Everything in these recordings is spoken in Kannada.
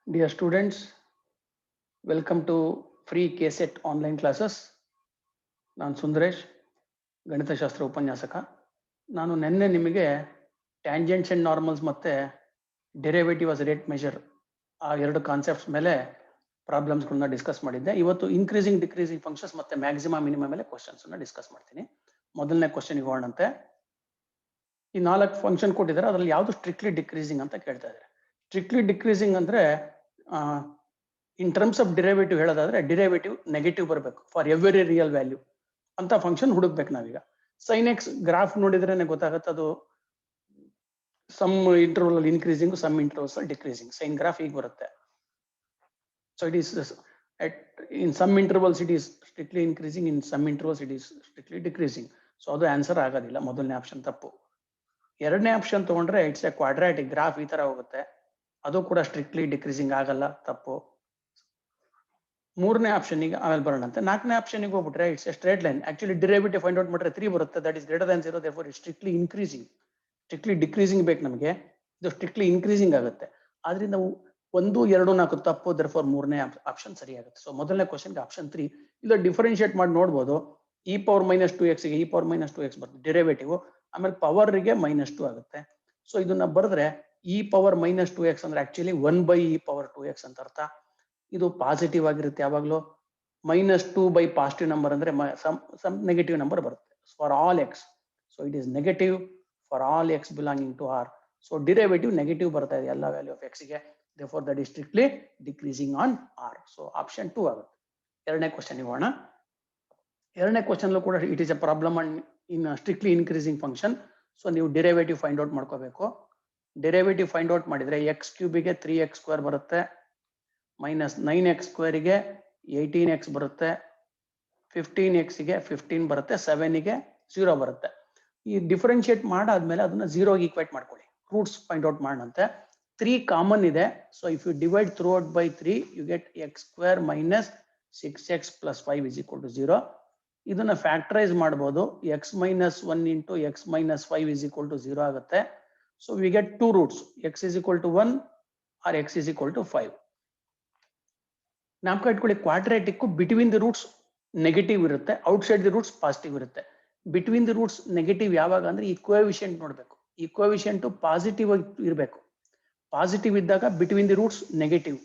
Dear students, welcome to free KSET online classes. ನಾನು ಸುಂದರೇಶ್, ಗಣಿತಶಾಸ್ತ್ರ ಉಪನ್ಯಾಸಕ. ನಾನು ನಿನ್ನೆ ನಿಮಗೆ ಟ್ಯಾಂಜೆಂಟ್ಸ್ ಅಂಡ್ ನಾರ್ಮಲ್ಸ್ ಮತ್ತೆ ಡೆರಿವೇಟಿವ್ ಆಸ್ ರೇಟ್ ಮೆಷರ್ ಆ ಎರಡು ಕಾನ್ಸೆಪ್ಟ್ಸ್ ಮೇಲೆ ಪ್ರಾಬ್ಲಮ್ಸ್ಗಳನ್ನ ಡಿಸ್ಕಸ್ ಮಾಡಿದ್ದೆ. ಇವತ್ತು ಇನ್ಕ್ರೀಸಿಂಗ್ ಡಿಕ್ರೀಸಿಂಗ್ ಫಂಕ್ಷನ್ಸ್ ಮತ್ತೆ ಮ್ಯಾಕ್ಸಿಮಮ್ ಮಿನಿಮಮ್ ಮೇಲೆ ಕ್ವಶನ್ಸ್ ಅನ್ನ ಡಿಸ್ಕಸ್ ಮಾಡ್ತೀನಿ. ಮೊದಲನೇ ಕ್ವಶನ್ ಹೋಗೋಣಂತೆ. ಈ 4 ಫಂಕ್ಷನ್ ಕೊಟ್ಟಿದ್ದಾರೆ, ಅದರಲ್ಲಿ ಯಾವುದು ಸ್ಟ್ರಿಕ್ಟ್ಲಿ ಡಿಕ್ರೀಸಿಂಗ್ ಅಂತ ಕೇಳ್ತಾ ಇದ್ದಾರೆ. ಸ್ಟ್ರಿಕ್ಟ್ಲಿ ಡಿಕ್ರೀಸಿಂಗ್ ಅಂದ್ರೆ ಇನ್ ಟರ್ಮ್ಸ್ ಆಫ್ ಡಿರೈವೇಟಿವ್ ಹೇಳೋದಾದ್ರೆ ಡಿರೈವೇಟಿವ್ ನೆಗೆಟಿವ್ ಬರಬೇಕು ಫಾರ್ ಎವ್ರಿ ರಿಯಲ್ ವ್ಯಾಲ್ಯೂ ಅಂತ ಫಂಕ್ಷನ್ ಹುಡುಕ್ಬೇಕು ನಾವೀಗ. ಸೈನ್ ಎಕ್ಸ್ ಗ್ರಾಫ್ ನೋಡಿದ್ರೇನೆ ಗೊತ್ತಾಗುತ್ತೆ, ಅದು ಸಮ್ ಇಂಟರ್ವಲ್ ಅಲ್ಲಿ ಇನ್ಕ್ರೀಸಿಂಗ್, ಸಮ್ ಇಂಟರ್ವಲ್ಸ್ ಅಲ್ಲಿ ಡಿಕ್ರೀಸಿಂಗ್. ಸೈನ್ ಗ್ರಾಫ್ ಈಗ ಬರುತ್ತೆ. So it is in some intervals it is strictly increasing, in some intervals it is strictly decreasing. So ಅದು ಆನ್ಸರ್ ಆಗೋದಿಲ್ಲ, ಮೊದಲನೇ ಆಪ್ಷನ್ ತಪ್ಪು. ಎರಡನೇ ಆಪ್ಷನ್ ತಗೊಂಡ್ರೆ ಇಟ್ಸ್ ಎ ಕ್ವಾಡ್ರಾಟಿಕ್ ಗ್ರಾಫ್, ಈ ತರ ಹೋಗುತ್ತೆ, ಅದು ಕೂಡ ಸ್ಟ್ರಿಕ್ಟ್ಲಿ ಡಿಕ್ರೀಸಿಂಗ್ ಆಗಲ್ಲ, ತಪ್ಪು. ಮೂರನೇ ಆಪ್ಷನ್ಗೆ ಆಮೇಲೆ ಬರೋಣಂತೆ. ನಾಲ್ಕನೇ ಆಪ್ಷನ್ಗೆ ಹೋಗ್ಬಿಟ್ರೆ it's A straight line. Actually derivative find out ಮಾಡಿದ್ರೆ 3 ಬರುತ್ತೆ, that is greater than 0, therefore it strictly increasing. Strictly decreasing ಬೇಕು ನಮಗೆ, ಇದು ಸ್ಟ್ರಿಕ್ಟ್ಲಿ ಇನ್ಕ್ರೀಸಿಂಗ್ ಆಗುತ್ತೆ. ಆದ್ರಿಂದ 1, 2, 4 ತಪ್ಪು, therefore ಮೂರನೇ ಆಪ್ಷನ್ ಸರಿ ಆಗುತ್ತೆ. ಸೊ ಮೊದಲನೇ ಕ್ವಶನ್ಗೆ ಆಪ್ಷನ್ 3. ಇಲ್ಲ ಡಿಫರೆನ್ಶಿಯೇಟ್ ಮಾಡಿ ನೋಡ್ಬೋದು, e ಪವರ್ -2x ಗೆ e ಪವರ್ -2x ಬರುತ್ತೆ ಡಿರೈವೇಟಿವ್, ಆಮೇಲೆ ಪವರ್ ಗೆ -2 ಆಗುತ್ತೆ. ಸೊ ಇದನ್ನ ಬರೆದ್ರೆ e ಪವರ್ -2x ಅಂದ್ರೆ ಆಕ್ಚುಲಿ 1/e ಪವರ್ 2x ಅಂತ ಅರ್ಥ. ಇದು ಪಾಸಿಟಿವ್ ಆಗಿರುತ್ತೆ ಯಾವಾಗಲೂ. -2 ಬೈ ಪಾಸಿಟಿವ್ ನಂಬರ್ ಅಂದ್ರೆ ಸಮ್ ನೆಗೆಟಿವ್ ನಂಬರ್ ಬರುತ್ತೆ for all x. So it is negative for all x belonging to R. So derivative negative ಬರ್ತಾ ಇದೆ ಎಲ್ಲ ವ್ಯಾಲ್ಯೂ ಆಫ್ ಎಕ್ಸ್ ಗೆ, therefore that is strictly decreasing on r. So option 2 ಆಗುತ್ತೆ. ಎರಡನೇ ಕ್ವಶನ್ ಹೋಗೋಣ. ಎರಡನೇ ಕ್ವಶನ್ ಕೂಡ it is a problem in strictly increasing function. So ನೀವು ಡಿರೈವೇಟಿವ್ ಫೈಂಡ್ ಔಟ್ ಮಾಡ್ಕೋಬೇಕು. ಡಿರೈವೇಟಿವ್ ಫೈಂಡ್ ಔಟ್ ಮಾಡಿದ್ರೆ x³ ಗೆ 3x² ಬರುತ್ತೆ, -9x² ಗೆ 18x ಬರುತ್ತೆ, 15x ಗೆ 15 ಬರುತ್ತೆ, 7 ಗೆ 0 ಬರುತ್ತೆ. ಈ ಡಿಫರೆನ್ಶಿಯೇಟ್ ಮಾಡಾದ್ಮೇಲೆ ಅದನ್ನ 0 ಗೆ ಈಕ್ವೇಟ್ ಮಾಡ್ಕೊಳ್ಳಿ. ರೂಟ್ಸ್ ಫೈಂಡ್ ಔಟ್ ಮಾಡೋಣಂತೆ. 3 ಕಾಮನ್ ಇದೆ, so if you divide throughout by 3 you get x² - 6x + 5 = 0. ಇದನ್ನ ಫ್ಯಾಕ್ಟರೈಸ್ ಮಾಡಬಹುದು, x - 1 × x - 5 = 0 ಆಗುತ್ತೆ. So we get 2 roots, x = 1 or x = 5. ನಾಮಕ ಇಟ್ಕೊಳ್ಳಿ, quadratic between the roots negative ಇರುತ್ತೆ, ಔಟ್ಸೈಡ್ ದಿ ರೂಟ್ಸ್ ಪಾಸಿಟಿವ್ ಇರುತ್ತೆ. ಬಿಟ್ವೀನ್ ದಿ ರೂಟ್ಸ್ ನೆಗೆಟಿವ್ ಯಾವಾಗ ಅಂದ್ರೆ ಈ ಕೋಎಫಿಷಿಯಂಟ್ ನೋಡ್ಬೇಕು, ಈ ಕೋಎಫಿಷಿಯಂಟ್ ಪಾಸಿಟಿವ್ ಇರಬೇಕು. ಪಾಸಿಟಿವ್ ಇದ್ದಾಗ between the roots negative,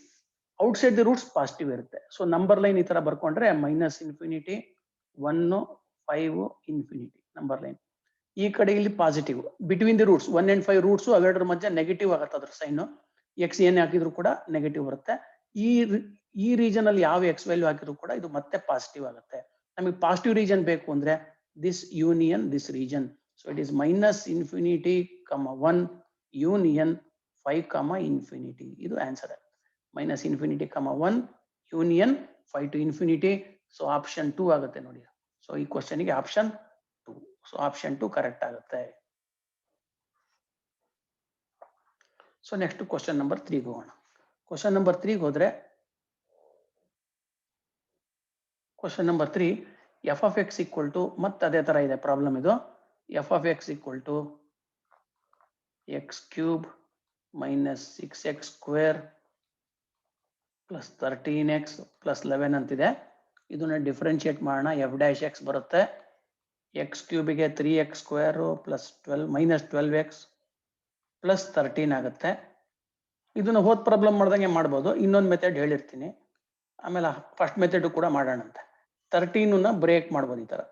outside the roots positive ಇರುತ್ತೆ. ಸೊ ನಂಬರ್ ಲೈನ್ ಈ ತರ ಬರ್ಕೊಂಡ್ರೆ -∞, 1, 5, ∞ ನಂಬರ್ ಲೈನ್. ಈ ಕಡೆ ಇಲ್ಲಿ positive, between the roots 1 and 5 roots ಅವೆರಡರ ಮಧ್ಯೆ ನೆಗೆಟಿವ್ ಆಗುತ್ತೆ ಅದ್ರ ಸೈನ್. ಎಕ್ಸ್ ಏನೇ ಹಾಕಿದ್ರು ಕೂಡ ನೆಗೆಟಿವ್ ಬರುತ್ತೆ. ಈ ರೀಜನ್ ಅಲ್ಲಿ ಯಾವ ಎಕ್ಸ್ ವ್ಯಾಲ್ಯೂ ಹಾಕಿದ್ರು ಕೂಡ ಇದು ಮತ್ತೆ ಪಾಸಿಟಿವ್ ಆಗುತ್ತೆ. ನಮಗೆ ಪಾಸಿಟಿವ್ ರೀಜನ್ ಬೇಕು ಅಂದ್ರೆ this union this region. So it is -∞, 1 union 5, ∞. ಇದು ಆನ್ಸರ್ ಆಗುತ್ತೆ. -∞, 1 ಯೂನಿಯನ್ 5 to ∞. ಸೊ ಆಪ್ಷನ್ 2 ಆಗುತ್ತೆ ನೋಡಿ. ಸೊ ಈ ಕ್ವಶನ್ಗೆ ಆಪ್ಷನ್ 2. ಸೊ ಆಪ್ಷನ್ 2 ಕರೆಕ್ಟ್ ಆಗುತ್ತೆ. ಸೊ ನೆಕ್ಸ್ಟ್ ಕ್ವಶನ್ ನಂಬರ್ 3 ಹೋಗೋಣ. ಕ್ವಶನ್ ನಂಬರ್ 3 ಹೋದ್ರೆ question number 3 f of x = ಮತ್ತೆ ಅದೇ ತರ ಇದೆ ಪ್ರಾಬ್ಲಮ್ ಇದು. f of x = x³ - 6x² + 13x + 11 ಅಂತಿದೆ. ಇದನ್ನ ಡಿಫರೆನ್ಶಿಯೇಟ್ ಮಾಡೋಣ. f' ಬರುತ್ತೆ, x³ ಗೆ 3x² + 12x + 13 ಆಗುತ್ತೆ. ಇದನ್ನ ಹೋದ್ ಪ್ರಾಬ್ಲಮ್ ಮಾಡ್ದಂಗೆ ಮಾಡ್ಬೋದು, ಇನ್ನೊಂದು ಮೆಥಡ್ ಹೇಳಿರ್ತೀನಿ, ಆಮೇಲೆ ಫಸ್ಟ್ ಮೆಥಡ್ ಕೂಡ ಮಾಡೋಣಂತೆ. 13 ಬ್ರೇಕ್ ಮಾಡ್ಬೋದು ಈ ತರ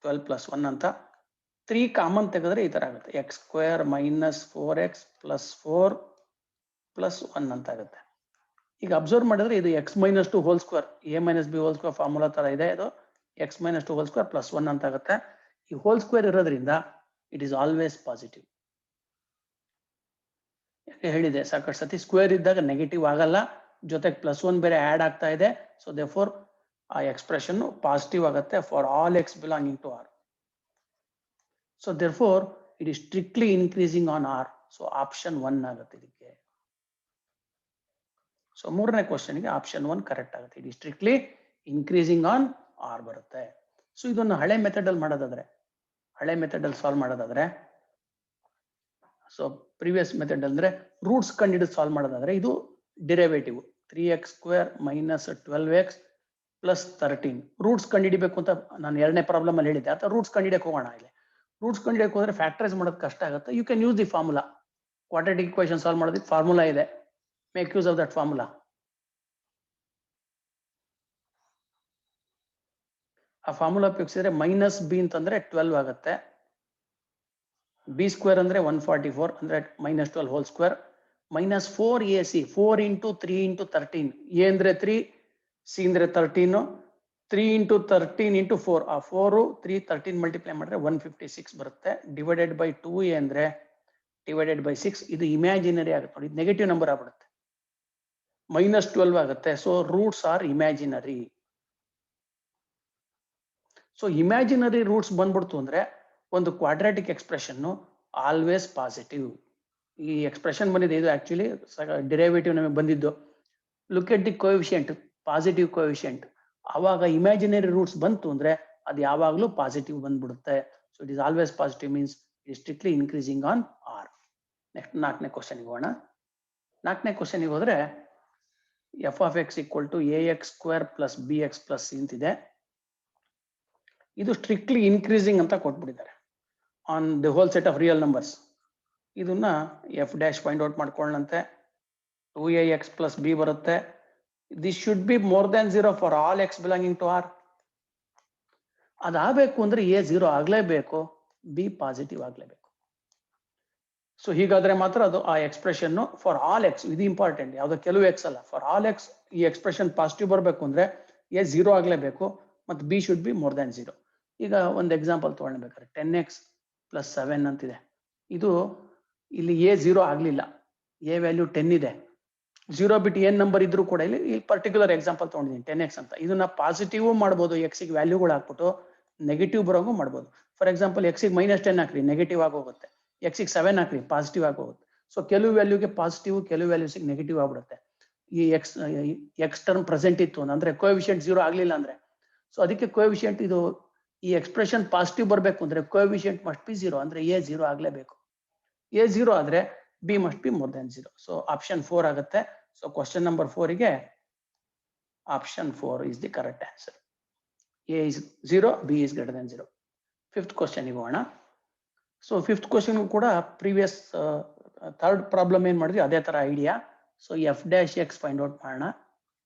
12 + 1 ಅಂತ. 3 ಕಾಮನ್ ತೆಗೆದ್ರೆ ಈ ತರ ಆಗುತ್ತೆ, x² - 4x + 4 + 1 ಅಂತ ಆಗುತ್ತೆ. ಈಗ ಅಬ್ಸರ್ವ್ ಮಾಡಿದ್ರೆ ಇದು x - 2 whole square, a - b whole square formula ತರ ಇದೆ. ಇದು x - 2 ಹೋಲ್ ಸ್ಕ್ವೇರ್ + 1 ಅಂತ ಆಗುತ್ತೆ. ಈ ಹೋಲ್ ಸ್ಕ್ವೇರ್ ಇರೋದ್ರಿಂದ ಇಟ್ ಈಸ್ ಆಲ್ವೇಸ್ ಪಾಸಿಟಿವ್. ಹೇಳಿದೆ ಸಾಕಷ್ಟು ಸತಿ, ಸ್ಕ್ವೇರ್ ಇದ್ದಾಗ ನೆಗೆಟಿವ್ ಆಗಲ್ಲ, ಜೊತೆಗೆ +1 ಬೇರೆ ಆಡ್ ಆಗ್ತಾ ಇದೆ. ಸೊ ದೇರ್ಫೋರ್ ಆ ಎಕ್ಸ್ಪ್ರೆಷನ್ ಪಾಸಿಟಿವ್ ಆಗುತ್ತೆ for all x belonging to R. So therefore it is strictly increasing on R. So option 1 ಆಗುತ್ತೆ ಇದಕ್ಕೆ. ಸೊ ಮೂರನೇ ಕ್ವಶನ್ಗೆ ಆಪ್ಷನ್ 1 ಕರೆಕ್ಟ್ ಆಗುತ್ತೆ. It is strictly increasing on R ಬರುತ್ತೆ. ಸೊ ಇದನ್ನು ಹಳೆ ಮೆಥಡ್ ಅಲ್ಲಿ ಮಾಡೋದಾದ್ರೆ, ಹಳೆ ಮೆಥಡ್ ಅಲ್ಲಿ ಸಾಲ್ವ್ ಮಾಡೋದಾದ್ರೆ, ಸೊ ಪ್ರಿವಿಯಸ್ ಮೆಥಡ್ ಅಂದ್ರೆ ರೂಟ್ಸ್ ಕಂಡಿಡಿದು ಸಾಲ್ವ್ ಮಾಡೋದಾದ್ರೆ ಇದು derivative 3x² minus 12x plus 13. Roots ಕಂಡುಹಿಡಿಬೇಕು ಅಂತ ನಾನು ಎರಡನೇ ಪ್ರಾಬ್ಲಮ್ ಅಲ್ಲಿ ಹೇಳಿದ್ದೆ. ಅಥವಾ ರೂಟ್ಸ್ ಕಂಡುಹಿಡಿಯಕ್ಕೆ ಹೋಗೋಣ. ಇಲ್ಲಿ ರೂಟ್ಸ್ ಕಂಡುಹಿಡಿಯಕ್ಕೆ ಹೋದ್ರೆ ಫ್ಯಾಕ್ಟರೈಸ್ ಮಾಡೋದು ಕಷ್ಟ ಆಗುತ್ತೆ. You can use the formula. Quadratic equation solve ಮಾಡೋದಕ್ಕೆ ಫಾರ್ಮುಲಾ ಇದೆ. Make use of that formula. ಆ ಫಾರ್ಮುಲಾ ಉಪಯೋಗಿಸಿದ್ರೆ ಮೈನಸ್ ಬಿ ಅಂತಂದ್ರೆ 12 ಆಗುತ್ತೆ. b² ಅಂದ್ರೆ 144 ಅಂದ್ರೆ minus 12 whole square minus 4ac 4 into 3 into 13. a ಅಂದ್ರೆ 3, c ಅಂದ್ರೆ 13, 3 ಇಂಟು 13 ಇಂಟು 4. ಆ 4 3 13 ಮಲ್ಟಿಪ್ಲೈ ಮಾಡಿದ್ರೆ 156 ಬರುತ್ತೆ. ಡಿವೈಡೆಡ್ ಬೈ 2a ಅಂದ್ರೆ ಡಿವೈಡೆಡ್ ಬೈ 6. ಇದು ಇಮ್ಯಾಜಿನರಿ ಆಗುತ್ತೆ ನೋಡಿ, ನೆಗೆಟಿವ್ ನಂಬರ್ ಆಗ್ಬಿಡುತ್ತೆ. ಮೈನಸ್ 12 ಆಗುತ್ತೆ. So roots are imaginary. So imaginary roots ಬಂದ್ಬಿಡ್ತು ಅಂದ್ರೆ ಒಂದು ಕ್ವಾಡ್ರಾಟಿಕ್ ಎಕ್ಸ್ಪ್ರೆಷನ್ ಆಲ್ವೇಸ್ ಪಾಸಿಟಿವ್. ಈ ಎಕ್ಸ್ಪ್ರೆಷನ್ ಬಂದಿದೆ, ಇದು ಆಕ್ಚುಲಿ ಡಿರೈವೇಟಿವ್ ನಮಗೆ ಬಂದಿದ್ದು. Look at the coefficient, positive coefficient. ಆವಾಗ ಇಮ್ಯಾಜಿನರಿ ರೂಟ್ಸ್ ಬಂತು ಅಂದ್ರೆ ಅದು ಯಾವಾಗಲೂ ಪಾಸಿಟಿವ್ ಬಂದ್ಬಿಡುತ್ತೆ. So it is always positive means it is strictly increasing on R. Next 4ನೇ ಕ್ವಶನ್ಗೆ ಹೋಗೋಣ. 4ನೇ ಕ್ವಶನ್ಗೆ ಹೋದ್ರೆ f(x) = ax² plus bx plus c ಅಂತಿದೆ. ಇದು ಸ್ಟ್ರಿಕ್ಟ್ಲಿ ಇನ್ಕ್ರೀಸಿಂಗ್ ಅಂತ ಕೊಟ್ಬಿಟ್ಟಿದ್ದಾರೆ on the whole set of real numbers. ಇದನ್ನ f' ಫೈಂಡ್ ಔಟ್ ಮಾಡ್ಕೊಳ್ಳಂತೆ. 2ax ಪ್ಲಸ್ b ಬರುತ್ತೆ. This should be more than 0 for all x belonging to r. ಅದಾಗಬೇಕು ಅಂದ್ರೆ a 0 ಆಗ್ಲೇಬೇಕು, b ಪಾಸಿಟಿವ್ ಆಗ್ಲೇಬೇಕು. ಸೊ ಹೀಗಾದ್ರೆ ಮಾತ್ರ ಅದು ಆ ಎಕ್ಸ್ಪ್ರೆಷನ್ ಫಾರ್ ಆಲ್ x, ಇದು ಇಂಪಾರ್ಟೆಂಟ್, ಯಾವ್ದೋ ಕೆಲವು x ಅಲ್ಲ, ಫಾರ್ ಆಲ್ x ಈ ಎಕ್ಸ್ಪ್ರೆಷನ್ ಪಾಸಿಟಿವ್ ಬರಬೇಕು ಅಂದ್ರೆ a 0 ಆಗ್ಲೇಬೇಕು ಮತ್ತು b should be more than 0. ಈಗ ಒಂದು ಎಕ್ಸಾಂಪಲ್ ತಗೊಳ್ಬೇಕಾದ್ರೆ 10x ಪ್ಲಸ್ 7 ಅಂತಿದೆ. ಇದು ಇಲ್ಲಿ a 0 ಆಗ್ಲಿಲ್ಲ, a ವ್ಯಾಲ್ಯೂ 10 ಇದೆ. 0 ಬಿಟ್ಟು ಏನ್ ನಂಬರ್ ಇದ್ರೂ ಕೂಡ ಇಲ್ಲಿ ಪರ್ಟಿಕ್ಯುಲರ್ ಎಕ್ಸಾಂಪಲ್ ತಗೊಂಡಿದ್ದೀನಿ 10x ಅಂತ. ಇದನ್ನ ಪಾಸಿಟಿವ್ ಮಾಡ್ಬೋದು, x ಗೆ ವ್ಯಾಲ್ಯೂಗಳು ಹಾಕ್ಬಿಟ್ಟು ನೆಗೆಟಿವ್ ಬರೋಂಗು ಮಾಡ್ಬೋದು. ಫಾರ್ ಎಕ್ಸಾಂಪಲ್ x ಗೆ -10 ಹಾಕ್ರಿ, ನೆಗೆಟಿವ್ ಆಗೋಗುತ್ತೆ. x ಗೆ 7 ಹಾಕ್ರಿ, ಪಾಸಿಟಿವ್ ಆಗೋಗುತ್ತೆ. ಸೊ ಕೆಲವು ವ್ಯಾಲ್ಯೂಗೆ ಪಾಸಿಟಿವ್, ಕೆಲವು ವ್ಯಾಲ್ಯೂಸ್ಗೆ ನೆಗೆಟಿವ್ ಆಗ್ಬಿಡುತ್ತೆ. ಈ ಎಕ್ಸ್ ಟರ್ಮ್ ಪ್ರೆಸೆಂಟ್ ಇತ್ತು ಅಂದ್ರೆ ಕೋಎಫಿಷಿಯಂಟ್ 0 ಆಗ್ಲಿಲ್ಲ ಅಂದ್ರೆ, ಸೊ ಅದಕ್ಕೆ ಕೋಎಫಿಷಿಯಂಟ್ ಇದು ಈ ಎಕ್ಸ್ಪ್ರೆಷನ್ ಪಾಸಿಟಿವ್ ಬರಬೇಕು ಅಂದ್ರೆ ಕೋಎಫಿಷಿಯಂಟ್ ಮಸ್ಟ್ ಬಿ 0 ಅಂದ್ರೆ a 0 ಆಗ್ಲೇಬೇಕು. a 0 ಆದ್ರೆ b must be more than 0. So option 4 ಆಗುತ್ತೆ. ಸೊ ಕ್ವಶನ್ ನಂಬರ್ 4 ಗೆ option 4 is the correct answer. a is 0, b is greater than 0. 5th question ಗೆ ಹೋಗೋಣ. ಸೊ 5th ಕ್ವಶನ್ ಕೂಡ ಪ್ರೀವಿಯಸ್ ಥರ್ಡ್ ಪ್ರಾಬ್ಲಮ್ ಏನ್ ಮಾಡಿದ್ವಿ ಅದೇ ತರ idea. So f' find out ಮಾಡೋಣ.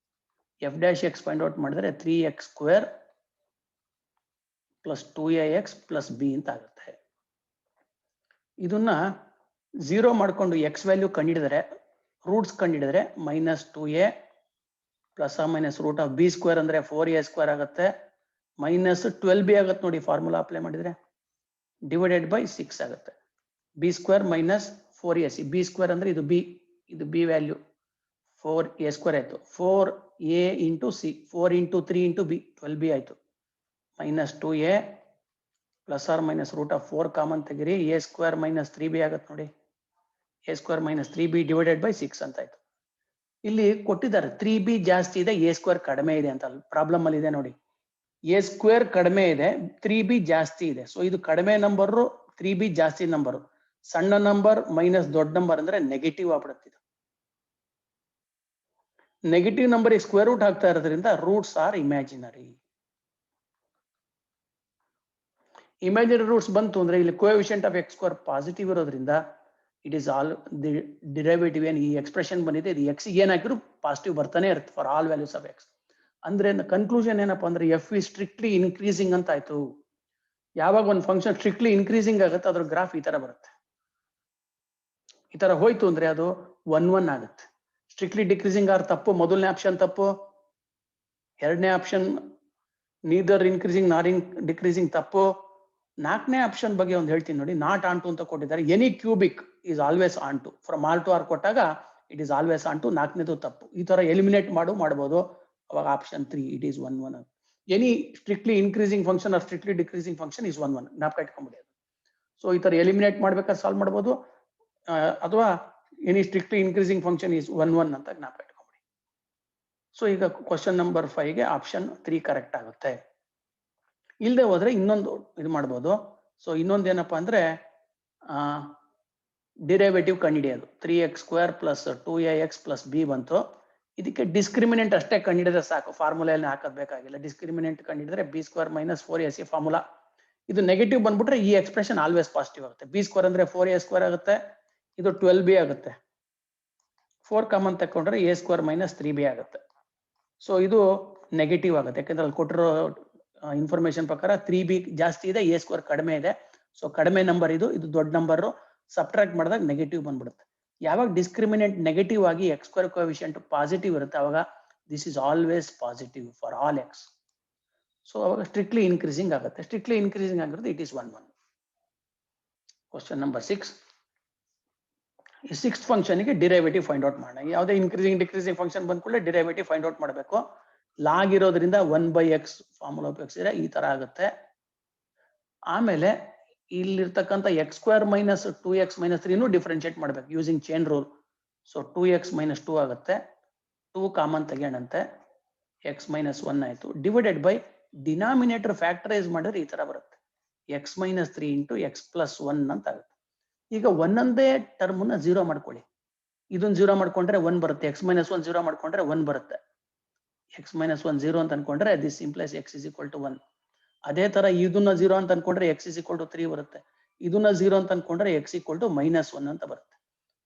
f' ಫೈಂಡ್ ಔಟ್ ಮಾಡಿದ್ರೆ 3x² plus 2ax plus b ಅಂತ ಆಗುತ್ತೆ. ಇದನ್ನ 0 ಮಾಡ್ಕೊಂಡು x ವ್ಯಾಲ್ಯೂ ಕಂಡಿಡಿದ್ರೆ, ರೂಟ್ಸ್ ಕಂಡಿಡಿದ್ರೆ -2a plus minus root of b² ಅಂದ್ರೆ 4a² ಆಗುತ್ತೆ. ಮೈನಸ್ 12b ಆಗುತ್ತೆ ನೋಡಿ ಫಾರ್ಮುಲಾ ಅಪ್ಲೈ ಮಾಡಿದ್ರೆ. ಡಿವೈಡೆಡ್ ಬೈ 6 ಆಗುತ್ತೆ. b² ಮೈನಸ್ 4ac, b² ಅಂದ್ರೆ ಇದು b, ಇದು b ವ್ಯಾಲ್ಯೂ 4a² ಆಯ್ತು. 4a into c, 4 into 3 into b, 12b ಆಯ್ತು. Minus 2a plus or minus root of 4 common ತೆಗಿರಿ, a² ಮೈನಸ್ 3b ಆಗುತ್ತೆ ನೋಡಿ. a² minus 3b divided by 6 ಅಂತ ಆಯ್ತು. ಇಲ್ಲಿ ಕೊಟ್ಟಿದ್ದಾರೆ 3b ಜಾಸ್ತಿ ಇದೆ, a² ಕಡಿಮೆ ಇದೆ ಅಂತ ಪ್ರಾಬ್ಲಮ್ ಅಲ್ಲಿ ಇದೆ ನೋಡಿ. a² ಕಡಿಮೆ ಇದೆ, 3b ಜಾಸ್ತಿ ಇದೆ. ಸೊ ಇದು ಕಡಿಮೆ ನಂಬರ್, 3b ಜಾಸ್ತಿ ನಂಬರ್. ಸಣ್ಣ ನಂಬರ್ ಮೈನಸ್ ದೊಡ್ಡ ನಂಬರ್ ಅಂದ್ರೆ ನೆಗೆಟಿವ್ ಆಗ್ಬಿಡುತ್ತೆ. ನೆಗೆಟಿವ್ ನಂಬರ್ ಸ್ಕ್ವೇರ್ ರೂಟ್ ಆಗ್ತಾ ಇರೋದ್ರಿಂದ roots are imaginary. Imaginary roots ಬಂತು ಅಂದ್ರೆ ಇಲ್ಲಿ ಕೋಎಫಿಷಿಯಂಟ್ ಆಫ್ x² ಪಾಸಿಟಿವ್ ಇರೋದ್ರಿಂದ it is all the derivative. ಏನ್ ಈ ಎಕ್ಸ್ಪ್ರೆಷನ್ ಬಂದಿದೆ ಇದು x ಏನ್ ಹಾಕಿದ್ರು ಪಾಸಿಟಿವ್ ಬರ್ತಾನೆ ಇರುತ್ತೆ for all values of x. ಅಂದ್ರೆ ಕನ್ಕ್ಲೂಷನ್ ಏನಪ್ಪಾ ಅಂದ್ರೆ f is ಸ್ಟ್ರಿಕ್ಟ್ಲಿ ಇನ್ಕ್ರೀಸಿಂಗ್ ಅಂತ ಆಯ್ತು. ಯಾವಾಗ ಒಂದು ಫಂಕ್ಷನ್ ಸ್ಟ್ರಿಕ್ಟ್ಲಿ ಇನ್ಕ್ರೀಸಿಂಗ್ ಆಗುತ್ತೆ ಅದ್ರ ಗ್ರಾಫ್ ಈ ತರ ಬರುತ್ತೆ. ಈ ತರ ಹೋಯ್ತು ಅಂದ್ರೆ ಅದು 1 1 ಆಗುತ್ತೆ. ಸ್ಟ್ರಿಕ್ಟ್ಲಿ ಡಿಕ್ರೀಸಿಂಗ್ ಆರ್ ತಪ್ಪು, ಮೊದಲನೇ ಆಪ್ಷನ್ ತಪ್ಪು. ಎರಡನೇ ಆಪ್ಷನ್ ನೀದರ್ ಇನ್ಕ್ರೀಸಿಂಗ್ ನಾರ್ ಡಿಕ್ರೀಸಿಂಗ್ ತಪ್ಪು. 4ನೇ ಆಪ್ಷನ್ ಬಗ್ಗೆ ಒಂದು ಹೇಳ್ತೀನಿ ನೋಡಿ, ನಾಟ್ ಆನ್ ಟು ಅಂತ ಕೊಟ್ಟಿದ್ದಾರೆ. Any cubic is always on to, from R to R ಕೊಟ್ಟಾಗ ಇಟ್ ಈಸ್ ಆಲ್ವೇಸ್ ಆನ್ ಟು. 4ನೇದು ತಪ್ಪು. ಈ ತರ ಎಲಿಮಿನೇಟ್ ಮಾಡಬಹುದು. ಅವಾಗ option 3 it is 1 1. Any strictly increasing function or strictly decreasing function is 1 1. ಜ್ಞಾಪಕ ಇಟ್ಕೊಂಡ್ಬಿಡಿ. ಸೊ ಈ ತರ ಎಲಿಮಿನೇಟ್ ಮಾಡ್ಬೇಕಾದ್ರೆ ಸಾಲ್ವ್ ಮಾಡಬಹುದು, ಅಥವಾ any strictly increasing function is 1 1 ಅಂತ ಜ್ಞಾಪಕ ಇಟ್ಕೊಂಡ್ಬಿಡಿ. ಸೊ ಈಗ ಕ್ವಶನ್ ನಂಬರ್ 5 ಗೆ ಆಪ್ಷನ್ 3 ಕರೆಕ್ಟ್ ಆಗುತ್ತೆ. ಇಲ್ಲದೆ ಹೋದ್ರೆ ಇನ್ನೊಂದು ಇದು ಮಾಡ್ಬೋದು. ಸೊ ಇನ್ನೊಂದು ಏನಪ್ಪಾ ಅಂದ್ರೆ ಡಿರೈವೇಟಿವ್ ಕಂಡುಹಿಡಿಯೋದು. 3x² plus 2ax plus b ಬಂತು. ಇದಕ್ಕೆ ಡಿಸ್ಕ್ರಿಮಿನೆಂಟ್ ಅಷ್ಟೇ ಕಂಡಿಡಿದ್ರೆ ಸಾಕು, ಫಾರ್ಮುಲೆಯಲ್ಲಿ ಹಾಕೋದ್ ಬೇಕಾಗಿಲ್ಲ. ಡಿಸ್ಕ್ರಿಮಿನೆಂಟ್ ಕಂಡಿಡಿದ್ರೆ B square minus 4ac formula. ಇದು ನೆಗೆಟಿವ್ ಬಂದ್ಬಿಟ್ರೆ ಈ ಎಕ್ಸ್ಪ್ರೆಷನ್ ಆಲ್ವೇಸ್ ಪಾಸಿಟಿವ್ ಆಗುತ್ತೆ. ಬಿ ಸ್ಕ್ವೇರ್ ಅಂದ್ರೆ 4a ಸ್ಕ್ವೇರ್ ಆಗುತ್ತೆ, ಇದು 12b ಆಗುತ್ತೆ. 4 ಕಾಮನ್ ತಕೊಂಡ್ರೆ a ಸ್ಕ್ವೇರ್ ಮೈನಸ್ 3b ಆಗುತ್ತೆ. ಸೊ ಇದು ನೆಗೆಟಿವ್ ಆಗುತ್ತೆ, ಯಾಕಂದ್ರೆ ಅಲ್ಲಿ ಕೊಟ್ಟಿರೋ ಇನ್ಫಾರ್ಮೇಶನ್ ಪ್ರಕಾರ 3b ಜಾಸ್ತಿ ಇದೆ, a ಸ್ಕ್ವೇರ್ ಕಡಿಮೆ ಇದೆ. ಸೊ ಕಡಿಮೆ ನಂಬರ್ ಇದು ದೊಡ್ಡ ನಂಬರ್, ಸಬ್ಟ್ರಾಕ್ಟ್ ಮಾಡಿದಾಗ ನೆಗೆಟಿವ್ ಬಂದ್ಬಿಡುತ್ತೆ. ಯಾವಾಗ ಡಿಸ್ಕ್ರಿಮಿನೆಂಟ್ ನೆಗೆಟಿವ್ ಆಗಿ ಎಕ್ಸ್ ಸ್ಕ್ವೇರ್ ಕೋಎಫಿಷಿಯಂಟ್ ಪಾಸಿಟಿವ್ ಇರುತ್ತೆ, ಅವಾಗ this is always positive for all x. So ಅವಾಗ ಸ್ಟ್ರಿಕ್ಟ್ಲಿ ಇನ್ಕ್ರೀಸಿಂಗ್ ಆಗುತ್ತೆ. ಸ್ಟ್ರಿಕ್ಟ್ಲಿ ಇನ್ಕ್ರೀಸಿಂಗ್ ಆಗಿರುತ್ತೆ, ಇಟ್ ಈಸ್ 1 1. Question number 6. ಈ 6th ಫಂಕ್ಷನ್ಗೆ ಡಿರೈವೇಟಿವ್ ಫೈಂಡ್ ಔಟ್ ಮಾಡೋಣ. ಯಾವುದೇ ಇನ್ಕ್ರೀಸಿಂಗ್ ಡಿಕ್ರೀಸಿಂಗ್ ಫಂಕ್ಷನ್ ಬಂದ ಕೂಡಲೇ ಡಿರೈವೇಟಿವ್ ಫೈಂಡ್ ಔಟ್ ಮಾಡಬೇಕು. ಲಾಗ್ ಇರೋದ್ರಿಂದ 1/x ಫಾರ್ಮುಲಾ ಉಪಯೋಗಿಸಿದ್ರೆ ಈ ತರ ಆಗುತ್ತೆ. ಆಮೇಲೆ ಇಲ್ಲಿರ್ತಕ್ಕಂಥ X square minus 2x minus 3 differentiate ಮಾಡಬೇಕು using chain rule. So 2x minus 2 ಆಗುತ್ತೆ, 2 ಕಾಮನ್ ತೆಗೆಯೋಣಂತೆ, x ಮೈನಸ್ 1 ಆಯ್ತು, ಡಿವೈಡೆಡ್ ಬೈ ಡಿನಾಮಿನೇಟರ್ ಫ್ಯಾಕ್ಟರೈಸ್ ಮಾಡಿದ್ರೆ ಈ ತರ ಬರುತ್ತೆ, x minus 3 into x plus 1 ಅಂತ ಆಗುತ್ತೆ. ಈಗ ಒಂದೊಂದೇ ಟರ್ಮ್ ನ 0 ಮಾಡ್ಕೊಳ್ಳಿ. ಇದನ್ನ 0 ಮಾಡ್ಕೊಂಡ್ರೆ 1 ಬರುತ್ತೆ, x ಮೈನಸ್ 1 0 ಮಾಡ್ಕೊಂಡ್ರೆ 1 ಬರುತ್ತೆ. x ಮೈನಸ್ 1 0 ಅಂತ ಅನ್ಕೊಂಡ್ರೆ this implies x is equal to 1. ಅದೇ ತರ ಇದನ್ನ 0 ಅಂತ ಅನ್ಕೊಂಡ್ರೆ x ಇಸ್ ಈಕ್ವಲ್ ಟು 3 ಬರುತ್ತೆ. ಇದನ್ನ 0 ಅಂತ ಅನ್ಕೊಂಡ್ರೆ x ಈಕ್ವಲ್ ಟು ಮೈನಸ್ 1 ಅಂತ ಬರುತ್ತೆ.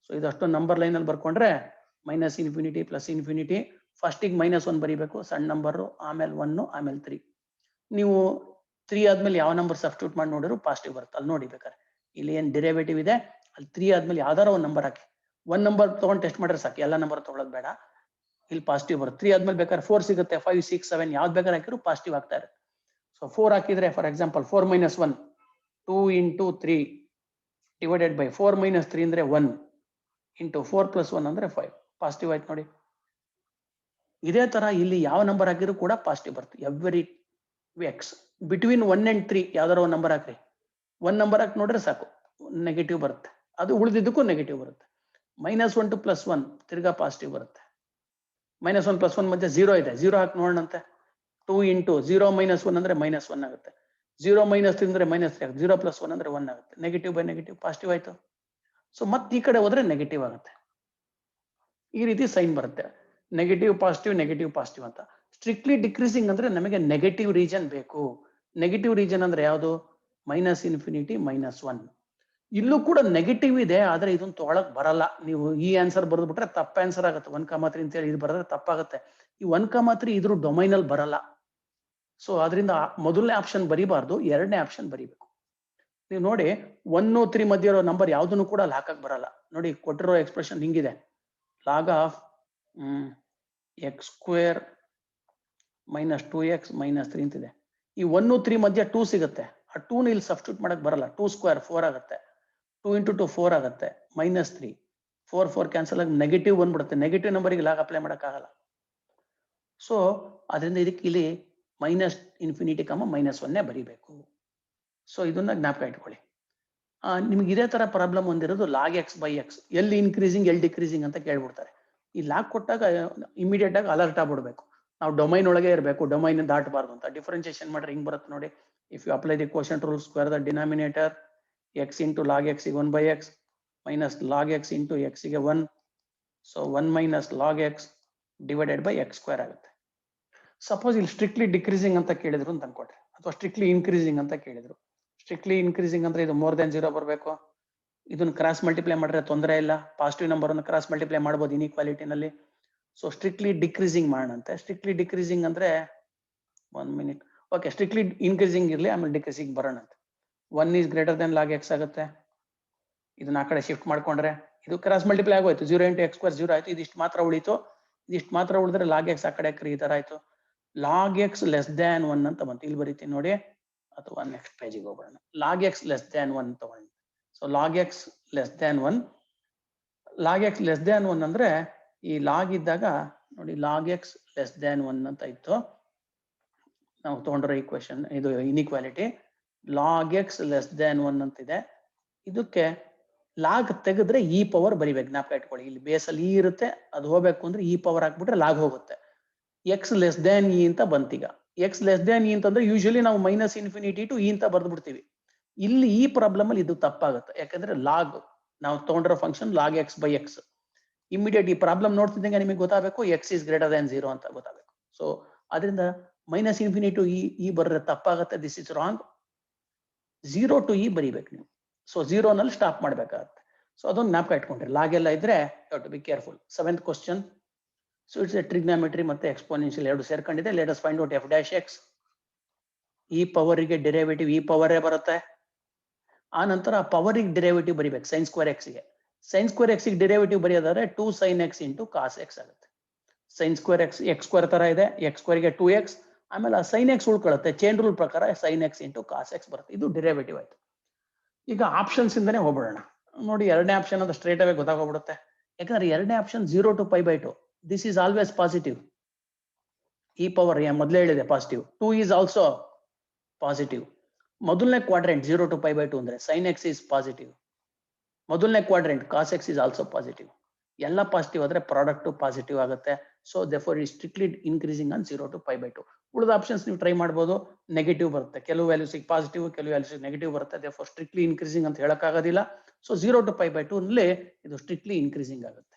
ಸೊ ಇದಷ್ಟು ನಂಬರ್ ಲೈನ್ ಅಲ್ಲಿ ಬರ್ಕೊಂಡ್ರೆ ಮೈನಸ್ ಇನ್ಫಿನಿಟಿ ಪ್ಲಸ್ ಇನ್ಫಿನಿಟಿ. ಫಸ್ಟಿಗೆ ಮೈನಸ್ 1 ಬರೀಬೇಕು ಸಣ್ಣ ನಂಬರ್, ಆಮೇಲೆ 1, ಆಮೇಲೆ 3. ನೀವು 3 ಆದ್ಮೇಲೆ ಯಾವ ನಂಬರ್ ಸಬ್ಸ್ಟಿಟ್ಯೂಟ್ ಮಾಡಿ ನೋಡಿದ್ರು ಪಾಸಿಟಿವ್ ಬರುತ್ತೆ. ಅಲ್ಲಿ ನೋಡಿ ಬೇಕಾದ್ರೆ ಇಲ್ಲಿ ಏನ್ ಡಿರೈವೇಟಿವ್ ಇದೆ ಅಲ್ಲಿ 3 ಆದ್ಮೇಲೆ ಯಾವ್ದಾರ ಒಂದು ನಂಬರ್ ಹಾಕಿ, 1 ನಂಬರ್ ತಗೊಂಡು ಟೆಸ್ಟ್ ಮಾಡಿದ್ರೆ ಸಾಕು, ಎಲ್ಲ ನಂಬರ್ ತಗೊಳ್ಳೋದು ಬೇಡ. ಇಲ್ಲಿ ಪಾಸಿಟಿವ್ ಬರುತ್ತೆ. 3 ಆದ್ಮೇಲೆ ಬೇಕಾದ್ರೆ 4 ಸಿಗುತ್ತೆ, 5 6 7 ಯಾವ್ದು ಬೇಕಾದ್ರೆ ಹಾಕಿದ್ರು ಪಾಸಿಟಿವ್ ಆಗ್ತಾ ಇರುತ್ತೆ. ಸೊ 4 ಹಾಕಿದ್ರೆ for example 4 minus 1 2 into 3 divided by 4 minus 3 ಅಂದ್ರೆ 1 ಇಂಟು 4 ಪ್ಲಸ್ 1 ಅಂದ್ರೆ 5 ಪಾಸಿಟಿವ್ ಆಯ್ತು ನೋಡಿ. ಇದೇ ತರ ಇಲ್ಲಿ ಯಾವ ನಂಬರ್ ಹಾಕಿದ್ರು ಕೂಡ ಪಾಸಿಟಿವ್ ಬರುತ್ತೆ. ಎವ್ರಿ ಎಕ್ಸ್ ಬಿಟ್ವೀನ್ 1 and 3 ಯಾವ್ದಾರ ಒಂದು ನಂಬರ್ ಹಾಕ್ರಿ, 1 ನಂಬರ್ ಹಾಕಿ ನೋಡ್ರೆ ಸಾಕು ನೆಗೆಟಿವ್ ಬರುತ್ತೆ, ಅದು ಉಳಿದಿದ್ದಕ್ಕೂ ನೆಗೆಟಿವ್ ಬರುತ್ತೆ. ಮೈನಸ್ 1 ಟು ಪ್ಲಸ್ 1 ತಿರ್ಗಾ ಪಾಸಿಟಿವ್ ಬರುತ್ತೆ. ಮೈನಸ್ 1 ಪ್ಲಸ್ 1 ಮಧ್ಯೆ 0 ಇದೆ, 0 ಹಾಕಿ ನೋಡೋಣಂತೆ. 2 ಇಂಟು 0 ಮೈನಸ್ 1 ಅಂದ್ರೆ ಮೈನಸ್ 1 ಆಗುತ್ತೆ, 0 ಮೈನಸ್ 3 ಅಂದ್ರೆ ಮೈನಸ್ 3 ಆಗುತ್ತೆ, 0 ಪ್ಲಸ್ 1 ಅಂದ್ರೆ 1 ಆಗುತ್ತೆ. ನೆಗೆಟಿವ್ ಬೈ ನೆಗೆಟಿವ್ ಪಾಸಿಟಿವ್ ಆಯ್ತು. ಸೊ ಮತ್ತೆ ಈ ಕಡೆ ಹೋದ್ರೆ ನೆಗೆಟಿವ್ ಆಗುತ್ತೆ. ಈ ರೀತಿ ಸೈನ್ ಬರುತ್ತೆ, ನೆಗೆಟಿವ್ ಪಾಸಿಟಿವ್ ಅಂತ. ಸ್ಟ್ರಿಕ್ಟ್ಲಿ ಡಿಕ್ರೀಸಿಂಗ್ ಅಂದ್ರೆ ನಮಗೆ ನೆಗೆಟಿವ್ ರೀಜನ್ ಬೇಕು. ನೆಗೆಟಿವ್ ರೀಜನ್ ಅಂದ್ರೆ ಯಾವುದು? Minus infinity minus 1. ಇಲ್ಲೂ ಕೂಡ ನೆಗೆಟಿವ್ ಇದೆ, ಆದ್ರೆ ಇದನ್ನ ತಗೊಳಕ್ ಬರಲ್ಲ. ನೀವು ಈ ಆನ್ಸರ್ ಬರೆದ್ಬಿಟ್ರೆ ತಪ್ಪ ಆನ್ಸರ್ ಆಗುತ್ತೆ. 1,3 ಅಂತ ಹೇಳಿ ಇದು ಬರೆದ್ರೆ ತಪ್ಪಾಗುತ್ತೆ. ಈ 1,3 ಇದ್ರ ಡೊಮೈನ್ ಅಲ್ಲಿ ಬರಲ್ಲ. ಸೊ ಅದರಿಂದ ಮೊದಲನೇ ಆಪ್ಷನ್ ಬರೀಬಾರ್ದು, ಎರಡನೇ ಆಪ್ಷನ್ ಬರೀಬೇಕು. ನೀವು ನೋಡಿ 1 3 ಮಧ್ಯೆ ಇರೋ ನಂಬರ್ ಯಾವ್ದನ್ನು ಕೂಡ ಅಲ್ಲಿ ಹಾಕಕ್ ಬರಲ್ಲ. ನೋಡಿ ಕೊಟ್ಟಿರೋ ಎಕ್ಸ್ಪ್ರೆಷನ್ ಹಿಂಗಿದೆ, log of X square minus 2x minus 3 ಅಂತಿದೆ. ಈ 1 3 ಮಧ್ಯೆ 2 ಸಿಗುತ್ತೆ, ಆ 2 ಇಲ್ಲಿ ಸಬ್ಸ್ಟಿಟ್ಯೂಟ್ ಮಾಡಕ್ ಬರಲ್ಲ. 2 ಸ್ಕ್ವೇರ್ 4 ಆಗುತ್ತೆ, 2 ಇಂಟು 2 4 ಆಗುತ್ತೆ, ಮೈನಸ್ 3 4 4 ಕ್ಯಾನ್ಸಲ್ ಆಗಿ ನೆಗೆಟಿವ್ ಬಂದ್ಬಿಡುತ್ತೆ. ನೆಗೆಟಿವ್ ನಂಬರ್ಗೆ ಲಾಗ್ ಅಪ್ಲೈ ಮಾಡಕ್ಕಾಗಲ್ಲ. ಸೊ ಅದರಿಂದ ಇದಕ್ಕೆ ಇಲ್ಲಿ ಮೈನಸ್ ಇನ್ಫಿನಿಟಿ ಮೈನಸ್ 1 ಬರೀಬೇಕು. ಸೊ ಇದನ್ನ ಜ್ಞಾಪಕ ಇಟ್ಕೊಳ್ಳಿ. ನಿಮ್ಗೆ ಇದೇ ತರ ಪ್ರಾಬ್ಲಮ್ ಹೊಂದಿರೋದು ಲಾಗ್ ಎಕ್ಸ್ ಬೈ ಎಕ್ಸ್, ಎಲ್ಲಿ ಇನ್ಕ್ರೀಸಿಂಗ್ ಎಲ್ಲಿ ಡಿಕ್ರೀಸಿಂಗ್ ಅಂತ ಕೇಳ್ಬಿಡ್ತಾರೆ. ಈ ಲಾಗ್ ಕೊಟ್ಟಾಗ ಇಮಿಡಿಯೇಟ್ ಆಗಿ ಅಲರ್ಟ್ ಆಗ್ಬಿಡ್ಬೇಕು, ನಾವು ಡೊಮೈನ್ ಒಳಗೆ ಇರಬೇಕು, ಡೊಮೈನ್ ದಾಟಬಾರ್ದು ಅಂತ. ಡಿಫ್ರೆನ್ಸಿಯೇಷನ್ ಮಾಡ್ರೆ ಹಿಂಗ್ ಬರುತ್ತೆ ನೋಡಿ. If you apply the quotient rule, square the denominator X into log X ಗೆ 1/x minus log X into X ಗೆ 1. So 1 minus log X divided by X square ಆಗುತ್ತೆ. ಸಪೋಸ್ ಇಲ್ಲಿ ಸ್ಟ್ರಿಕ್ಟ್ಲಿ ಡಿಕ್ರೀಸಿಂಗ್ ಅಂತ ಕೇಳಿದ್ರು ಅಂತ ಅನ್ಕೊಟ್ರೆ, ಅಥವಾ ಸ್ಟ್ರಿಕ್ಟ್ಲಿ ಇನ್ಕ್ರೀಸಿಂಗ್ ಅಂತ ಕೇಳಿದ್ರು. ಸ್ಟ್ರಿಕ್ಟ್ಲಿ ಇನ್ಕ್ರೀಸಿಂಗ್ ಅಂದ್ರೆ ಇದು ಮೋರ್ ದೆನ್ 0 ಬರಬೇಕು. ಇದನ್ನ ಕ್ರಾಸ್ ಮಲ್ಟಿಪ್ಲೈ ಮಾಡಿದ್ರೆ ತೊಂದರೆ ಇಲ್ಲ, ಪಾಸಿಟಿವ್ ನಂಬರ್ ಅನ್ನು ಕ್ರಾಸ್ ಮಲ್ಟಿಪ್ಲೈ ಮಾಡಬಹುದು ಇನ್ಇಕ್ವಾಲಿಟಿನಲ್ಲಿ. ಸೊ ಸ್ಟ್ರಿಕ್ಟ್ಲಿ ಡಿಕ್ರೀಸಿಂಗ್ ಮಾಡೋಣಂತೆ. ಸ್ಟ್ರಿಕ್ಟ್ಲಿ ಡಿಕ್ರೀಸಿಂಗ್ ಅಂದ್ರೆ 1 ಮಿನಿಟ್, ಓಕೆ, ಸ್ಟ್ರಿಕ್ಟ್ಲಿ ಇನ್ಕ್ರೀಸಿಂಗ್ ಇರ್ಲಿ, ಆಮೇಲೆ ಡಿಕ್ರೀಸಿಂಗ್ ಬರೋಣಂತೆ. 1 is greater than log X ಆಗುತ್ತೆ. ಇದನ್ನ ಆ ಕಡೆ ಶಿಫ್ಟ್ ಮಾಡ್ಕೊಂಡ್ರೆ ಇದು ಕ್ರಾಸ್ ಮಲ್ಟಿಪ್ಲೈ ಆಗೋಯ್ತು, 0 ಇಂಟು ಎಕ್ಸ್ ಸ್ಕ್ವೇರ್ 0 ಆಯ್ತು. ಇದಿಷ್ಟು ಮಾತ್ರ ಉಳಿತು, ಇದಿಷ್ಟು ಮಾತ್ರ ಉಳಿದ್ರೆ ಲಾಗ್ ಎಕ್ಸ್ ಆ ಕಡೆ ಈ ತರ ಆಯ್ತು. ಲಾಗ್ ಎಕ್ಸ್ ಲೆಸ್ ದ್ಯಾನ್ 1 ಅಂತ ಬಂತು, ಇಲ್ಲಿ ಬರೀತೀನಿ ನೋಡಿ, ಅಥವಾ ನೆಕ್ಸ್ಟ್ ಪೇಜಿಗೆ ಹೋಗೋಣ. ಲಾಗ್ ಎಕ್ಸ್ ಲೆಸ್ ದ್ಯಾನ್ 1 ತಗೊಳ್ಳಿ. So log X less than 1, log X less than 1 ಅಂದ್ರೆ ಈ ಲಾಗ್ ಇದ್ದಾಗ ನೋಡಿ, ಲಾಗ್ ಎಕ್ಸ್ ಲೆಸ್ ದ್ಯಾನ್ 1 ಅಂತ ಇತ್ತು ನಾವು ತಗೊಂಡ್ರೆ ಈಕ್ವೇಶನ್, ಇದು inequality. Log X less than 1 ಅಂತಿದೆ. ಇದಕ್ಕೆ ಲಾಗ್ ತೆಗೆದ್ರೆ ಇ ಪವರ್ ಬರಿಬೇಕು, ಜ್ಞಾಪಕ ಇಟ್ಕೊಳ್ಳಿ. ಇಲ್ಲಿ ಬೇಸಲ್ಲಿ ಇ ಇರುತ್ತೆ, ಅದು ಹೋಗ್ಬೇಕು ಅಂದ್ರೆ ಇ ಪವರ್ ಹಾಕ್ಬಿಟ್ರೆ ಲಾಗ್ ಹೋಗುತ್ತೆ. ಎಕ್ಸ್ ಲೆಸ್ ದ್ಯಾನ್ ಇ ಅಂತ ಬಂತೀಗ. ಎಕ್ಸ್ ಲೆಸ್ ದ್ಯಾನ್ ಇ ಅಂತಂದ್ರೆ ಯೂಶಲಿ ನಾವು ಮೈನಸ್ ಇನ್ಫಿನಿಟಿ ಟು ಇ ಅಂತ ಬರ್ದು ಬಿಡ್ತೀವಿ. ಇಲ್ಲಿ ಈ ಪ್ರಾಬ್ಲಮ್ ಅಲ್ಲಿ ಇದು ತಪ್ಪಾಗುತ್ತೆ, ಯಾಕಂದ್ರೆ ಲಾಗ್ ನಾವು ತಗೊಂಡಿರೋ function log X by X. Immediate ಈ ಪ್ರಾಬ್ಲಮ್ ನೋಡ್ತಿದ್ದಂಗೆ ನಿಮಗೆ ಗೊತ್ತಾಗಬೇಕು ಎಕ್ಸ್ ಇಸ್ ಗ್ರೇಟರ್ ದನ್ 0 ಅಂತ ಗೊತ್ತಾಗಬೇಕು. ಸೊ ಅದರಿಂದ ಮೈನಸ್ ಇನ್ಫಿನಿಟಿ ಟು ಇ ಬರೆದ್ರೆ ತಪ್ಪಾಗುತ್ತೆ, this is wrong. 0 to e ಬರೀಬೇಕು ನೀವು. ಸೊ 0 ನಲ್ಲಿ ಸ್ಟಾಪ್ ಮಾಡ್ಬೇಕಾಗತ್ತೆ. ಸೊ ಅದೊಂದು ಜ್ಞಾಪಕ ಇಟ್ಕೊಂಡ್ರಿ. ಲಾಗ್ ಎಲ್ಲ ಇದ್ರೆ you to be careful. 7th question. So it's a trigonometry ಮತ್ತೆ ಎಕ್ಸ್ಪೋನೆನ್ಷಿಯಲ್ ಎರಡು ಸೇರ್ಕೊಂಡಿದೆ. Let us find out F dash X. E ಪವರಿಗೆ ಡೆರಿವೇಟಿವ್ ಈ ಪವರೇ ಬರುತ್ತೆ. ಆ ನಂತರ ಆ ಪವರಿಗೆ ಡೆರಿವೇಟಿವ್ ಬರಿಬೇಕು ಸೈನ್ ಸ್ಕ್ವೇರ್ ಎಕ್ಸ್ ಗೆ. ಸೈನ್ ಸ್ಕ್ವೇರ್ ಎಕ್ಸ್ ಗೆ ಡೆರಿವೇಟಿವ್ ಬರೆಯೋದಾದ್ರೆ 2 sin x into cos X ಆಗುತ್ತೆ. Sine square X X square ತರ ಇದೆ, ಎಕ್ಸ್ ಸ್ಕ್ವೇರ್ ಗೆ 2x, ಆಮೇಲೆ ಆ ಸೈನ್ ಎಕ್ಸ್ ಉಳ್ಕೊಳ್ಳುತ್ತೆ. ಚೈನ್ ರೂಲ್ ಪ್ರಕಾರ sine x into cos x ಬರುತ್ತೆ. ಇದು ಡೆರಿವೇಟಿವ್ ಆಯ್ತು. ಈಗ ಆಪ್ಷನ್ಸ್ ಇಂದನೇ ಹೋಗ್ಬಿಡೋಣ. ನೋಡಿ, ಎರಡನೇ ಆಪ್ಷನ್ ಅದು ಸ್ಟ್ರೇಟ್ ಅವೇ ಗೊತ್ತಾಗೋಗ್ಬಿಡುತ್ತೆ. ಯಾಕಂದ್ರೆ ಎರಡನೇ option 0 to π/2. This is always positive. E power ಮೊದಲೇ ಹೇಳಿದೆ ಪಾಸಿಟಿವ್. 2 is also positive. ಮೊದಲನೇ ಕ್ವಾಡ್ರೆಂಟ್ 0 to π/2 ಅಂದ್ರೆ ಸೈನ್ ಎಕ್ಸ್ ಈಸ್ ಪಾಸಿಟಿವ್. ಮೊದಲನೇ quadrant cos X is also positive. ಎಲ್ಲ ಪಾಸಿಟಿವ್ ಆದ್ರೆ ಪ್ರಾಡಕ್ಟ್ ಪಾಸಿಟಿವ್ ಆಗುತ್ತೆ. So therefore is strictly increasing on 0 to π/2. ಉಳಿದ ಆಪ್ಷನ್ಸ್ ನೀವು ಟ್ರೈ ಮಾಡ್ಬೋದು, ನೆಗೆಟಿವ್ ಬರುತ್ತೆ. ಕೆಲವು ವ್ಯಾಲ್ಯೂಸಿಗೆ ಪಾಸಿಟಿವ್, ಕೆಲವು ವ್ಯಾಲ್ಯೂಸಿಗೆ ನೆಗೆಟಿವ್ ಬರುತ್ತೆ. ದೇರ್ಫೋರ್ ಸ್ಟ್ರಿಕ್ಟ್ಲಿ ಇನ್ಕ್ರೀಸಿಂಗ್ ಅಂತ ಹೇಳಕ್ಕಾಗೋದಿಲ್ಲ. ಸೊ 0 to π/2 ನಲ್ಲಿ ಇದು ಸ್ಟ್ರಿಕ್ಟ್ಲಿ ಇನ್ಕ್ರೀಸಿಂಗ್ ಆಗುತ್ತೆ.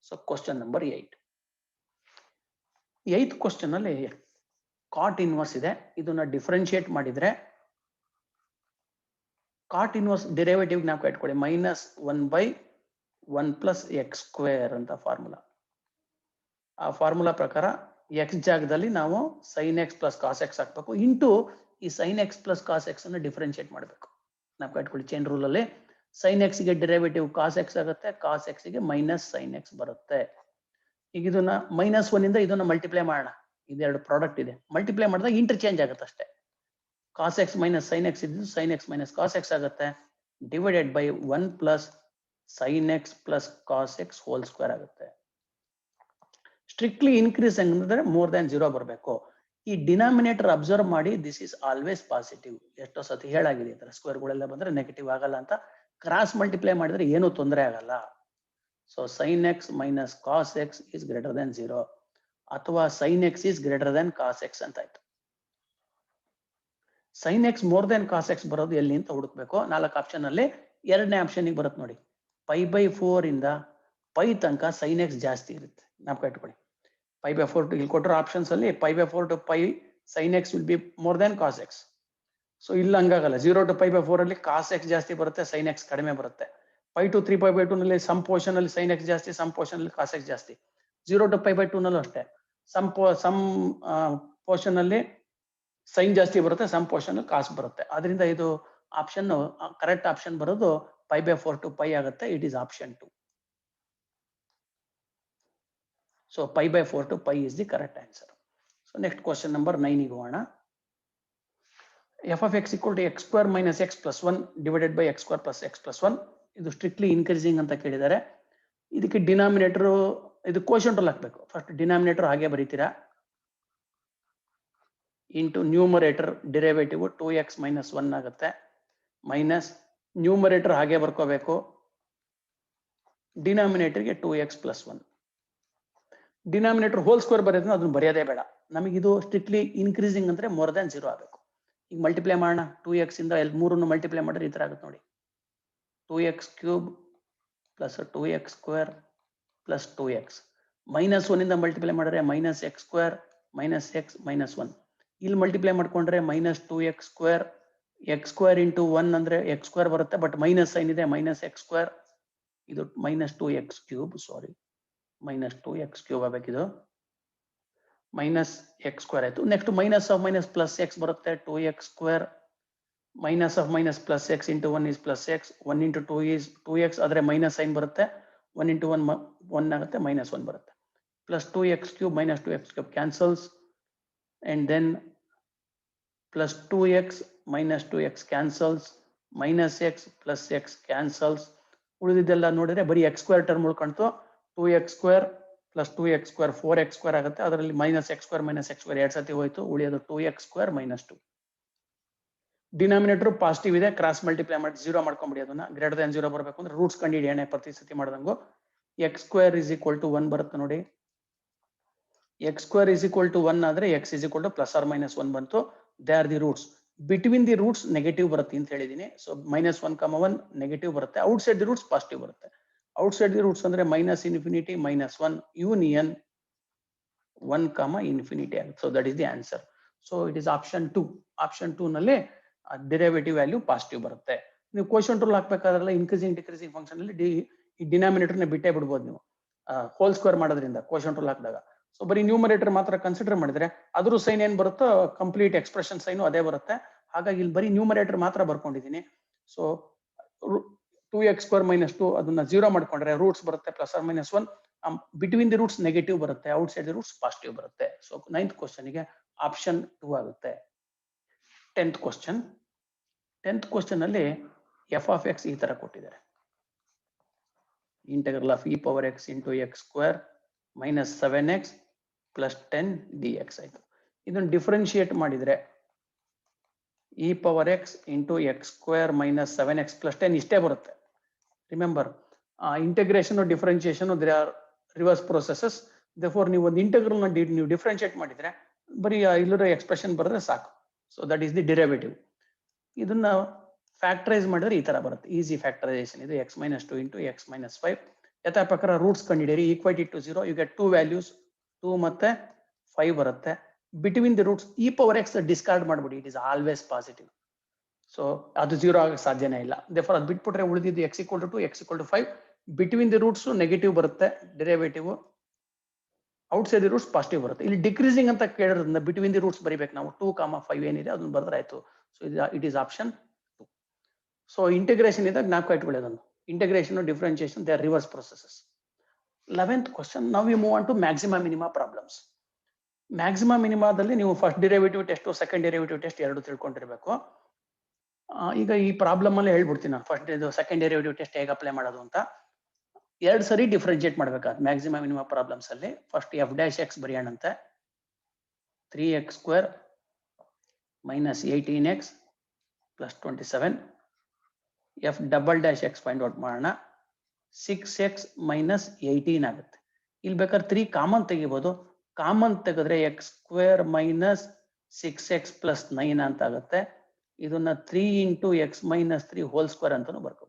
So question number 8. 8th question ಅಲ್ಲಿ ಕಾಟ್ ಇನ್ವರ್ಸ್ ಇದೆ. ಇದನ್ನ ಡಿಫರೆನ್ಶಿಯೇಟ್ ಮಾಡಿದ್ರೆ ಕಾಟ್ ಇನ್ವರ್ಸ್ ಡೆರಿವೇಟಿವ್ ಜ್ಞಾಪಕ ಇಟ್ಕೊಳ್ಳಿ. -1/1 + x² ಅಂತ ಫಾರ್ಮುಲಾ. ಆ ಫಾರ್ಮುಲಾ ಪ್ರಕಾರ ಎಕ್ಸ್ ಜಾಗದಲ್ಲಿ ನಾವು sine x plus cos x ಹಾಕ್ಬೇಕು, ಇಂಟು ಈ sine x plus cos x ಅನ್ನು ಡಿಫರೆನ್ಶಿಯೇಟ್ ಮಾಡಬೇಕು. ಜ್ಞಾಪಕ ಇಟ್ಕೊಳ್ಳಿ, ಚೈನ್ ರೂಲ್ ಅಲ್ಲಿ ಸೈನ್ ಎಕ್ಸ್ ಗೆ ಡೆರಿವೇಟಿವ್ ಕಾಸ್ ಎಕ್ಸ್ ಆಗುತ್ತೆ, ಕಾಸ್ ಎಕ್ಸ್ ಗೆ ಮೈನಸ್ ಸೈನ್ ಎಕ್ಸ್ ಬರುತ್ತೆ. ಈಗ ಇದನ್ನ -1 ಇಂದ ಇದನ್ನ ಮಲ್ಟಿಪ್ಲೈ ಮಾಡೋಣ. ಇದೆರಡು ಪ್ರಾಡಕ್ಟ್ ಇದೆ, ಮಲ್ಟಿಪ್ಲೈ ಮಾಡಿದಾಗ ಇಂಟರ್ಚೇಂಜ್ ಆಗುತ್ತೆ ಅಷ್ಟೇ. Cos X minus sine X ಇದ್ದು sine X minus cos X ಆಗುತ್ತೆ, divided by 1 + sin x + cos x whole square ಆಗುತ್ತೆ. ಸ್ಟ್ರಿಕ್ಟ್ಲಿ ಇನ್ಕ್ರೀಸ್ ಅಂದ್ರೆ ಮೋರ್ ದನ್ 0 ಬರಬೇಕು. ಈ ಡಿನಾಮಿನೇಟರ್ ಅಬ್ಸರ್ವ್ ಮಾಡಿ, ದಿಸ್ ಇಸ್ ಆಲ್ವೇಸ್ ಪಾಸಿಟಿವ್. ಎಷ್ಟೋ ಸತಿ ಹೇಳಾಗಿದೆ, ಈ ತರ ಸ್ಕ್ವೇರ್ಗಳೆಲ್ಲ ಬಂದ್ರೆ ನೆಗೆಟಿವ್ ಆಗಲ್ಲ ಅಂತ. ಕ್ರಾಸ್ ಮಲ್ಟಿಪ್ಲೈ ಮಾಡಿದ್ರೆ ಏನೂ ತೊಂದರೆ ಆಗಲ್ಲ. So sin x minus cos x is greater than 0, ಅಥವಾ sin x is greater than cos x ಅಂತ ಆಯ್ತು. sin x more than cos x ಬರೋದು ಎಲ್ಲಿ ಅಂತ ಹುಡುಕ್ಬೇಕು. 4 ಆಪ್ಷನ್ ಅಲ್ಲಿ ಎರಡನೇ ಆಪ್ಷನ್ ಬರುತ್ತೆ ನೋಡಿ. π/4 ಇಂದ ಪೈ ತನಕ sin x ಜಾಸ್ತಿ ಇರುತ್ತೆ. ಜ್ಞಾಪಕ ಇಟ್ಕೊಳ್ಳಿ, π/4 ಇಲ್ಲಿ ಕೊಟ್ಟಿರೋ ಆಪ್ಷನ್ಸ್ ಅಲ್ಲಿ π/4 to π sin x will be more than cos x. So ಇಲ್ಲ ಹಂಗಾಗಲ್ಲ. 0 to π/4 ಅಲ್ಲಿ ಕಾಸ್ ಎಕ್ಸ್ ಜಾಸ್ತಿ ಬರುತ್ತೆ, sin x ಕಡಿಮೆ ಬರುತ್ತೆ. π to 3π/2 ನಲ್ಲಿ ಸಮ್ ಪೋರ್ಷನ್ ಅಲ್ಲಿ sin x ಜಾಸ್ತಿ, ಸಮ್ ಪೋರ್ಷನ್ ಅಲ್ಲಿ ಕಾಸ್ ಎಕ್ಸ್ ಜಾಸ್ತಿ. 0 to π/2 ನಲ್ಲೂ ಅಷ್ಟೇ, ಸಮ್ ಪೋರ್ಷನ್ ಅಲ್ಲಿ ಸೈನ್ ಜಾಸ್ತಿ ಬರುತ್ತೆ, ಸಮ್ ಪೋರ್ಷನ್ ಅಲ್ಲಿ ಕಾಸ್ ಬರುತ್ತೆ. ಆದ್ರಿಂದ ಇದು ಆಪ್ಷನ್ ಕರೆಕ್ಟ್ ಆಪ್ಷನ್ ಬರೋದು π/4 to π ಆಗುತ್ತೆ. It is option 2. So π/4 to π is the correct answer. So next question number 9 ಗೆ ಹೋಗೋಣ. f of x equal to x² - x + 1 divided by x² + x + 1. ಇದು ಸ್ಟ್ರಿಕ್ಟ್ಲಿ ಇನ್ಕ್ರೀಸಿಂಗ್ ಅಂತ ಕೇಳಿದ್ದಾರೆ. ಇದಕ್ಕೆ ಡಿನಾಮಿನೇಟರ್ ಇದು ಕೋಶಂಟ್ ಅಲ್ಲಿ ಹಾಕ್ಬೇಕು. ಫಸ್ಟ್ ಡಿನಾಮಿನೇಟರ್ ಹಾಗೆ ಬರೀತೀರಾ, ಇಂಟು ನ್ಯೂಮರೇಟರ್ ಡೆರಿವೇಟಿವ್ 2x - 1 ಆಗುತ್ತೆ, ಮೈನಸ್ ನ್ಯೂಮರೇಟರ್ ಹಾಗೆ ಬರ್ಕೋಬೇಕು, ಡಿನಾಮಿನೇಟರ್ಗೆ 2x + 1. ಡಿನಾಮಿನೇಟರ್ ಹೋಲ್ ಸ್ಕ್ವೇರ್ ಬರೆಯೋದ್ರಿಂದ ಅದನ್ನ ಬರೆಯೋದೇ ಬೇಡ. ನಮಗಿದು ಸ್ಟ್ರಿಕ್ಟ್ಲಿ ಇನ್ಕ್ರೀಸಿಂಗ್ ಅಂದ್ರೆ ಮೋರ್ ದನ್ 0 ಆಗಬೇಕು. ಈಗ ಮಲ್ಟಿಪ್ಲೈ ಮಾಡೋಣ. 2x ಇಂದ ಮೂರನ್ನು ಮಲ್ಟಿಪ್ಲೈ ಮಾಡಿದ್ರೆ ಈ ತರ ಆಗುತ್ತೆ ನೋಡಿ. 2x³ + 2x² + 2x. -1 ಇಂದ ಮಲ್ಟಿಪ್ಲೈ ಮಾಡಿದ್ರೆ -x² - x - 1. ಇಲ್ಲಿ ಮಲ್ಟಿಪ್ಲೈ ಮಾಡ್ಕೊಂಡ್ರೆ -2x², x² × 1 ಅಂದ್ರೆ x² ಬರುತ್ತೆ, ಬಟ್ ಮೈನಸ್ ಸೈನ್ ಇದೆ, -x². ಇದು -2x³ ಸಾರಿ, -2x³ ಆಗಬೇಕಿದು, -x² ಆಯ್ತು. Next minus of minus plus x ಬರುತ್ತೆ, 2x², minus of minus plus x × 1 is +x, 1 × 2 is 2x, ಆದ್ರೆ ಮೈನಸ್ ಸೈನ್ ಬರುತ್ತೆ, 1 × 1 1 ಆಗುತ್ತೆ, -1 ಬರುತ್ತೆ, +2x³ - 2x³ cancels, and then +2x - 2x cancels, -x + x cancels. ಉಳಿದಿದ್ದೆಲ್ಲ ನೋಡಿದ್ರೆ ಬರೀ x² term ಉಳ್ಕೊಂತು. 2x² + 2x² 4x² ಆಗುತ್ತೆ. ಅದರಲ್ಲಿ -x² - x² 2 ಸತಿ ಹೋಯ್ತು, ಉಳಿಯೋದು 2x² - 2. ಡಿನಾಮಿನೇಟರ್ ಪಾಸಿಟಿವ್ ಇದೆ, ಕ್ರಾಸ್ ಮಲ್ಟಿಪ್ಲೈ ಮಾಡಿ 0 ಮಾಡ್ಕೊಂಬಿಡಿ. ಅದನ್ನ ಗ್ರೇಟರ್ ದನ್ 0 ಬರಬೇಕು ಅಂದ್ರೆ ರೂಟ್ಸ್ ಕಂಡುಹಿಡಿಯೋಣ ಪ್ರತಿ ಸತಿ ಮಾಡಿದಂಗು. x² = 1 ಬರುತ್ತೆ ನೋಡಿ. x² = 1 ಆದ್ರೆ x = +or - 1 ಬಂತು. They are the roots. Between the roots negative ಬರುತ್ತೆ ಅಂತ ಹೇಳಿದೀನಿ. ಸೊ -1, 1 ನೆಗೆಟಿವ್ ಬರುತ್ತೆ, outside the roots positive ಬರುತ್ತೆ. ಔಟ್ಸೈಡ್ ದಿ ರೂಟ್ಸ್ ಅಂದ್ರೆ minus infinity minus 1 union 1, infinity ಆಗುತ್ತೆ. So that is the answer. So it is option 2. Option 2 ನಲ್ಲಿ ಡಿರೈವೇಟಿವ್ ವ್ಯಾಲ್ಯೂ ಪಾಸಿಟಿವ್ ಬರುತ್ತೆ. ನೀವು ಕ್ವೋಷಂಟ್ ರೂಲ್ ಹಾಕ್ಬೇಕಾದ್ರಲ್ಲ ಇನ್ಕ್ರೀಸಿಂಗ್ ಡಿಕ್ರೀಸಿಂಗ್ ಫಂಕ್ಷನ್ ಅಲ್ಲಿ ಈ ಡಿನಾಮಿನೇಟರ್ ನ ಬಿಟ್ಟೇ ಬಿಡ್ಬೋದು ನೀವು ಹೋಲ್ ಸ್ಕ್ವೇರ್ ಮಾಡೋದ್ರಿಂದ ಕ್ವೋಷಂಟ್ ರೂಲ್ ಹಾಕಿದಾಗ. ಸೊ ಬರೀ ನ್ಯೂಮರೇಟರ್ ಮಾತ್ರ ಕನ್ಸಿಡರ್ ಮಾಡಿದ್ರೆ ಅದ್ರ ಸೈನ್ ಏನ್ ಬರುತ್ತೋ ಕಂಪ್ಲೀಟ್ ಎಕ್ಸ್ಪ್ರೆಷನ್ ಸೈನು ಅದೇ ಬರುತ್ತೆ. ಹಾಗಾಗಿ ಇಲ್ಲಿ ಬರೀ ನ್ಯೂಮರೇಟರ್ ಮಾತ್ರ ಬರ್ಕೊಂಡಿದ್ದೀನಿ. ಸೊ 2x² - 2 ಅದನ್ನ 0 ಮಾಡ್ಕೊಂಡ್ರೆ ರೂಟ್ಸ್ ಬರುತ್ತೆ +or -1. Between the roots negative ಬರುತ್ತೆ, ಔಟ್ಸೈಡ್ ದಿ ರೂಟ್ಸ್ ಪಾಸಿಟಿವ್ ಬರುತ್ತೆ. ಸೊ 9th ಕ್ವಶನ್ ಗೆ ಆಪ್ಷನ್ 2 ಆಗುತ್ತೆ. 10th ಕ್ವಶನ್ ಅಲ್ಲಿ f(x) ಈ ತರ ಕೊಟ್ಟಿದ್ದಾರೆ. Integral of e⁻x × x² - 7x + 10 dx ಆಯ್ತು. ಇದನ್ನ ಡಿಫರೆನ್ಶಿಯೇಟ್ ಮಾಡಿದ್ರೆ e⁻x × x² - 7x + 10 ಇಷ್ಟೇ ಬರುತ್ತೆ. Remember integration differentiation they are reverse processes. Therefore ನೀವು ಒಂದು ಇಂಟೆಗ್ರಲ್ ನ ನೀವು ಡಿಫರೆನ್ಶಿಯೇಟ್ ಮಾಡಿದ್ರೆ ಬರೀ ಇಲ್ಲಿರೋ ಎಕ್ಸ್ಪ್ರೆಷನ್ ಬರೆದ್ರೆ ಸಾಕು. So that is the derivative. ಇದನ್ನ ಫ್ಯಾಕ್ಟರೈಸ್ ಮಾಡಿದ್ರೆ ಈ ತರ ಬರುತ್ತೆ. ಈಸಿ ಫ್ಯಾಕ್ಟರೈಸೇಷನ್ ಇದು x - 2 × x - 5. ಯಥಾ ಪ್ರಕಾರ ರೂಟ್ಸ್ ಕಂಡಿಡಿರಿ. Equality to 0 you get 2 values 2 ಮತ್ತೆ 5 ಬರುತ್ತೆ. Between the roots e⁻x discard ಮಾಡ್ಬಿಡಿ. It is always positive. So ಅದು 0 ಆಗಕ್ಕೆ ಸಾಧ್ಯನೇ ಇಲ್ಲ. ದೇರ್ಫೋರ್ ಅದು ಬಿಟ್ಬಿಟ್ರೆ ಉಳಿದಿದ್ದು x = 2 x = 5. Between the roots negative ಬರುತ್ತೆ derivative, outside the roots positive ಬರುತ್ತೆ. ಇಲ್ಲಿ ಡಿಕ್ರೀಸಿಂಗ್ ಅಂತ ಕೇಳಿರೋದ್ರಿಂದ ಬಿಟ್ವೀನ್ ದಿ ರೂಟ್ಸ್ ಬರಿಬೇಕು ನಾವು. 2, 5 ಏನಿದೆ ಅದನ್ನ ಬರೆದ್ರೆ ಆಯ್ತು. So it is option 2. So integration ಇದ್ದಾಗ ಜ್ಞಾಪಕ ಇಟ್ಕೊಳ್ಳಿ ಅದನ್ನು. Integration differentiation they are reverse processes. 11th question now we move on to maxima minima problems. Maxima ಮಿನಿಮಾದಲ್ಲಿ ನೀವು first derivative test second derivative test ಎರಡು ತಿಳ್ಕೊಂಡಿರ್ಬೇಕು. ಈಗ ಈ ಪ್ರಾಬ್ಲಮ್ ಅಲ್ಲಿ ಹೇಳ್ಬಿಡ್ತೀನಿ ನಾನು ಫಸ್ಟ್ ಸೆಕೆಂಡ್ ಡಿರೈವೇಟಿವ್ ಟೆಸ್ಟ್ ಹೇಗೆ ಅಪ್ಲೈ ಮಾಡೋದು ಅಂತ. 2 ಸರಿ ಡಿಫರೆನ್ಶಿಯೇಟ್ ಮಾಡ್ಬೇಕಾದ್ರೆ ಮ್ಯಾಕ್ಸಿಮಾ ಮಿನಿಮಾ ಪ್ರಾಬ್ಲಮ್ಸ್ ಅಲ್ಲಿ ಫಸ್ಟ್ f'(x) ಬರೆಯೋಣಂತೆ. 3x² - 18x + 27. f'(x) find out ಮಾಡೋಣ. 6x - 18 ಆಗುತ್ತೆ. ಇಲ್ಲಿ ಬೇಕಾದ್ರೆ 3 ಕಾಮನ್ ತೆಗಿಬಹುದು. ಕಾಮನ್ ತೆಗೆದ್ರೆ x² - 6x + 9 ಅಂತ ಆಗುತ್ತೆ. ಇದನ್ನ 3 × x - 3 ಹೋಲ್ ಸ್ಕ್ವೇರ್ ಅಂತಾನು ಬರ್ಕೋಬಹುದು.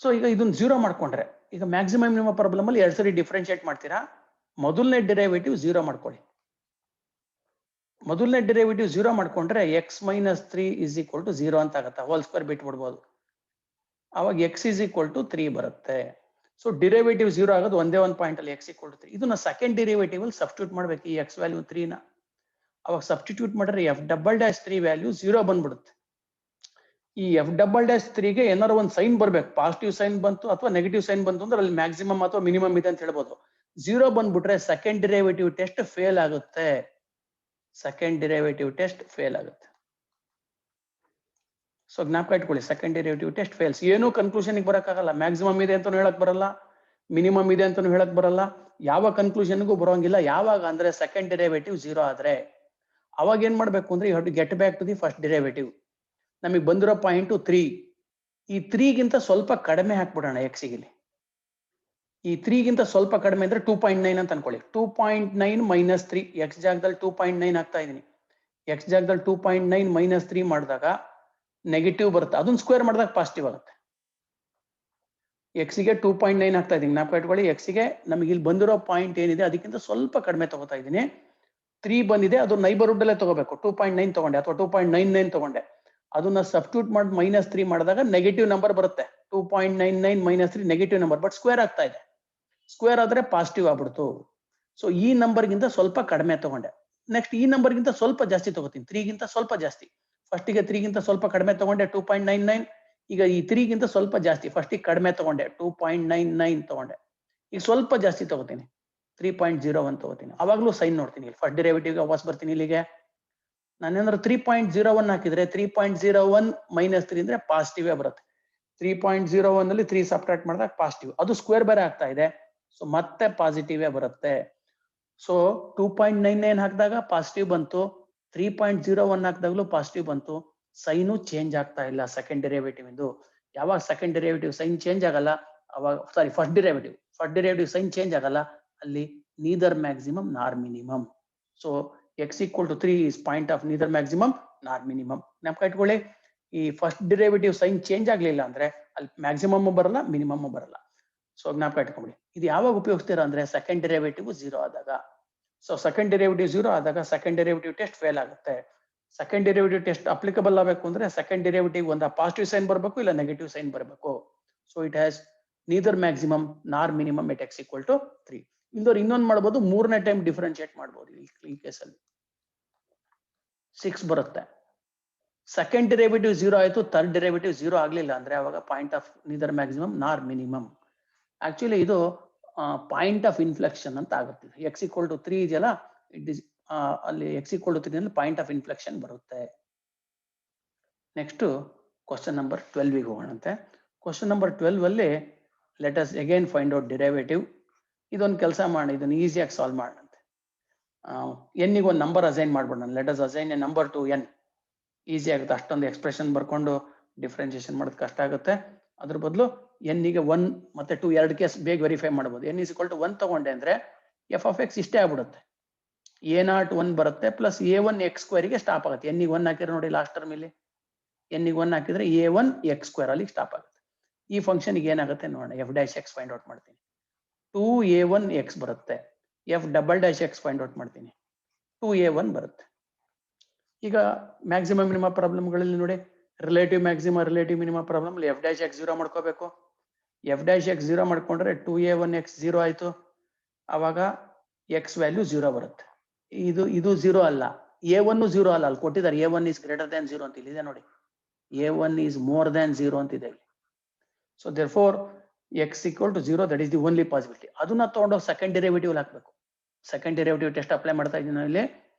ಸೊ ಈಗ ಇದನ್ನ 0 ಮಾಡ್ಕೊಂಡ್ರೆ ಈಗ ಮ್ಯಾಕ್ಸಿಮಮ್ ಮಿನಿಮಮ್ ಪ್ರಾಬ್ಲಮ್ ಅಲ್ಲಿ 2 ಸರಿ ಡಿಫರೆನ್ಶಿಯೇಟ್ ಮಾಡ್ತೀರಾ. ಮೊದಲನೇ ಡಿರೈವೇಟಿವ್ 0 ಮಾಡ್ಕೊಳ್ಳಿ. ಮೊದಲನೇ ಡಿರೈವೇಟಿವ್ 0 ಮಾಡ್ಕೊಂಡ್ರೆ x - 3 = 0 ಅಂತ ಆಗುತ್ತೆ. ಹೋಲ್ ಸ್ಕ್ವೇರ್ ಬಿಟ್ಬಿಡ್ಬೋದು. ಅವಾಗ x = 3 ಬರುತ್ತೆ. ಸೊ ಡಿರೈವೇಟಿವ್ 0 ಆಗೋದು ಒಂದೇ ಒಂದು ಪಾಯಿಂಟ್ ಅಲ್ಲಿ x = 3. ಇದನ್ನ ಸೆಕೆಂಡ್ ಡಿರೈವೇಟಿವ್ ಅಲ್ಲಿ ಸಬ್ಸ್ಟಿಟ್ಯೂಟ್ ಮಾಡ್ಬೇಕು. ಈ x ವ್ಯಾಲ್ಯೂ 3 ನ ಅವಾಗ ಸಬ್ಸ್ಟಿಟ್ಯೂಟ್ ಮಾಡಿದ್ರೆ f'(3) ವ್ಯಾಲ್ಯೂ 0 ಬಂದ್ಬಿಡುತ್ತೆ. ಈ f'(3) ಗೆ ಏನಾದ್ರು ಒಂದು ಸೈನ್ ಬರ್ಬೇಕು. ಪಾಸಿಟಿವ್ ಸೈನ್ ಬಂತು ಅಥವಾ ನೆಗೆಟಿವ್ ಸೈನ್ ಬಂತು ಅಂದ್ರೆ ಅಲ್ಲಿ ಮ್ಯಾಕ್ಸಿಮಮ್ ಅಥವಾ ಮಿನಿಮಮ್ ಇದೆ ಅಂತ ಹೇಳ್ಬೋದು. 0 ಬಂದ್ಬಿಟ್ರೆ ಸೆಕೆಂಡ್ ಡಿರೈವೇಟಿವ್ ಟೆಸ್ಟ್ ಫೇಲ್ ಆಗುತ್ತೆ. ಸೆಕೆಂಡ್ ಡಿರೈವೇಟಿವ್ ಟೆಸ್ಟ್ ಫೇಲ್ ಆಗುತ್ತೆ. ಸೊ ಜ್ಞಾಪಕ ಇಟ್ಕೊಳ್ಳಿ, ಸೆಕೆಂಡ್ ಡಿರೈವೇಟಿವ್ ಟೆಸ್ಟ್ ಫೇಲ್ಸ್. ಏನೂ ಕನ್ಕ್ಲೂಷನ್ ಬರೋಕ್ಕಾಗಲ್ಲ. ಮ್ಯಾಕ್ಸಿಮಮ್ ಇದೆ ಅಂತಾನು ಹೇಳಕ್ ಬರಲ್ಲ, ಮಿನಿಮಮ್ ಇದೆ ಅಂತಾನು ಹೇಳಕ್ ಬರಲ್ಲ, ಯಾವ ಕನ್ಕ್ಲೂಷನ್ಗೂ ಬರೋಂಗಿಲ್ಲ. ಯಾವಾಗ ಅಂದ್ರೆ ಸೆಕೆಂಡ್ ಡಿರೈವೇಟಿವ್ 0 ಆದ್ರೆ ಅವಾಗ ಏನ್ ಮಾಡ್ಬೇಕು ಅಂದ್ರೆ you have to get back to the first derivative. ನಮಗೆ ಬಂದಿರೋ ಪಾಯಿಂಟ್ 3. ಈ 3 ಗಿಂತ ಸ್ವಲ್ಪ ಕಡಿಮೆ ಹಾಕ್ಬಿಡೋಣ x ಗೆ. ಈ 3 ಗಿಂತ ಸ್ವಲ್ಪ ಕಡಿಮೆ ಅಂದ್ರೆ 2.9 ಅಂತ ಅನ್ಕೊಳ್ಳಿ. 2.9 - 3 x ಜಾಗದಲ್ಲಿ 2.9 ಹಾಕ್ತಾ ಇದೀನಿ. x ಜಾಗದಲ್ಲಿ 2.9 - 3 ಮಾಡಿದಾಗ ನೆಗೆಟಿವ್ ಬರುತ್ತೆ. ಅದನ್ನ ಸ್ಕ್ವೇರ್ ಮಾಡಿದಾಗ ಪಾಸಿಟಿವ್ ಆಗುತ್ತೆ. x ಗೆ 2.9 ಹಾಕ್ತಾ ಇದೀನಿ. ಜ್ಞಾಪಕ ಇಟ್ಕೊಳ್ಳಿ, x ಗೆ ನಮಗೆ ಇಲ್ಲಿ ಬಂದಿರೋ ಪಾಯಿಂಟ್ ಏನಿದೆ ಅದಕ್ಕಿಂತ ಸ್ವಲ್ಪ ಕಡಿಮೆ ತಗೋತಾ ಇದೀನಿ. 3 ಬಂದಿದೆ, ಅದು ನೈಬರ್ಹುಡ್ ಅಲ್ಲೇ ತಗೋಬೇಕು. 2.9 ತಗೊಂಡೆ ಅಥವಾ 2.99 ತಗೊಂಡೆ. ಅದನ್ನ ಸಬ್ಸ್ಟಿಟ್ಯೂಟ್ ಮಾಡಿ -3 ಮಾಡಿದಾಗ ನೆಗೆಟಿವ್ ನಂಬರ್ ಬರುತ್ತೆ. 2.99 - 3 ನೆಗೆಟಿವ್ ನಂಬರ್, ಬಟ್ ಸ್ಕ್ವೇರ್ ಆಗ್ತಾ ಇದೆ. ಸ್ಕ್ವೇರ್ ಆದ್ರೆ ಪಾಸಿಟಿವ್ ಆಗ್ಬಿಡ್ತು. ಸೊ ಈ ನಂಬರ್ ಗಿಂತ ಸ್ವಲ್ಪ ಕಡಿಮೆ ತಗೊಂಡೆ. ನೆಕ್ಸ್ಟ್ ಈ ನಂಬರ್ ಗಿಂತ ಸ್ವಲ್ಪ ಜಾಸ್ತಿ ತಗೋತೀನಿ. 3 ಗಿಂತ ಸ್ವಲ್ಪ ಜಾಸ್ತಿ. ಫಸ್ಟ್ ಗೆ 3 ಗಿಂತ ಸ್ವಲ್ಪ ಕಡಿಮೆ ತಗೊಂಡೆ 2.99. ಈಗ ಈ 3 ಗಿಂತ ಸ್ವಲ್ಪ ಜಾಸ್ತಿ. ಫಸ್ಟ್ ಗೆ ಕಡಿಮೆ ತಗೊಂಡೆ 2.99 ತಗೊಂಡೆ. ಈಗ ಸ್ವಲ್ಪ ಜಾಸ್ತಿ ತಗೋತೀನಿ 3.01 ತಗೋತೀನಿ. ಅವಾಗ್ಲೂ ಸೈನ್ ನೋಡ್ತೀನಿ. ಫಸ್ಟ್ ಡಿರೈವೇಟಿವ್ ವಾಪಸ್ ಬರ್ತೀನಿ. ಇಲ್ಲಿಗೆ ನಾನೇನಾದ್ರು 3.01 ಹಾಕಿದ್ರೆ 3.01 - 3 ಅಂದ್ರೆ ಪಾಸಿಟಿವ್ ಬರುತ್ತೆ. 3.01 ಅಲ್ಲಿ 3 ಸಬ್ಟ್ರಾಕ್ಟ್ ಮಾಡಿದಾಗ ಪಾಸಿಟಿವ್. ಅದು ಸ್ಕ್ವೇರ್ ಬೇರೆ ಆಗ್ತಾ ಇದೆ. ಸೊ ಮತ್ತೆ ಪಾಸಿಟಿವ್ ಬರುತ್ತೆ. ಸೊ 2.99 ಹಾಕಿದಾಗ ಪಾಸಿಟಿವ್ ಬಂತು. 3.01 ಹಾಕಿದಾಗಲೂ ಪಾಸಿಟಿವ್ ಬಂತು. ಸೈನು ಚೇಂಜ್ ಆಗ್ತಾ ಇಲ್ಲ ಸೆಕೆಂಡ್ ಡಿರೈವೇಟಿವ್ ಇಂದು. ಯಾವಾಗ ಸೆಕೆಂಡ್ ಡಿರೈವೇಟಿವ್ ಸೈನ್ ಚೇಂಜ್ ಆಗಲ್ಲ ಅವಾಗ ಫಸ್ಟ್ ಡಿರೈವೇಟಿವ್ ಸೈನ್ ಚೇಂಜ್ ಆಗಲ್ಲ ಅಲ್ಲಿ neither maximum nor minimum. So x = 3 is point of neither maximum nor minimum. ಜ್ಞಾಪಕ ಇಟ್ಕೊಳ್ಳಿ, ಈ ಫಸ್ಟ್ ಡಿರೈವೇಟಿವ್ ಸೈನ್ ಚೇಂಜ್ ಆಗ್ಲಿಲ್ಲ ಅಂದ್ರೆ ಅಲ್ಲಿ ಮ್ಯಾಕ್ಸಿಮಮ್ ಬರಲ್ಲ, ಮಿನಿಮಮ್ ಬರಲ್ಲ. ಸೊ ಜ್ಞಾಪಕ ಇಟ್ಕೊಂಬಿಡಿ. ಇದು ಯಾವಾಗ ಉಪಯೋಗಿಸ್ತೀರಾ ಅಂದ್ರೆ ಸೆಕೆಂಡ್ ಡಿರೈವೇಟಿವ್ 0 ಆದಾಗ. ಸೊ ಸೆಕೆಂಡ್ ಡಿರೈವೇಟಿವ್ 0 ಆದಾಗ ಸೆಕೆಂಡ್ ಡಿರೈವೇಟಿವ್ ಟೆಸ್ಟ್ ಫೇಲ್ ಆಗುತ್ತೆ. ಸೆಕೆಂಡ್ ಡಿರೈವೇಟಿವ್ ಟೆಸ್ಟ್ ಅಪ್ಲಿಕಬಲ್ ಆಗಬೇಕು ಅಂದ್ರೆ ಸೆಕೆಂಡ್ ಡಿರೈವೇಟಿವ್ ಒಂದು ಪಾಸಿಟಿವ್ ಸೈನ್ ಬರಬೇಕು, ಇಲ್ಲ ನೆಗೆಟಿವ್ ಸೈನ್ ಬರಬೇಕು. So it has neither maximum nor minimum at x = 3. ಇನ್ನೊಂದು ಮಾಡಬಹುದು, ಮೂರನೇ ಟೈಮ್ ಡಿಫರೆನ್ಶಿಯೇಟ್ ಮಾಡಬಹುದು. ಈ ಕೇಸಲ್ಲಿ 6 ಬರುತ್ತೆ. ಸೆಕೆಂಡ್ ಡಿರೈವೇಟಿವ್ 0 ಆಯ್ತು, ಥರ್ಡ್ ಡಿರೈವೇಟಿವ್ 0 ಆಗ್ಲಿಲ್ಲ ಅಂದ್ರೆ ಅವಾಗ point of neither maximum nor minimum. Actually ಇದು ಪಾಯಿಂಟ್ ಆಫ್ ಇನ್ಫ್ಲೆಕ್ಷನ್ ಅಂತ ಆಗುತ್ತೆ. x = 3 ಇದೆಯಲ್ಲ, ಇಟ್ ಇಸ್ ಅಲ್ಲಿ x = 3 ನಲ್ಲಿ ಪಾಯಿಂಟ್ ಆಫ್ ಇನ್ಫ್ಲೆಕ್ಷನ್ ಬರುತ್ತೆ. ನೆಕ್ಸ್ಟ್ ಕ್ವಶನ್ ನಂಬರ್ 12 ಗೆ ಹೋಗೋಣಂತೆ. ಕ್ವಶನ್ ನಂಬರ್ 12 ಅಲ್ಲಿ let us again find out derivative. ಇದೊಂದು ಕೆಲಸ ಮಾಡೋಣ, ಇದನ್ನು ಈಸಿಯಾಗಿ ಸಾಲ್ವ್ ಮಾಡೋಣಂತೆ. n ಗೆ ಒಂದು ನಂಬರ್ ಅಸೈನ್ ಮಾಡ್ಬೋಣ. Let us assign a number to n. Easy ಆಗುತ್ತೆ. ಅಷ್ಟೊಂದು ಎಕ್ಸ್ಪ್ರೆಷನ್ ಬರ್ಕೊಂಡು ಡಿಫ್ರೆನ್ಸಿಯೇಷನ್ ಮಾಡೋದು ಕಷ್ಟ ಆಗುತ್ತೆ. ಅದ್ರ ಬದಲು n ಗೆ 1 ಮತ್ತೆ 2 ಎರಡು ಕೇಸ್ ಬೇಗ ವೆರಿಫೈ ಮಾಡಬಹುದು. n = 1 ತಗೊಂಡೆ ಅಂದ್ರೆ f of x ಇಷ್ಟೇ ಆಗ್ಬಿಡುತ್ತೆ. a0 1 ಬರುತ್ತೆ ಪ್ಲಸ್ a1 x² ಗೆ ಸ್ಟಾಪ್ ಆಗುತ್ತೆ. n ಗೆ 1 ಹಾಕಿದ್ರೆ ನೋಡಿ ಲಾಸ್ಟ್ ಟರ್ಮ್ ಇಲ್ಲಿ n ಗೆ 1 ಹಾಕಿದ್ರೆ a1 x² ಅಲ್ಲಿ ಸ್ಟಾಪ್ ಆಗುತ್ತೆ. ಈ ಫಂಕ್ಷನ್ ಗೆ ಏನಾಗುತ್ತೆ ನೋಡೋಣ. f' x ಫೈಂಡ್ ಔಟ್ ಮಾಡ್ತೀನಿ. 2a1 x ಬರುತ್ತೆ. f'' x ಫೈಂಡ್ ಔಟ್ ಮಾಡ್ತೀನಿ. 2a1 ಬರುತ್ತೆ. ಈಗ ಮ್ಯಾಕ್ಸಿಮಮ್ ಮಿನಿಮಮ್ ಪ್ರಾಬ್ಲಮ್ಗಳಲ್ಲಿ ನೋಡಿ, relative maximum relative minimum problem ಅಲ್ಲಿ f' 0 ಮಾಡ್ಕೋಬೇಕು. f' 0 ಮಾಡ್ಕೊಂಡ್ರೆ 2a1 x 0 ಆಯ್ತು. ಅವಾಗ x ವ್ಯಾಲ್ಯೂ 0 ಬರುತ್ತೆ. ಇದು 0 ಅಲ್ಲ, a1 0 ಅಲ್ಲ. ಅಲ್ಲಿ ಕೊಟ್ಟಿದ್ದಾರೆ a1 is greater than 0 ಅಂತ ಇಲ್ಲಿದೆ ನೋಡಿ. a1 is more than 0 ಅಂತ ಇದೆ ಇಲ್ಲಿ. So therefore x = 0, that is the only possibility. ಅದನ್ನ ತಗೊಂಡು ಸೆಕೆಂಡ್ ಡಿರೈವೇಟಿವ್ ಹಾಕಬೇಕು. ಸೆಕೆಂಡ್ ಡಿರೈವೇಟಿವ್ ಟೆಸ್ಟ್ ಅಪ್ಲೈ ಮಾಡ್ತಾ ಇದ್ದೀನಿ ನಾನು ಇಲ್ಲಿ.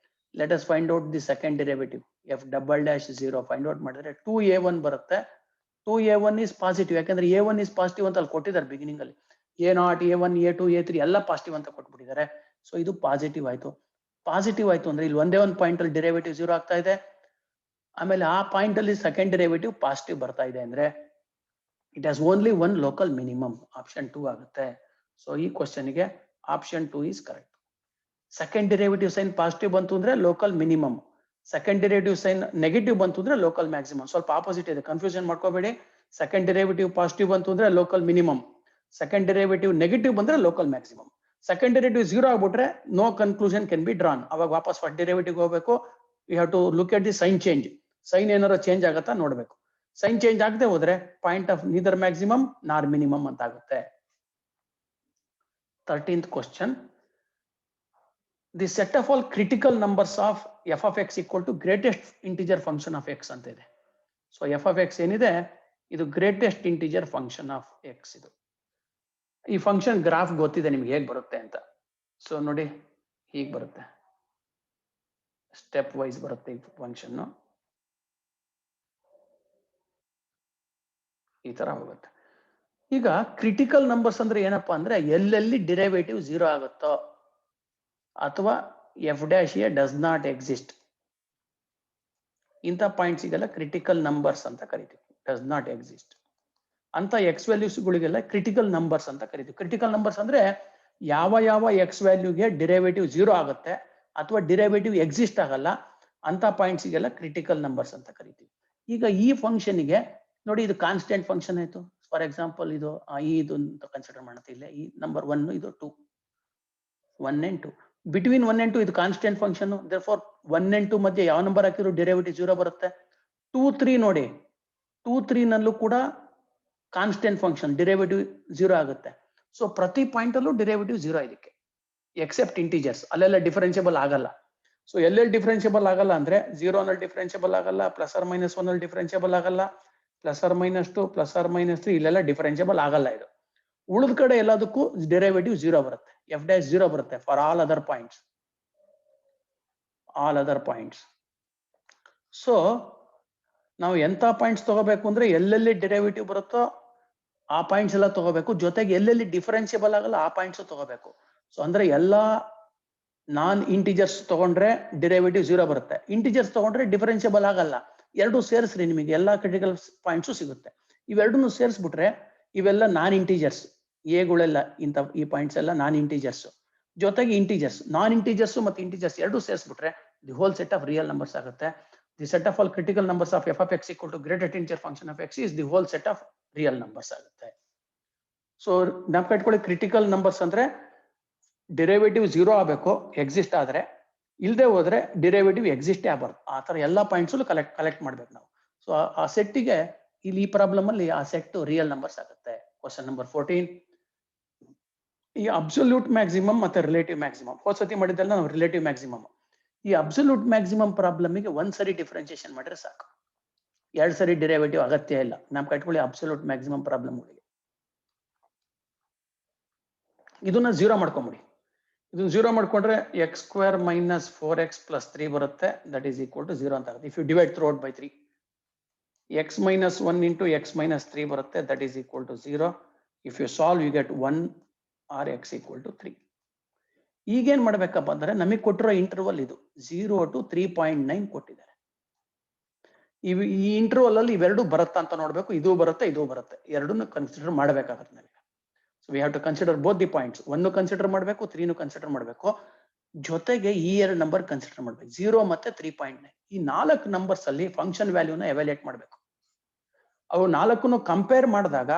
Let us find out the second derivative. f'' 0 find out ಮಾಡಿದ್ರೆ 2a1 ಬರುತ್ತೆ. 2a1 is ಪಾಸಿಟಿವ್, ಯಾಕಂದ್ರೆ a1 is ಪಾಸಿಟಿವ್ ಅಂತ ಅಲ್ಲಿ ಕೊಟ್ಟಿದ್ದಾರೆ ಬಿಗಿನಿಂಗ್ ಅಲ್ಲಿ. a0 a1 a2 a3 ಎಲ್ಲ ಪಾಸಿಟಿವ್ ಅಂತ ಕೊಟ್ಬಿಟ್ಟಿದ್ದಾರೆ. ಸೊ ಇದು ಪಾಸಿಟಿವ್ ಆಯ್ತು. ಪಾಸಿಟಿವ್ ಆಯ್ತು ಅಂದ್ರೆ ಇಲ್ಲಿ ಒಂದೇ ಒಂದು ಪಾಯಿಂಟ್ ಅಲ್ಲಿ ಡಿರೈವೇಟಿವ್ 0 ಆಗ್ತಾ ಇದೆ. ಆಮೇಲೆ ಆ ಪಾಯಿಂಟ್ ಅಲ್ಲಿ ಸೆಕೆಂಡ್ ಡಿರೈವೇಟಿವ್ ಪಾಸಿಟಿವ್ ಬರ್ತಾ ಇದೆ ಅಂದ್ರೆ it has only one local minimum. Option 2 ಆಗುತ್ತೆ. ಸೊ ಈ ಕ್ವಶನ್ ಗೆ option 2 is correct. Second derivative sign positive ಬಂತು ಅಂದ್ರೆ local minimum. Second derivative sign negative ಬಂತು ಅಂದ್ರೆ ಲೋಕಲ್ ಮ್ಯಾಕ್ಸಿಮಮ್. ಸ್ವಲ್ಪ ಆಪೋಸಿಟ್ ಇದೆ, ಕನ್ಫ್ಯೂಷನ್ ಮಾಡ್ಕೋಬೇಡಿ. ಸೆಕೆಂಡ್ ಡಿರೈವೇಟಿವ್ ಪಾಸಿಟಿವ್ ಬಂತು ಅಂದ್ರೆ local minimum. Second derivative negative ಬಂದ್ರೆ ಲೋಕಲ್ ಮ್ಯಾಕ್ಸಿಮಮ್. ಸೆಕೆಂಡ್ ಡಿರೈವೇಟಿವ್ 0 ಆಗ್ಬಿಟ್ರೆ no conclusion can be drawn. ಅವಾಗ ವಾಪಸ್ ಫಸ್ಟ್ ಡಿರೈವೇಟಿವ್ ಹೋಗಬೇಕು. You have to look at the sign change. Sign ಏನಾರ ಚೇಂಜ್ ಆಗತ್ತಾ ನೋಡ್ಬೇಕು. ಸೈನ್ ಚೇಂಜ್ ಆಗದೆ ಹೋದ್ರೆ point of neither maximum nor minimum ಅಂತ ಆಗುತ್ತೆ. 13th question. The set of all critical numbers of f of x = greatest integer function of x ಅಂತ ಇದೆ. ಸೊ f of x ಏನಿದೆ ಇದು greatest integer function of x. ಇದು ಈ ಫಂಕ್ಷನ್ ಗ್ರಾಫ್ ಗೊತ್ತಿದೆ ನಿಮ್ಗೆ ಹೇಗೆ ಬರುತ್ತೆ ಅಂತ. ಸೊ ನೋಡಿ ಹೀಗೆ ಬರುತ್ತೆ, ಸ್ಟೆಪ್ ವೈಸ್ ಬರುತ್ತೆ ಈ ಫಂಕ್ಷನ್. ಈ ತರ ಹೋಗುತ್ತೆ. ಈಗ ಕ್ರಿಟಿಕಲ್ ನಂಬರ್ಸ್ ಅಂದ್ರೆ ಏನಪ್ಪಾ ಅಂದ್ರೆ ಎಲ್ಲೆಲ್ಲಿ ಡಿರೈವೇಟಿವ್ 0 ಆಗುತ್ತೋ ಅಥವಾ f' ಡಸ್ ನಾಟ್ ಎಕ್ಸಿಸ್ಟ್, ಇಂಥ ಪಾಯಿಂಟ್ಸ್ ಗೆಲ್ಲ ಕ್ರಿಟಿಕಲ್ ನಂಬರ್ಸ್ ಅಂತ ಕರಿತೀವಿ. ಡಸ್ ನಾಟ್ ಎಕ್ಸಿಸ್ಟ್ ಅಂತ ಎಕ್ಸ್ ವ್ಯಾಲ್ಯೂಸ್ ಗಳಿಗೆಲ್ಲ ಕ್ರಿಟಿಕಲ್ ನಂಬರ್ಸ್ ಅಂತ ಕರಿತೀವಿ. ಕ್ರಿಟಿಕಲ್ ನಂಬರ್ಸ್ ಅಂದ್ರೆ ಯಾವ ಎಕ್ಸ್ ವ್ಯಾಲ್ಯೂಗೆ ಡಿರೈವೇಟಿವ್ 0 ಆಗುತ್ತೆ ಅಥವಾ ಡಿರೈವೇಟಿವ್ ಎಕ್ಸಿಸ್ಟ್ ಆಗಲ್ಲ ಅಂತ ಪಾಯಿಂಟ್ಸ್ ಗೆಲ್ಲ ಕ್ರಿಟಿಕಲ್ ನಂಬರ್ಸ್ ಅಂತ ಕರಿತೀವಿ. ಈಗ ಈ ಫಂಕ್ಷನ್ ಗೆ ನೋಡಿ, ಇದು ಕಾನ್ಸ್ಟೆಂಟ್ ಫಂಕ್ಷನ್ ಆಯ್ತು. ಫಾರ್ ಎಕ್ಸಾಂಪಲ್ ಇದು ಇದು ಅಂತ ಕನ್ಸಿಡರ್ ಮಾಡುತ್ತೆ. ಇಲ್ಲ ಈ ನಂಬರ್ 1, ಇದು 2, 1 and 2. ಬಿಟ್ವೀನ್ 1 and 2 ಇದು ಕಾನ್ಸ್ಟೆಂಟ್ ಫಂಕ್ಷನ್. therefore 1 and 2 ಮಧ್ಯೆ ಯಾವ ನಂಬರ್ ಹಾಕಿದ್ರು ಡಿರೈವೇಟಿವ್ 0 ಬರುತ್ತೆ. 2, 3 ನೋಡಿ, 2, 3 ನಲ್ಲೂ ಕೂಡ ಕಾನ್ಸ್ಟೆಂಟ್ ಫಂಕ್ಷನ್, ಡಿರೈವೇಟಿವ್ 0 ಆಗುತ್ತೆ. ಸೊ ಪ್ರತಿ ಪಾಯಿಂಟ್ ಅಲ್ಲೂ ಡಿರೈವೇಟಿವ್ 0 ಇದಕ್ಕೆ, ಎಕ್ಸೆಪ್ಟ್ ಇಂಟಿಜರ್ಸ್. ಅಲ್ಲೆಲ್ಲ ಡಿಫರೆನ್ಷಿಯಬಲ್ ಆಗಲ್ಲ. ಸೊ ಎಲ್ಲೆಲ್ಲಿ ಡಿಫರೆನ್ಷಿಯಬಲ್ ಆಗಲ್ಲ ಅಂದ್ರೆ 0 ನಲ್ಲಿ ಡಿಫರೆನ್ಷಿಯಬಲ್ ಆಗಲ್ಲ, +or-1 ನಲ್ಲಿ ಡಿಫರೆನ್ಷಿಯಬಲ್ ಆಗಲ್ಲ, +or-2 +or-3 ಇಲ್ಲೆಲ್ಲ ಡಿಫರೆನ್ಷಿಯಬಲ್ ಆಗಲ್ಲ. ಇದು ಉಳಿದ ಕಡೆ ಎಲ್ಲದಕ್ಕೂ ಡಿರೈವೇಟಿವ್ 0 ಬರುತ್ತೆ. f' 0 ಬರುತ್ತೆ for all other points. So ನಾವು ಎಂತ ಪಾಯಿಂಟ್ಸ್ ತಗೋಬೇಕು ಅಂದ್ರೆ ಎಲ್ಲೆಲ್ಲಿ ಡಿರೈವೇಟಿವ್ ಬರುತ್ತೋ ಆ ಪಾಯಿಂಟ್ಸ್ ಎಲ್ಲ ತಗೋಬೇಕು. ಜೊತೆಗೆ ಎಲ್ಲೆಲ್ಲಿ ಡಿಫರೆನ್ಷಿಯಬಲ್ ಆಗಲ್ಲ ಆ ಪಾಯಿಂಟ್ಸ್ ತಗೋಬೇಕು. ಸೊ ಅಂದ್ರೆ ಎಲ್ಲಾ ನಾನ್ ಇಂಟಿಜರ್ಸ್ ತಗೊಂಡ್ರೆ ಡಿರೈವೇಟಿವ್ 0 ಬರುತ್ತೆ. ಇಂಟಿಜರ್ಸ್ ತಗೊಂಡ್ರೆ ಡಿಫರೆನ್ಷಿಯಬಲ್ ಆಗಲ್ಲ. ಎರಡು ಸೇರಿಸ್ರಿ, ನಿಮಗೆ ಎಲ್ಲಾ ಕ್ರಿಟಿಕಲ್ ಪಾಯಿಂಟ್ಸ್ ಸಿಗುತ್ತೆ. ಇವೆರಡನ್ನು ಸೇರಿಸ್ಬಿಟ್ರೆ ಇವೆಲ್ಲ ನಾನ್ ಇಂಟಿಜರ್ಸ್, ಎಗಳೆಲ್ಲ ಈ ಪಾಯಿಂಟ್ಸ್ ಎಲ್ಲ ನಾನ್ ಇಂಟಿಜರ್ಸ್. ಜೊತೆಗೆ ಇಂಟಿಜರ್ಸ್, ನಾನ್ ಇಂಟಿಜರ್ಸ್ ಮತ್ತೆ ಇಂಟಿಜರ್ಸ್ ಎರಡು ಸೇರಿಸ್ಬಿಟ್ರೆ the whole set of real numbers ಆಗುತ್ತೆ. The set of all critical numbers of F of X equal to greatest integer function of X is the whole set of real numbers ಆಗುತ್ತೆ. ಸೊ ನಾವು ಇಟ್ಕೊಳ್ಳಿ ಕ್ರಿಟಿಕಲ್ ನಂಬರ್ಸ್ ಅಂದ್ರೆ ಡಿರೈವೇಟಿವ್ 0 ಆಗಬೇಕು ಎಕ್ಸಿಸ್ಟ್ ಆದ್ರೆ, ಇಲ್ಲದೆ ಹೋದ್ರೆ ಡಿರೈವೇಟಿವ್ ಎಕ್ಸಿಸ್ಟೇ ಆಗಬಾರ್ದು. ಆ ತರ ಎಲ್ಲ ಪಾಯಿಂಟ್ಸ್ ಕಲೆಕ್ಟ್ ಮಾಡ್ಬೇಕು ನಾವು. ಸೊ ಆ ಸೆಟ್ಟಿಗೆ ಇಲ್ಲಿ ಈ ಪ್ರಾಬ್ಲಮ್ ಅಲ್ಲಿ ಆ ಸೆಟ್ ರಿಯಲ್ ನಂಬರ್ಸ್ ಆಗುತ್ತೆ. ಕ್ವಶನ್ ನಂಬರ್ 14, ಈ ಅಬ್ಸಲ್ಯೂಟ್ ಮ್ಯಾಕ್ಸಿಮಮ್ ಮತ್ತೆ ರಿಲೇಟಿವ್ ಮ್ಯಾಕ್ಸಿಮಮ್ ಹೋದ್ಸತಿ ಮಾಡಿದ್ದಲ್ಲ ನಾವು ರಿಲೇಟಿವ್ ಮ್ಯಾಕ್ಸಿಮಮ್. ಈ ಅಬ್ಸಲ್ಯೂಟ್ ಮ್ಯಾಕ್ಸಿಮಮ್ ಪ್ರಾಬ್ಲಮ್ಗೆ ಒಂದ್ಸರಿ ಡಿಫ್ರೆನ್ಸಿಯೇಷನ್ ಮಾಡಿದ್ರೆ ಸಾಕು, 2 ಸರಿ ಡಿರೈವೇಟಿವ್ ಅಗತ್ಯ ಇಲ್ಲ. ನಾವು ಕಟ್ಕೊಳ್ಳಿ ಅಬ್ಸಲ್ಯೂಟ್ ಮ್ಯಾಕ್ಸಿಮಮ್ ಪ್ರಾಬ್ಲಮ್ಗಳಿಗೆ ಇದನ್ನ 0 ಮಾಡ್ಕೊಂಬಿಡಿ. ಇದನ್ನ 0 ಮಾಡ್ಕೊಂಡ್ರೆ X square minus 4x plus 3 ಬರುತ್ತೆ, ದಟ್ ಈಸ್ ಈಕ್ವಲ್ ಟು 0 ಅಂತ ಆಗುತ್ತೆ. If you divide throughout by 3, x minus 1 into x minus 3 ಬರುತ್ತೆ, that is equal to 0. If you solve, you get 1 or x equal to 3. ಈಗೇನ್ ಮಾಡ್ಬೇಕಪ್ಪ ಅಂದ್ರೆ ನಮಗೆ ಕೊಟ್ಟಿರೋ ಇಂಟರ್ವಲ್ ಇದು 0 to 3.9 ಕೊಟ್ಟಿದ್ದಾರೆ. ಈ ಇಂಟರ್ವಲ್ ಅಲ್ಲಿ ಇವೆರಡು ಬರುತ್ತಾ ಅಂತ ನೋಡ್ಬೇಕು. ಇದು ಬರುತ್ತೆ, ಇದು ಬರುತ್ತೆ, ಎರಡನ್ನು ಕನ್ಸಿಡರ್ ಮಾಡಬೇಕಾಗುತ್ತೆ ನಮಗೆ. So we have to consider both the points. 1 consider ಮಾಡಬೇಕು, 3 ಕನ್ಸಿಡರ್ ಮಾಡಬೇಕು, ಜೊತೆಗೆ ಈ 2 ನಂಬರ್ ಕನ್ಸಿಡರ್ ಮಾಡ್ಬೇಕು, 0 ಮತ್ತೆ 3.9. ಈ 4 ನಂಬರ್ಸ್ ಅಲ್ಲಿ ಫಂಕ್ಷನ್ ವ್ಯಾಲ್ಯೂನ ಎವ್ಯಾಲ್ಯೂಯೇಟ್ ಮಾಡಬೇಕು. ಅವು 4 ಕಂಪೇರ್ ಮಾಡಿದಾಗ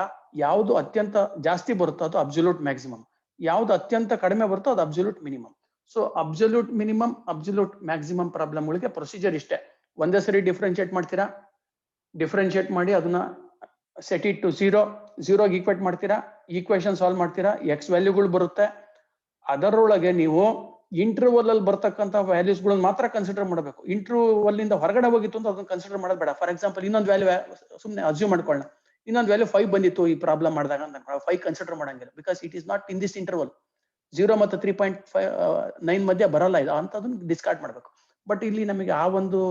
ಯಾವುದು ಅತ್ಯಂತ ಜಾಸ್ತಿ ಬರುತ್ತೋ ಅದು ಅಬ್ಸಲ್ಯೂಟ್ ಮ್ಯಾಕ್ಸಿಮಮ್, ಯಾವ್ದು ಅತ್ಯಂತ ಕಡಿಮೆ ಬರುತ್ತೋ ಅದು absolute minimum. So absolute minimum, absolute maximum ಪ್ರಾಬ್ಲಮ್ಗಳಿಗೆ ಪ್ರೊಸೀಜರ್ ಇಷ್ಟೇ. ಒಂದೇ ಸರಿ ಡಿಫ್ರೆನ್ಶಿಯೇಟ್ ಮಾಡ್ತೀರಾ, ಡಿಫ್ರೆನ್ಶಿಯೇಟ್ ಮಾಡಿ ಅದನ್ನ ಸೆಟ್ ಇಟ್ ಟು 0 ಈಕ್ವೇಟ್ ಮಾಡ್ತೀರಾ, ಈಕ್ವೇಶನ್ ಸಾಲ್ವ್ ಮಾಡ್ತೀರಾ, ಎಕ್ಸ್ ವ್ಯಾಲ್ಯೂಗಳು ಬರುತ್ತೆ. ಅದರೊಳಗೆ ನೀವು ಇಂಟರ್ವಲ್ ಅಲ್ಲಿ ಬರ್ತಕ್ಕಂಥ ವ್ಯಾಲ್ಯೂಸ್ ಗಳನ್ನ ಮಾತ್ರ ಕನ್ಸಿಡರ್ ಮಾಡಬೇಕು. ಇಂಟರ್ವಲ್ ಇಂದ ಹೊರಗಡೆ ಹೋಗಿತ್ತು ಅಂತ ಅದನ್ನ ಕನ್ಸಿಡರ್ ಮಾಡೋದು ಬೇಡ. ಫಾರ್ ಎಕ್ಸಾಂಪಲ್ ಇನ್ನೊಂದು ವ್ಯಾಲ್ಯೂ ಸುಮ್ಮನೆ ಅಸ್ಯೂಮ್ ಮಾಡ್ಕೊಳ್ಳೋಣ, ಇನ್ನೊಂದು ವ್ಯಾಲ್ಯೂ 5 ಬಂದಿತ್ತು ಈ ಪ್ರಾಬ್ಲಮ್ ಮಾಡಿದಾಗ ಅಂತ 5 ಕನ್ಸಿಡರ್ ಮಾಡಂಗಿಲ್ಲ, because it is not in this interval. 0 ಮತ್ತು 3.9 ಮಧ್ಯೆ ಬರಲ್ಲ ಇದು ಅಂತ, ಅದನ್ನ ಡಿಸ್ಕಾರ್ಡ್ ಮಾಡಬೇಕು. ಬಟ್ ಇಲ್ಲಿ ನಮಗೆ ಆ ಒಂದು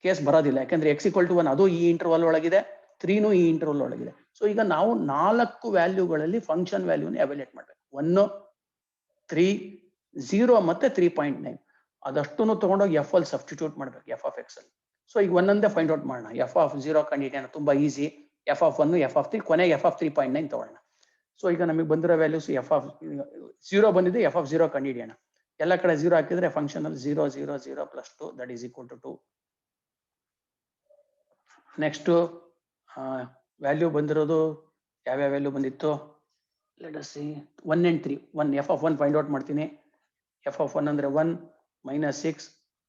ಕೇಸ್ ಬರೋದಿಲ್ಲ, ಯಾಕಂದ್ರೆ x = 1 ಅದು ಈ ಇಂಟರ್ವಲ್ ಒಳಗಿದೆ, 3 ಈ ಇಂಟರ್ವಲ್ ಒಳಗಿದೆ. ಸೊ ಈಗ ನಾವು 4 ವ್ಯಾಲ್ಯೂಗಳಲ್ಲಿ ಫಂಕ್ಷನ್ ವ್ಯಾಲ್ಯೂನ ಎವ್ಯಾಲ್ಯೂಯೇಟ್ ಮಾಡಬೇಕು. 1, 3, 0 ಮತ್ತೆ 3.9 ಅದಷ್ಟನ್ನು ತಗೊಂಡೋಗಿ ಎಫ್ ಅಲ್ಲಿ ಸಬ್ಸ್ಟಿಟ್ಯೂಟ್ ಮಾಡ್ಬೇಕು, ಎಫ್ ಆಫ್ ಎಕ್ಸ್ ಅಲ್ಲಿ. ಸೊ ಈಗ ಒಂದೊಂದೇ ಫೈಂಡ್ ಔಟ್ ಮಾಡೋಣ. ಎಫ್ ಆಫ್ 0 ಕಂಡಿಡಿಯೋಣ, ತುಂಬಾ easy. F of 1, f of 3, ಕೊನೆಗೆ ಎಫ್ ಆಫ್ 3.9 ತಗೊಳ್ಳೋಣ. ಸೊ ಈಗ ನಮಗೆ ಬಂದಿರೋ ವ್ಯಾಲ್ಯೂಸ್ ಎಫ್ ಆಫ್ 0 ಬಂದಿದೆ, ಎಫ್ ಆಫ್ 0 ಕಂಡಿಡಿಯೋಣ. ಎಲ್ಲ ಕಡೆ 0 ಹಾಕಿದ್ರೆ ಫಂಕ್ಷನ್ ಅಲ್ಲಿ 0, 0, 0 plus 2 that is equal to 2. Next value ಬಂದಿರೋದು ಯಾವ್ಯಾವ ವ್ಯಾಲ್ಯೂ ಬಂದಿತ್ತು, let us see 1 and 3. 1 f of 1 find out ಮಾಡ್ತೀನಿ. ಎಫ್ ಆಫ್ 1 ಅಂದ್ರೆ 1 - 6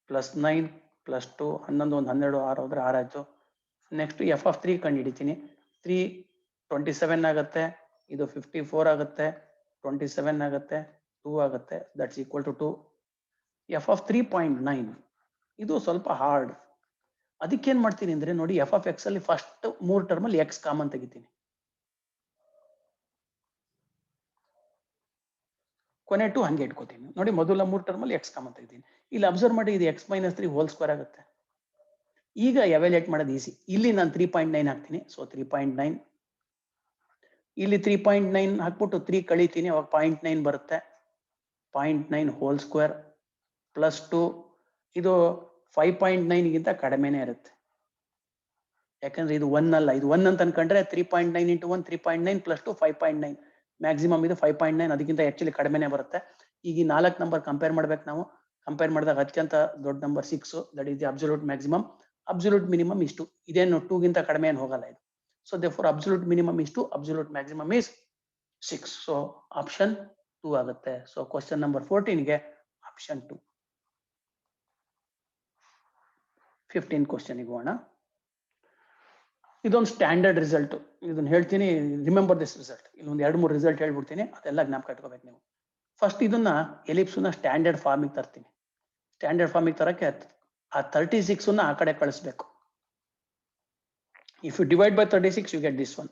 + 9 + 2 11 1 12 6 ಹೋದ್ರೆ 6 ಆಯ್ತು. ನೆಕ್ಸ್ಟ್ ಎಫ್ ಆಫ್ 3 ಕಂಡು ಹಿಡಿತೀನಿ. 3 27 ಆಗುತ್ತೆ, ಇದು 54 ಆಗುತ್ತೆ, 27 ಆಗುತ್ತೆ, 2 ಆಗುತ್ತೆ, that's equal to 2. F of 3.9 ಇದು ಸ್ವಲ್ಪ ಹಾರ್ಡ್. ಅದಕ್ಕೇನ್ ಮಾಡ್ತೀನಿ ಅಂದ್ರೆ ನೋಡಿ, ಎಫ್ ಆಫ್ ಎಕ್ಸ್ ಅಲ್ಲಿ ಫಸ್ಟ್ 3 ಟರ್ಮ್ ಅಲ್ಲಿ ಎಕ್ಸ್ ಕಾಮನ್ ತೆಗಿತೀನಿ, ಕೊನೆ 2 ಹಂಗೆ ಇಟ್ಕೋತೀನಿ. ನೋಡಿ ಮೊದಲ 3 ಟರ್ಮ್ ಅಲ್ಲಿ ಎಕ್ಸ್ ಕಾಮನ್ ತೆಗಿತೀನಿ. ಇಲ್ಲಿ ಅಬ್ಸರ್ವ್ ಮಾಡಿ, ಇದು x - 3 ಹೋಲ್ ಸ್ಕ್ವೇರ್ ಆಗುತ್ತೆ. ಈಗ ಎವ್ಯಾಲ್ಯೂಯೇಟ್ ಮಾಡೋದು ಈಸಿ. ಇಲ್ಲಿ ನಾನು 3.9 ಹಾಕ್ತೀನಿ, ಸೊ 3.9. ಇಲ್ಲಿ 3.9 ಹಾಕ್ಬಿಟ್ಟು 3 ಕಳಿತೀನಿ, ಅವಾಗ 0.9 ಬರುತ್ತೆ. 0.9 ಹೋಲ್ ಸ್ಕ್ವೇರ್ ಪ್ಲಸ್ 2, ಇದು 5.9 ಗಿಂತ ಕಡಿಮೆನೇ ಇರುತ್ತೆ, ಯಾಕಂದ್ರೆ ಇದು 1 ಅಲ್ಲ. ಇದು 1 ಅಂತ ಅನ್ಕೊಂಡ್ರೆ 3.9 × 1 3.9 + 2 5.9. ಮ್ಯಾಕ್ಸಿಮಮ್ ಇದು 5.9, ಅದಕ್ಕಿಂತ ಆಕ್ಚುಲಿ ಕಡಿಮೆನೇ ಬರುತ್ತೆ. ಈಗ ಈ 4 ನಂಬರ್ ಕಂಪೇರ್ ಮಾಡ್ಬೇಕು ನಾವು. ಕಂಪೇರ್ ಮಾಡಿದಾಗ ಅತ್ಯಂತ ದೊಡ್ಡ number 6, that is the absolute maximum. Absolute minimum ಇಷ್ಟು, ಇದೇನು 2 ಗಿಂತ ಕಡಿಮೆ ಏನು ಹೋಗಲ್ಲ ಇದು. ಸೊ ದೇರ್ಫೋರ್ ಅಬ್ಸಲ್ಯೂಟ್ ಮಿನಿಮಮ್ ಇಷ್ಟು, absolute maximum is 6. So option 2 ಆಗುತ್ತೆ. ಸೊ ಕ್ವಶನ್ ನಂಬರ್ 14 ಗೆ ಆಪ್ಷನ್ 2. 15 ಕ್ವಶನ್ ಹೋಗೋಣ. ಇದೊಂದು ಸ್ಟ್ಯಾಂಡರ್ಡ್ ರಿಸಲ್ಟ್, ಇದನ್ನ ಹೇಳ್ತೀನಿ, ರಿಮೆಂಬರ್ ದಿಸ್ ರಿಸಲ್ಟ್. ಇಲ್ಲೊಂದು 2-3 ರಿಸಲ್ಟ್ ಹೇಳ್ಬಿಡ್ತೀನಿ, ಅದೆಲ್ಲ ಜ್ಞಾಪಕ ಇಟ್ಕೋಬೇಕು ನೀವು. ಫಸ್ಟ್ ಇದನ್ನ ಎಲಿಪ್ಸ್ನ ಸ್ಟ್ಯಾಂಡರ್ಡ್ ಫಾರ್ಮಿಗೆ ತರ್ತೀನಿ. ಸ್ಟ್ಯಾಂಡರ್ಡ್ ಫಾರ್ಮಿಗೆ ತರಕ್ಕೆ ಆ 36 ಆ ಕಡೆ ಕಳಿಸ್ಬೇಕು. If you divide by 36 you get this one.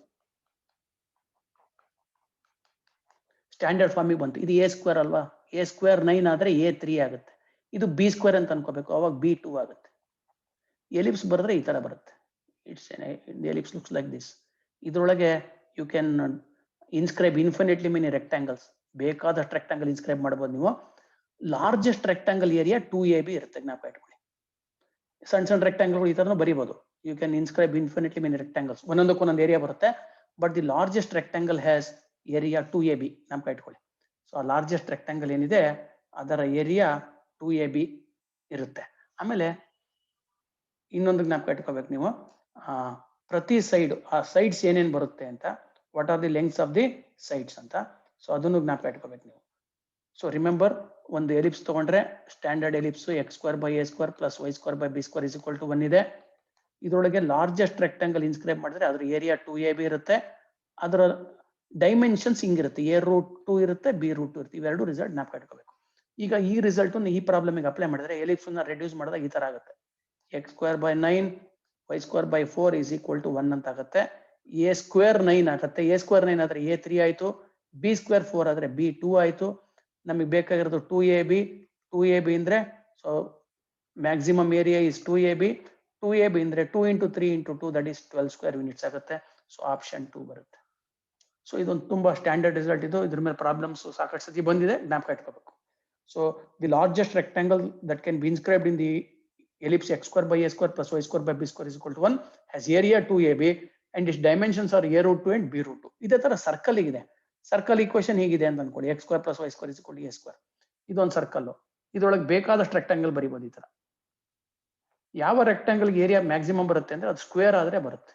Standard ಫಾರ್ಮಿಗೆ ಬಂತು. ಇದು a² ಅಲ್ವಾ, a² 9 ಆದ್ರೆ a3 ಆಗುತ್ತೆ. ಇದು b² ಅಂತ ಅನ್ಕೋಬೇಕು, ಅವಾಗ b2 ಆಗುತ್ತೆ. ಎಲಿಪ್ಸ್ ಬರೆದ್ರೆ ಈ ತರ ಬರುತ್ತೆ. The ellipse looks like this. ಇದರೊಳಗೆ you can inscribe infinitely many rectangles. ಬೇಕಾದಷ್ಟು ರೆಕ್ಟಾಂಗಲ್ ಇನ್ಸ್ಕ್ರೈಬ್ ಮಾಡಬಹುದು ನೀವು. ಲಾರ್ಜೆಸ್ಟ್ ರೆಕ್ಟಾಂಗಲ್ ಏರಿಯಾ 2ab ಇರುತ್ತೆ, ಜ್ಞಾಪಕ ಇಟ್ಕೊಳ್ಳಿ. ಸಣ್ಣ ಸಣ್ಣ ರೆಕ್ಟಾಂಗಲ್ಗಳು ಈ ತರನು ಬರೀಬಹುದು. You can inscribe infinitely many rectangles. ಒಂದೊಂದಕ್ಕೊಂದೊಂದು ಏರಿಯಾ ಬರುತ್ತೆ, but the largest rectangle has area 2ab, ಜ್ಞಾಪಕ ಇಟ್ಕೊಳ್ಳಿ. ಸೊ ಆ ಲಾರ್ಜೆಸ್ಟ್ ರೆಕ್ಟಾಂಗಲ್ ಏನಿದೆ ಅದರ ಏರಿಯಾ 2ab. ಇರುತ್ತೆ. ಆಮೇಲೆ ಇನ್ನೊಂದು ಜ್ಞಾಪಕ ಇಟ್ಕೋಬೇಕು ನೀವು, ಪ್ರತಿ ಸೈಡ್ ಆ ಸೈಡ್ಸ್ ಏನೇನು ಬರುತ್ತೆ ಅಂತ, what are the lengths of the sides ಅಂತ. ಸೊ ಅದನ್ನು ಜ್ಞಾಪಕ ಇಟ್ಕೋಬೇಕು ನೀವು. ಸೊ ರಿಮೆಂಬರ್, ಒಂದು ಎಲಿಪ್ಸ್ ತಗೊಂಡ್ರೆ standard ellipse x² + y² / b² = 1 ಇದೆ. ಇದರೊಳಗೆ ಲಾರ್ಜೆಸ್ಟ್ ರೆಕ್ಟಾಂಗಲ್ ಇನ್ಸ್ಕ್ರೈಬ್ ಮಾಡಿದ್ರೆ ಅದ್ರ ಏರಿಯಾ 2ab ಇರುತ್ತೆ. ಅದರ ಡೈಮೆನ್ಷನ್ಸ್ ಹಿಂಗಿರುತ್ತೆ, a√2 ಇರುತ್ತೆ, b√2 ಇರುತ್ತೆ. ಇವೆರಡು ರಿಸಲ್ಟ್ ಜ್ಞಾಪಕ ಇಟ್ಕೋಬೇಕು. ಈಗ ಈ ರಿಸಲ್ಟ್ ಈ ಪ್ರಾಬ್ಲಮ್ ಅಪ್ಲೈ ಮಾಡಿದ್ರೆ ಎಲಿಪ್ಸ್ ರೆಡ್ಯೂಸ್ ಮಾಡಿದಾಗ ಈ ತರ ಆಗುತ್ತೆ, x²/9 y²/4 = 1 ಅಂತ ಆಗುತ್ತೆ. a² 9 ಆಗುತ್ತೆ. a² 9 ಆದ್ರೆ a3 ಆಯ್ತು, b² 4 ಆದ್ರೆ b2 ಆಯ್ತು. ನಮಗೆ ಬೇಕಾಗಿರೋದು 2ab ಅಂದ್ರೆ so maximum area is 2ab. 2ab ಅಂದ್ರೆ 2 × 3 × 2 ದಟ್ ಇಸ್ 12 ಸ್ಕ್ವೇರ್ ಯೂನಿಟ್ಸ್ ಆಗುತ್ತೆ. ಸೊ ಆಪ್ಷನ್ 2 ಬರುತ್ತೆ. ಸೊ ಇದೊಂದು ತುಂಬಾ ಸ್ಟ್ಯಾಂಡರ್ಡ್ ರಿಸಲ್ಟ್ ಇದು. ಇದ್ರ ಮೇಲೆ ಪ್ರಾಬ್ಲಮ್ಸ್ ಸಾಕಷ್ಟು ಸತಿ ಬಂದಿದೆ, ಜ್ಞಾಪಕ ಇಟ್ಕೋಬೇಕು. So the largest rectangle that can be inscribed in the ellipse x² / a² + y² / b² = 1 has area 2ab and its dimensions are a√2 and b√2. ಇದೇ ತರ ಸರ್ಕಲ್ ಇದೆ. ಸರ್ಕಲ್ ಈಕ್ವೇಶನ್ ಹೀಗಿದೆ ಅಂತ ಅನ್ಕೊಳ್ಳಿ, x² + y² = a². ಇದೊಂದು ಸರ್ಕಲ್. ಇದರೊಳಗೆ ಬೇಕಾದಷ್ಟು ರೆಕ್ಟಾಂಗಲ್ ಬರೀಬಹುದು ಈ ತರ. ಯಾವ ರೆಕ್ಟಾಂಗಲ್ ಏರಿಯಾ ಮ್ಯಾಕ್ಸಿಮಮ್ ಬರುತ್ತೆ ಅಂದ್ರೆ ಅದು ಸ್ಕ್ವೇರ್ ಆದ್ರೆ ಬರುತ್ತೆ.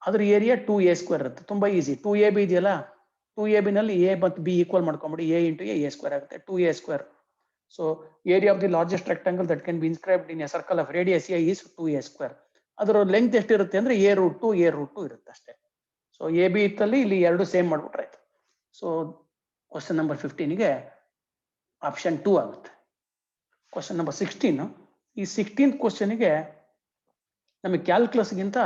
ಅದ್ರ ಏರಿಯಾ 2a² ಇರುತ್ತೆ. ತುಂಬಾ ಈಸಿ. 2ab ಇದೆಯಲ್ಲ, 2ab ನಲ್ಲಿ a ಮತ್ತು b ಈಕ್ವಲ್ ಮಾಡ್ಕೊಂಬಿಡಿ, a × a² ಆಗುತ್ತೆ, 2a². So area of the largest rectangle that can be inscribed in a circle of radius a is 2a². ಅದರ ಲೆಂತ್ ಎಷ್ಟಿರುತ್ತೆ ಅಂದ್ರೆ a√2 ಇರುತ್ತೆ ಅಷ್ಟೇ. ಸೊ ab ಇತ್ತಲ್ಲಿ ಇಲ್ಲಿ ಎರಡು ಸೇಮ್ ಮಾಡ್ಬಿಟ್ರೆ ಆಯ್ತು. ಸೊ ಕ್ವಶನ್ ನಂಬರ್ 15ಗೆ ಆಪ್ಷನ್ 2 ಆಗುತ್ತೆ. ಕ್ವಶನ್ ನಂಬರ್ 16, ಈ 16th ಕ್ವಶನ್ಗೆ ನಮಗೆ ಕ್ಯಾಲ್ಕುಲಸ್ಗಿಂತ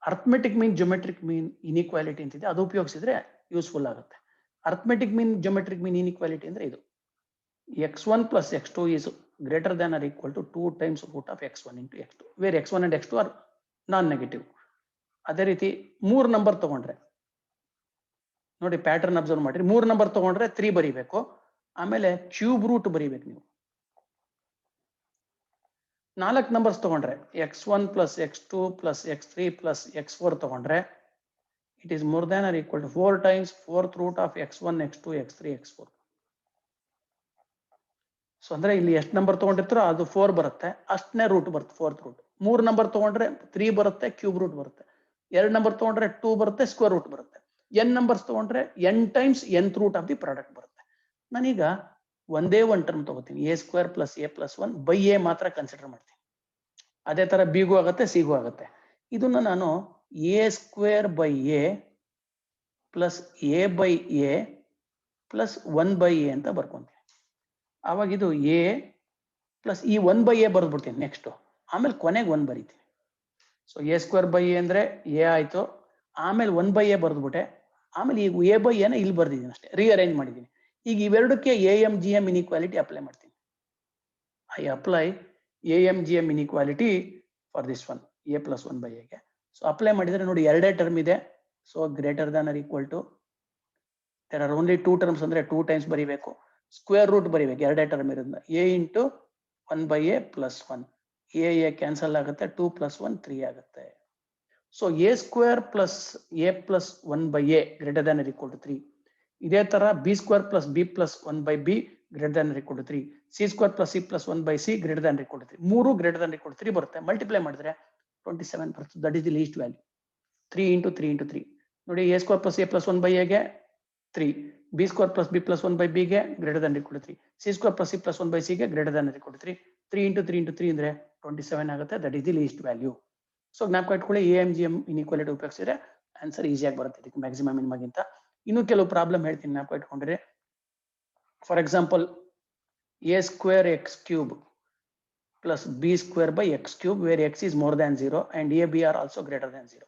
ಅರ್ಥಮೆಟಿಕ್ ಮೀನ್ ಜಿಯೋಮೆಟ್ರಿಕ್ ಮೀನ್ ಇನ್ಇಕ್ವಾಲಿಟಿ ಅಂತಿದೆ, ಅದು ಉಪಯೋಗಿಸಿದ್ರೆ ಯೂಸ್ಫುಲ್ ಆಗುತ್ತೆ. ಅರ್ಥಮೆಟಿಕ್ ಮೀನ್ ಜಿಯೋಮೆಟ್ರಿಕ್ ಮೀನ್ ಇನ್ಇಕ್ವಾಲಿಟಿ ಅಂದ್ರೆ ಇದು, x1 + x2 is greater than or equal to 2 times root of x1 × x2, where x1 and x2 are non negative. ಅದೇ ರೀತಿ 3 ನಂಬರ್ ತಗೊಂಡ್ರೆ ನೋಡಿ, ಪ್ಯಾಟರ್ನ್ ಅಬ್ಸರ್ವ್ ಮಾಡ್ರಿ. 3 ನಂಬರ್ ತಗೊಂಡ್ರೆ 3 ಬರೀಬೇಕು, ಆಮೇಲೆ ಕ್ಯೂಬ್ ರೂಟ್ ಬರೀಬೇಕು ನೀವು. 4 ನಂಬರ್ಸ್ ತಗೊಂಡ್ರೆ x1 + x2 + x3 + x4 ತಗೊಂಡ್ರೆ it is more than or equal to 4 times 4th root of x1 x2 x3 x4. So ಅಂದ್ರೆ ಇಲ್ಲಿ ಎಷ್ಟು ನಂಬರ್ ತಗೊಂಡಿರ್ತಾರೋ ಅದು 4 ಬರುತ್ತೆ, ಅಷ್ಟನೇ ರೂಟ್ ಬರುತ್ತೆ, 4th ರೂಟ್. 3 ನಂಬರ್ ತಗೊಂಡ್ರೆ 3 ಬರುತ್ತೆ, ಕ್ಯೂಬ್ ರೂಟ್ ಬರುತ್ತೆ. 2 ನಂಬರ್ ತಗೊಂಡ್ರೆ 2 ಬರುತ್ತೆ, ಸ್ಕ್ವೇರ್ ರೂಟ್ ಬರುತ್ತೆ. n ನಂಬರ್ಸ್ ತಗೊಂಡ್ರೆ n times nth root of the product ಬರುತ್ತೆ. ನಾನೀಗ ಒಂದೇ ಒಂದು ಟರ್ಮ್ ತಗೋತೀನಿ, a² + a + 1 ಬೈ a ಮಾತ್ರ ಕನ್ಸಿಡರ್ ಮಾಡ್ತೀನಿ. ಅದೇ ತರ ಬಿಗೂ ಆಗುತ್ತೆ, ಸಿಗೂ ಆಗುತ್ತೆ. ಇದನ್ನ ನಾನು a² / a + a/a + 1/a ಅಂತ ಬರ್ಕೊಂತೀನಿ. ಆವಾಗ ಇದು a ಪ್ಲಸ್ ಈ 1/a ಬರೆದ್ಬಿಡ್ತೀನಿ ನೆಕ್ಸ್ಟ್, ಆಮೇಲೆ ಕೊನೆಗೆ 1 ಬರೀತೀನಿ. ಸೊ a² / a ಅಂದ್ರೆ a ಆಯ್ತು, ಆಮೇಲೆ 1/a ಬರೆದ್ಬಿಟ್ಟೆ, ಆಮೇಲೆ ಈಗ a/a ನ ಇಲ್ಲಿ ಬರ್ದಿದ್ದೀನಿ ಅಷ್ಟೇ, ರೀಅರೇಂಜ್ ಮಾಡಿದ್ದೀನಿ. ಈಗ ಇವೆರಡಕ್ಕೆ AMGM ಇನ್ಇಕ್ವಾಲಿಟಿ ಅಪ್ಲೈ ಮಾಡ್ತೀನಿ. I apply AMGM inequality for this one, a + 1/a ಗೆ. ಸೊ ಅಪ್ಲೈ ಮಾಡಿದ್ರೆ ನೋಡಿ, ಎರಡೇ ಟರ್ಮ್ ಇದೆ. So greater than or equal to, there are only 2 terms ಅಂದ್ರೆ 2 ಟೈಮ್ಸ್ ಬರೀಬೇಕು, ಸ್ಕ್ವೇರ್ ರೂಟ್ ಬರೀಬೇಕು, ಎರಡೇ ಟರ್ಮ್ ಇರೋದ್ರಿಂದ a × 1/a + 1, a ಕ್ಯಾನ್ಸಲ್ ಆಗುತ್ತೆ, 2 + 1 3 ಆಗುತ್ತೆ. So a² + a + 1/a greater than or equal to 3. ಇದೇ ತರ b² + b + 1/b greater than or equal to 3, c² + c + 1/c greater than or equal to 3. 3 greater than or equal to 3 ಬರುತ್ತೆ. ಮಲ್ಟಿಪ್ಲೈ ಮಾಡಿದ್ರೆ 27 ಬರುತ್ತೆ. That is the least value. 3 × 3 × 3 ನೋಡಿ, a² + a + 1/a ಗೆ 3, b² + b + 1/b ಗೆ greater than or equal to 3, c² + c + 1/c ಗೆ greater than or equal to 3. 3 × 3 × 3 ಅಂದ್ರೆ 27 ಆಗುತ್ತೆ. That is the least value. So ಜ್ಞಾಪಕ ಇಟ್ಕೊಳ್ಳಿ, AMGM ಇನ್ಇಕ್ವಾಲಿಟಿ ಉಪಯೋಗಿಸಿದ್ರೆ ಆನ್ಸರ್ ಈಸಿಯಾಗಿ ಬರುತ್ತೆ ಇದಕ್ಕೆ, ಮ್ಯಾಕ್ಸಿಮಮ್ ಮಿನಿಮಮ್ಗಿಂತ. ಇನ್ನು ಕೆಲವು ಪ್ರಾಬ್ಲಮ್ ಹೇಳ್ತೀನಿ, ಜ್ಞಾಪಕ ಇಟ್ಕೊಂಡ್ರೆ. For example, a² x³ + b² / x³, where x is more than 0 and a, b are also greater than 0.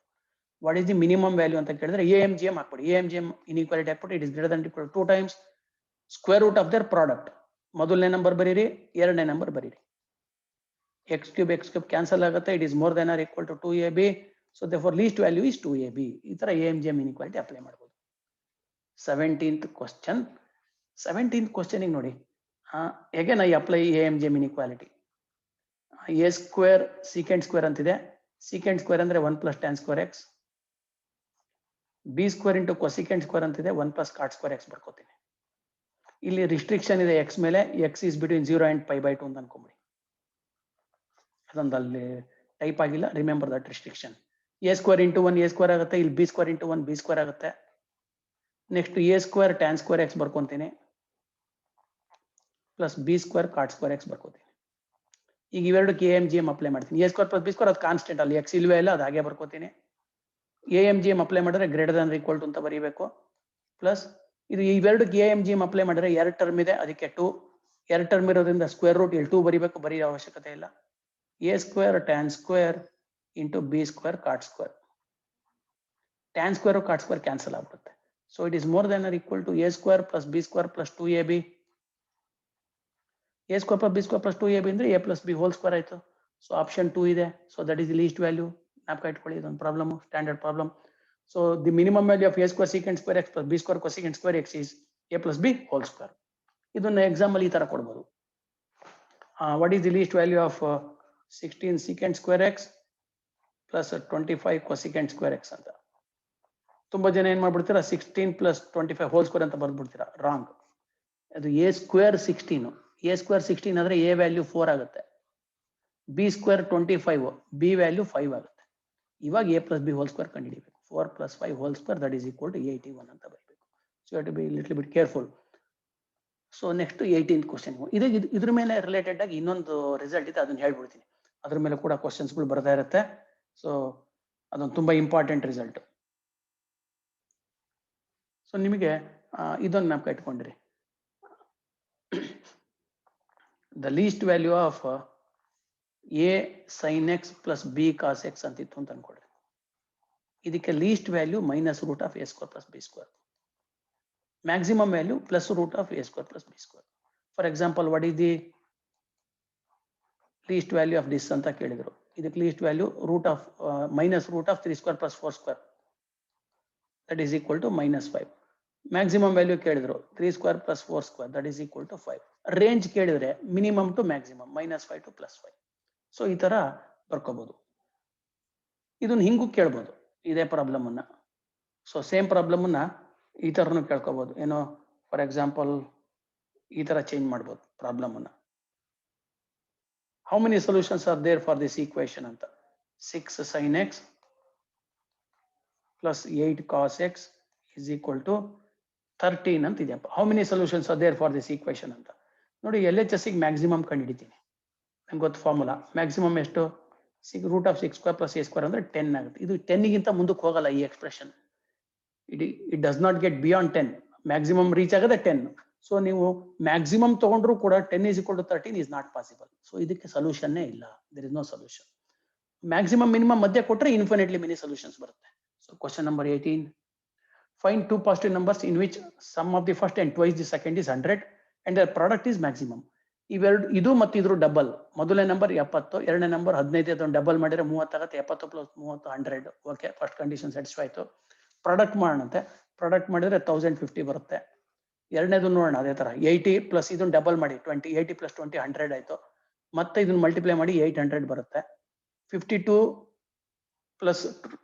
What is the minimum value ಅಂತ ಕೇಳಿದ್ರೆ AMGM ಹಾಕ್ಬಿಡಿ. AMGM ಇನ್ಇಕ್ವಾಲಿಟಿ ಹಾಕ್ಬಿಟ್ಟು it is greater than equal to 2 times square root of their product. ಮೊದಲನೇ ನಂಬರ್ ಬರೀರಿ, ಎರಡನೇ ನಂಬರ್ ಬರೀರಿ. x³ ಕ್ಯಾನ್ಸಲ್ ಆಗುತ್ತೆ, it is more than or equal to 2ab. So therefore least value is 2ab. ಈ ತರ AMGM ಇನ್ಇಕ್ವಾಲಿಟಿ ಅಪ್ಲೈ ಮಾಡಬಹುದು. 17th question. 17th ಕ್ವಶನ್ ನೋಡಿ, again I apply AMGM inequality. a² secant² ಅಂತಿದೆ, secant² ಅಂದ್ರೆ 1 + tan² x, b² × cosecant² ಅಂತಿದೆ, 1 + cot² x ಬರ್ಕೋತೀನಿ. ಇಲ್ಲಿ ರಿಸ್ಟ್ರಿಕ್ಷನ್ ಇದೆ ಎಕ್ಸ್ ಮೇಲೆ, ಎಕ್ಸ್ ಇಸ್ ಬಿಟ್ವೀನ್ 0 and π/2 ಅಂತ ಅನ್ಕೊಂಬಿಡಿ. ಅದೊಂದು ಅಲ್ಲಿ ಟೈಪ್ ಆಗಿಲ್ಲ, remember that restriction. a² × 1 a² ಆಗುತ್ತೆ, ಇಲ್ಲಿ b² × 1 b² ಆಗುತ್ತೆ. ನೆಕ್ಸ್ಟ್ a² tan² x ಬರ್ಕೊಂತೀನಿ ಪ್ಲಸ್ b² cot² x ಬರ್ಕೋತೀನಿ. ಈಗ ಇವೆರಡಕ್ಕೆ AMGM ಅಪ್ಲೈ ಮಾಡ್ತೀನಿ. a² + b² ಅದು ಕಾನ್ಸ್ಟೆಂಟ್, ಅಲ್ಲಿ ಎಕ್ಸ್ ಇಲ್ವೇ ಇಲ್ಲ, ಅದು ಹಾಗೆ ಬರ್ಕೋತೀನಿ. AMGM ಅಪ್ಲೈ ಮಾಡಿದ್ರೆ > ಅಂತ ಬರೀಬೇಕು. ಪ್ಲಸ್ ಇದು ಇವೆರಡಕ್ಕೆ AMGM ಅಪ್ಲೈ ಮಾಡಿದ್ರೆ 2 ಟರ್ಮ್ ಇದೆ, ಅದಕ್ಕೆ 2. 2 ಟರ್ಮ್ ಇರೋದ್ರಿಂದ ಸ್ಕ್ವೇರ್ ರೂಟ್ ಇಲ್ಲಿ 2 ಬರೀಬೇಕು, ಬರೀ ಅವಶ್ಯಕತೆ ಇಲ್ಲ. a² tan² into b² cot². tan² cot² cancel ಆಗ್ಬಿಡುತ್ತೆ. So it is more than or equal to a² + b² + 2ab. a² + b² + 2ab ಅಂದ್ರೆ a + b ಹೋಲ್² ಆಯ್ತು. ಸೊ ಆಪ್ಷನ್ 2 ಇದೆ. So that is the least value. ಜ್ಞಾಪಕ ಇಟ್ಕೊಳ್ಳಿ, ಇದೊಂದು problem, standard problem. So the minimum value of a² sec² x + b² cosec² x is a + b ಹೋಲ್². ಇದನ್ನ ಎಕ್ಸಾಮ್ ಅಲ್ಲಿ ಈ ತರ ಕೊಡ್ಬೋದು. What is the least value of 16 sec² x plus 25 cosec² x ಅಂತ. ತುಂಬಾ ಜನ ಏನ್ ಮಾಡ್ಬಿಡ್ತೀರಾ, 16 + 25 ಹೋಲ್² ಅಂತ ಬರ್ದ್ಬಿಡ್ತೀರಾ. ರಾಂಗ್. ಅದು a² 16, a² 16 ಆದ್ರೆ a ವ್ಯಾಲ್ಯೂ 4 ಆಗುತ್ತೆ, b² 25, b ವ್ಯಾಲ್ಯೂ 5 ಆಗುತ್ತೆ. ಇವಾಗ a + b ಹೋಲ್² ಕಂಡುಹಿಡಿಬೇಕು. 4 + 5 whole that is equal to 81 ಅಂತ ಬರೀಬೇಕು. So you have to be little bit careful. So next 18th question. ಇದ್ರ ಮೇಲೆ ರಿಲೇಟೆಡ್ ಆಗಿ ಇನ್ನೊಂದು ರಿಸಲ್ಟ್ ಇದೆ, ಅದನ್ನ ಹೇಳ್ಬಿಡ್ತೀನಿ. ಅದ್ರ ಮೇಲೆ ಕೂಡ ಕ್ವಶನ್ಸ್ಗಳು ಬರ್ತಾ ಇರುತ್ತೆ. ಸೊ ಅದೊಂದು ತುಂಬಾ ಇಂಪಾರ್ಟೆಂಟ್ ರಿಸಲ್ಟ್. ಸೊ ನಿಮಗೆ ಇದೊಂದು ಜ್ಞಾಪಕ ಇಟ್ಕೊಂಡಿರಿ. The least value of a sin x + b cos x ಅಂತಿತ್ತು ಅಂತ ಅನ್ಕೊಳ್ರಿ. ಇದಕ್ಕೆ least value -√(a² + b²). Maximum value +√(a² + b²). For example what is the least value of this ಅಂತ ಕೇಳಿದ್ರು. ಇದಕ್ಕೆ least value -√3² + 4², that is equal to -5. Maximum value ಕೇಳಿದ್ರು 3² + 4², that is equal to 5. Range ಕೇಳಿದ್ರೆ minimum to maximum -5 to +5. So ಈ ತರ ಬರ್ಕೋಬಹುದು. ಇದನ್ನ ಹಿಂಗೂ ಕೇಳ್ಬೋದು ಇದೇ ಪ್ರಾಬ್ಲಮ್ ಅನ್ನ. ಸೊ ಸೇಮ್ ಪ್ರಾಬ್ಲಮ್ ಅನ್ನ ಈ ತರನು ಕೇಳ್ಕೋಬಹುದು. ಏನೋ ಫಾರ್ ಎಕ್ಸಾಂಪಲ್ ಈ ತರ ಚೇಂಜ್ ಮಾಡ್ಬೋದು ಪ್ರಾಬ್ಲಮ್ ಅನ್ನ. How many solutions are there for this equation ಅಂತ. 6 sin x plus 8 cos x is equal to 13 ಅಂತ ಇದೆಯಪ್ಪ. How many solutions are there for this equation ಅಂತ ನೋಡಿ. LHS ಗೆ ಮ್ಯಾಕ್ಸಿಮಮ್ ಕಂಡುಹಿಡಿತೀನಿ. ನಂಗೆ ಗೊತ್ತು ಫಾರ್ಮುಲಾ. ಮ್ಯಾಕ್ಸಿಮಮ್ ಎಷ್ಟು, √6² + a² ಅಂದ್ರೆ 10 ಆಗುತ್ತೆ. ಇದು 10 ಗಿಂತ ಮುಂದಕ್ಕೆ ಹೋಗಲ್ಲ ಈ expression. It does not get beyond 10. Maximum reach ಆಗದೆ 10. ಸೊ ನೀವು ಮ್ಯಾಕ್ಸಿಮಮ್ ತಗೊಂಡ್ರು ಕೂಡ 10 = 13 ಇಸ್ ನಾಟ್ ಪಾಸಿಬಲ್. ಸೊ ಇದಕ್ಕೆ ಸೊಲ್ಯೂಷನ್ನೇ ಇಲ್ಲ. There is no solution. Maximum minimum ಮಧ್ಯೆ ಕೊಟ್ಟರೆ ಇನ್ಫಿನಿಟ್ಲಿ ಮೆನಿ ಸೊಲ್ಯೂಷನ್ಸ್ ಬರುತ್ತೆ. So question number 18. Find two positive numbers in which sum of the first and twice the second is 100 and their product is maximum. ಇವೆರಡು, ಇದು ಮತ್ತು ಇದ್ರ ಡಬಲ್. ಮೊದಲನೇ ನಂಬರ್ 70, ಎರಡನೇ ನಂಬರ್ 15. ಅದನ್ನು ಡಬಲ್ ಮಾಡಿದ್ರೆ 30 ಆಗುತ್ತೆ. 70 + 30 100. ಓಕೆ, ಫಸ್ಟ್ ಕಂಡೀಷನ್ ಸ್ಯಾಟಿಸ್ಫೈ ಆಯ್ತು. ಪ್ರಾಡಕ್ಟ್ ಮಾಡೋಣಂತೆ. ಪ್ರಾಡಕ್ಟ್ ಮಾಡಿದ್ರೆ 1050 ಬರುತ್ತೆ. ಎರಡನೇದು ನೋಡೋಣ ಅದೇ ತರ. 80 ಪ್ಲಸ್ ಇದನ್ನ ಡಬಲ್ ಮಾಡಿ 20, 80 + 20 100 ಆಯ್ತು. ಮತ್ತೆ ಇದನ್ನ ಮಲ್ಟಿಪ್ಲೈ ಮಾಡಿ 800 ಬರುತ್ತೆ. 52 ಪ್ಲಸ್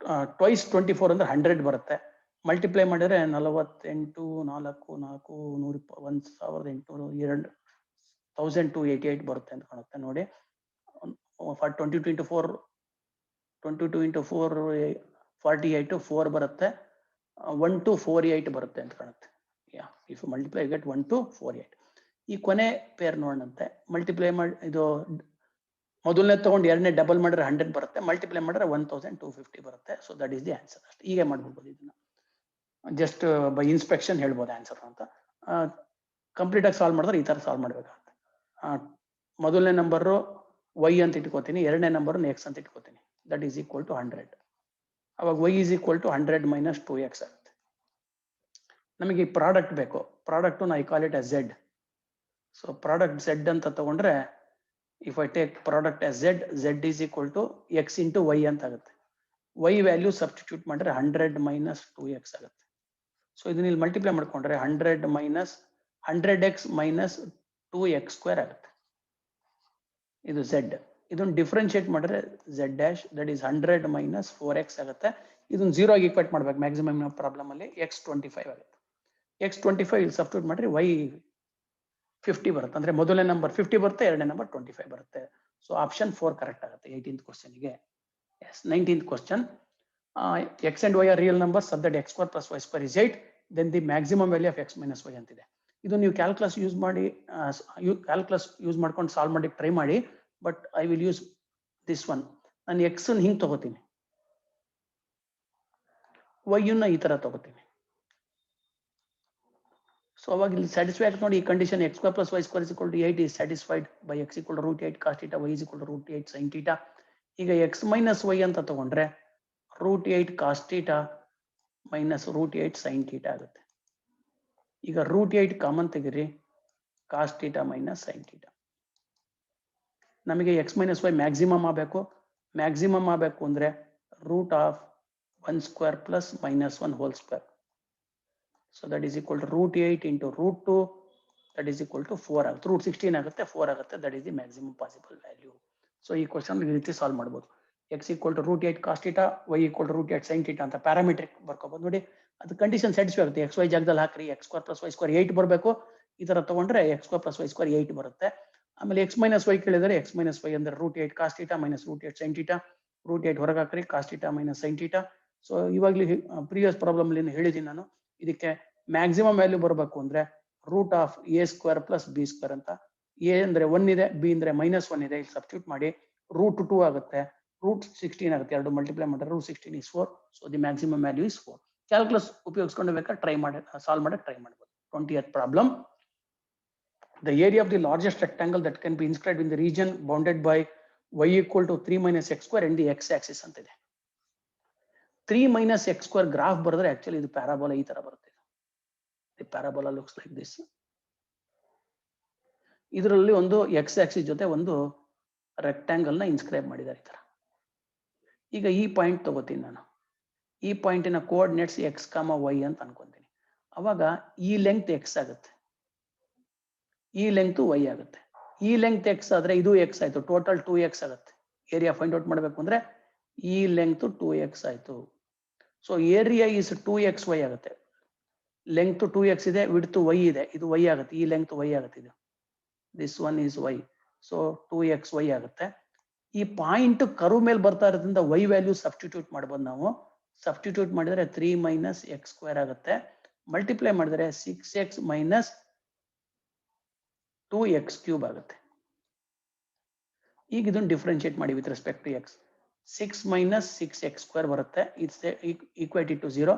ಟ್ವೈಸ್ 24 ಅಂದ್ರೆ 100 ಬರುತ್ತೆ. ಮಲ್ಟಿಪ್ಲೈ ಮಾಡಿದ್ರೆ 48 4 4 1800 1288 ಬರುತ್ತೆ ಅಂತ ಕಾಣುತ್ತೆ ನೋಡಿ. 22 × 4 48 4 ಬರುತ್ತೆ. 1248 ಬರುತ್ತೆ ಅಂತ ಕಾಣುತ್ತೆ. ಯಾ, ಇಫ್ ಮಲ್ಟಿಪ್ಲೈ ಗೆಟ್ 1248. ಈ ಕೊನೆ ಪೇರ್ ನೋಡೋಣಂತೆ. ಮಲ್ಟಿಪ್ಲೈ ಮಾಡಿ ಇದು ಮೊದಲನೇ ತಗೊಂಡು ಎರಡನೇ ಡಬಲ್ ಮಾಡಿದ್ರೆ 100 ಬರುತ್ತೆ. ಮಲ್ಟಿಪ್ಲೈ ಮಾಡಿದ್ರೆ 1250 ಬರುತ್ತೆ. So that is the answer. ಅಷ್ಟೇ, ಹೀಗೆ ಮಾಡ್ಬಿಡ್ಬೋದು. ಇದನ್ನ ಜಸ್ಟ್ ಬೈ ಇನ್ಸ್ಪೆಕ್ಷನ್ ಹೇಳ್ಬೋದು ಆನ್ಸರ್ ಅಂತ. ಕಂಪ್ಲೀಟ್ ಆಗಿ ಸಾಲ್ವ್ ಮಾಡಿದ್ರೆ ಈ ತರ ಸಾಲ್ವ್ ಮಾಡ್ಬೇಕಾಗುತ್ತೆ. ಮೊದಲನೇ ನಂಬರ್ y ಅಂತ ಇಟ್ಕೋತೀನಿ, ಎರಡನೇ ನಂಬರ್ x ಅಂತ ಇಟ್ಕೋತೀನಿ. That is equal to 100. ಅವಾಗ y is equal to 100 - 2x ಆಗುತ್ತೆ. ನಮಗೆ ಈ ಪ್ರಾಡಕ್ಟ್ ಬೇಕು. Product I call it as z. So product z ಅಂತ ತಗೊಂಡ್ರೆ, if I take product as z is equal to x × y ಅಂತ ಆಗುತ್ತೆ. y ವ್ಯಾಲ್ಯೂ ಸಬ್ಸ್ಟಿಟ್ಯೂಟ್ ಮಾಡಿದ್ರೆ 100 - 2x ಆಗುತ್ತೆ. ಸೊ ಇದನ್ನ ಇಲ್ಲಿ ಮಲ್ಟಿಪ್ಲೈ ಮಾಡ್ಕೊಂಡ್ರೆ 100 - 100x - 2x² ಆಗುತ್ತೆ. ಇದು z. ಇದನ್ನ ಡಿಫ್ರೆನ್ಶಿಯೇಟ್ ಮಾಡಿದ್ರೆ z dash that is 100 - 4x ಆಗುತ್ತೆ. ಇದನ್ನ 0 ಆಗಿ ಈಕ್ವೇಟ್ ಮಾಡ್ಬೇಕು ಮ್ಯಾಕ್ಸಿಮಮ್ ಪ್ರಾಬ್ಲಮ್ ಅಲ್ಲಿ. x 25 ಆಗುತ್ತೆ. x 25 ಇಲ್ಲಿ ಸಬ್ಸ್ಟಿಟ್ಯೂಟ್ ಮಾಡಿದ್ರೆ y 50 ಬರುತ್ತೆ. ಅಂದ್ರೆ ಮೊದಲನೇ ನಂಬರ್ 50 ಬರುತ್ತೆ, ಎರಡನೇ ನಂಬರ್ 25 ಬರುತ್ತೆ. ಸೊ ಆಪ್ಷನ್ 4 ಕರೆಕ್ಟ್ ಆಗುತ್ತೆ 18th ಕ್ವಶನ್ಗೆ. Yes 19th question. X and Y are real numbers such that x square plus y square is 8, then the maximum value of x minus y ಅಂತಿದೆ. ಇದು ನೀವು ಕ್ಯಾಲ್ಕುಲಸ್ ಯೂಸ್ ಮಾಡಿ ಕ್ಯಾಲ್ಕುಲಸ್ ಯೂಸ್ ಮಾಡ್ಕೊಂಡು ಸಾಲ್ವ್ ಮಾಡಿ ಟ್ರೈ ಮಾಡಿ. But I will use this one. ನಾನು ಎಕ್ಸ್ ಹಿಂಗೆ ತಗೋತೀನಿ, ವೈನ ಈ ತರ ತಗೋತೀನಿ. ಸೊ ಅವಾಗ ಇಲ್ಲಿ ಸ್ಯಾಟಿಸ್ಫೈ ಆಗುತ್ತೆ ನೋಡಿ. ಈ condition x square plus y square is equal to 8 is satisfied by x equal to root 8 cos theta, y is equal to root 8 sin theta. ಈಗ x minus y ಅಂತ ತಗೊಂಡ್ರೆ root 8 cos theta minus root 8 sin theta ಆಗುತ್ತೆ. ಈಗ root 8 ಕಾಮನ್ ತೆಗಿರಿ, cos theta minus sin theta. ನಮಗೆ x minus y ಮ್ಯಾಕ್ಸಿಮಮ್ ಆಗಬೇಕು. ಮ್ಯಾಕ್ಸಿಮಮ್ ಆಗಬೇಕು ಅಂದ್ರೆ root of 1 square plus minus 1 whole square. So that is equal to root 8 into root 2, that is equal to 4 ಆಗುತ್ತೆ. root 16 ಆಗುತ್ತೆ, 4 ಆಗುತ್ತೆ. That is the maximum possible value. So ಈ ಕ್ವಶನ್ ಈ ರೀತಿ ಸಾಲ್ವ್ ಮಾಡ್ಬೋದು. x equal to root 8 cos theta, y equal to root 8 sin theta ಅಂತ ಪ್ಯಾರಾಮೆಟ್ರಿಕ್ ಬರ್ಕೋಬಹುದು ನೋಡಿ. ಅದು ಕಂಡೀಷನ್ ಸ್ಯಾಟಿಸ್ಫೈ ಆಗುತ್ತೆ. x y ಜಾಗದಲ್ಲಿ ಹಾಕ್ರಿ, x square plus y square 8 ಬರಬೇಕು. ಈ ತರ ತಗೊಂಡ್ರೆ x square plus y square 8 ಬರುತ್ತೆ. ಆಮೇಲೆ x minus y ಕೇಳಿದರೆ x minus y ಅಂದ್ರೆ root 8 cos theta minus root 8 sin theta. root 8 ಹೊರಗೆ ಹಾಕ್ರಿ, cos theta minus sin theta. So ಇವಾಗಲೇ ಪ್ರೀವಿಯಸ್ ಪ್ರಾಬ್ಲಮ್ ಅಲ್ಲಿ ಹೇಳಿದ್ದೀನಿ ನಾನು. ಇದಕ್ಕೆ ಮ್ಯಾಕ್ಸಿಮಮ್ ವ್ಯಾಲ್ಯೂ ಬರಬೇಕು ಅಂದ್ರೆ root of a square plus b square ಅಂತ. a ಅಂದ್ರೆ 1 ಇದೆ, b ಅಂದ್ರೆ -1 ಇದೆ. ಇಲ್ಲಿ ಸಬ್ಸ್ಟಿಟ್ಯೂಟ್ ಮಾಡಿ ರೂಟ್ 2 ಆಗುತ್ತೆ, ರೂಟ್ 16 ಆಗುತ್ತೆ. ಎರಡು ಮಲ್ಟಿಪ್ಲೈ ಮಾಡಿದ್ರೆ root 16 is 4. So the maximum value is 4. Calculus ಉಪಯೋಗಿಸ್ಕೊಂಡು ಬೇಕಾದ್ರೆ ಟ್ರೈ ಮಾಡಿ ಸಾಲ್ವ್ ಮಾಡಕ್ಕೆ ಟ್ರೈ ಮಾಡ್ಬೋದು. 20th problem. The area of the largest rectangle that can be inscribed in the region bounded by y equal to 3 minus x square and the x axis ಅಂತಿದೆ. 3 minus x square ಗ್ರಾಫ್ ಬರೆದ್ರೆ ಆಕ್ಚುಲಿ ಇದು ಪ್ಯಾರಾಬೋಲಾ ಈ ತರ ಬರುತ್ತೆ. The parabola looks like this. ಇದರಲ್ಲಿ ಒಂದು x ಆಕ್ಸಿಸ್ ಜೊತೆ ಒಂದು ರೆಕ್ಟಾಂಗಲ್ ನ ಇನ್ಸ್ಕ್ರೈಬ್ ಮಾಡಿದ್ದಾರೆ ಈ ತರ. ಈಗ ಈ ಪಾಯಿಂಟ್ ತಗೋತೀನಿ ನಾನು. ಈ ಪಾಯಿಂಟಿನ ಕೋಆರ್ಡಿನೇಟ್ಸ್ x, y ಅಂತ ಅನ್ಕೊಂತೀನಿ. ಅವಾಗ ಈ ಲೆಂತ್ x ಆಗುತ್ತೆ, ಈ ಲೆಂತ್ y ಆಗುತ್ತೆ. ಈ ಲೆಂತ್ x ಆದ್ರೆ ಇದು x ಆಯ್ತು, ಟೋಟಲ್ 2x ಆಗುತ್ತೆ. ಏರಿಯಾ ಫೈಂಡ್ ಔಟ್ ಮಾಡಬೇಕು ಅಂದ್ರೆ ಈ ಲೆಂತ್ 2x ಆಯ್ತು. ಸೊ ಏರಿಯಾ ಇಸ್ 2xy ಆಗುತ್ತೆ. ಲೆಂತ್ 2x ಇದೆ, ವಿಡ್ತ್ y ಇದೆ, ಇದು y ಆಗುತ್ತೆ. ಈ ಲೆಂತ್ y ಆಗುತ್ತೆ, ಇದು this one is y. So 2xy ಆಗುತ್ತೆ. ಈ ಪಾಯಿಂಟ್ ಕರ್ವ್ ಮೇಲೆ ಬರ್ತಾ ಇರೋದ್ರಿಂದ y ವ್ಯಾಲ್ಯೂ ಸಬ್ಸ್ಟಿಟ್ಯೂಟ್ ಮಾಡ್ಬೋದು ನಾವು. ಸಬ್ಸ್ಟಿಟ್ಯೂಟ್ ಮಾಡಿದ್ರೆ 3 minus x square ಆಗುತ್ತೆ. ಮಲ್ಟಿಪ್ಲೈ ಮಾಡಿದ್ರೆ 6x minus 2x ಕ್ಯೂಬ್ ಆಗುತ್ತೆ. ಈಗ ಇದನ್ನು ಡಿಫ್ರೆನ್ಶಿಯೇಟ್ ಮಾಡಿ with respect to x. 6 minus 6x square ಬರುತ್ತೆ. It's equality to 0.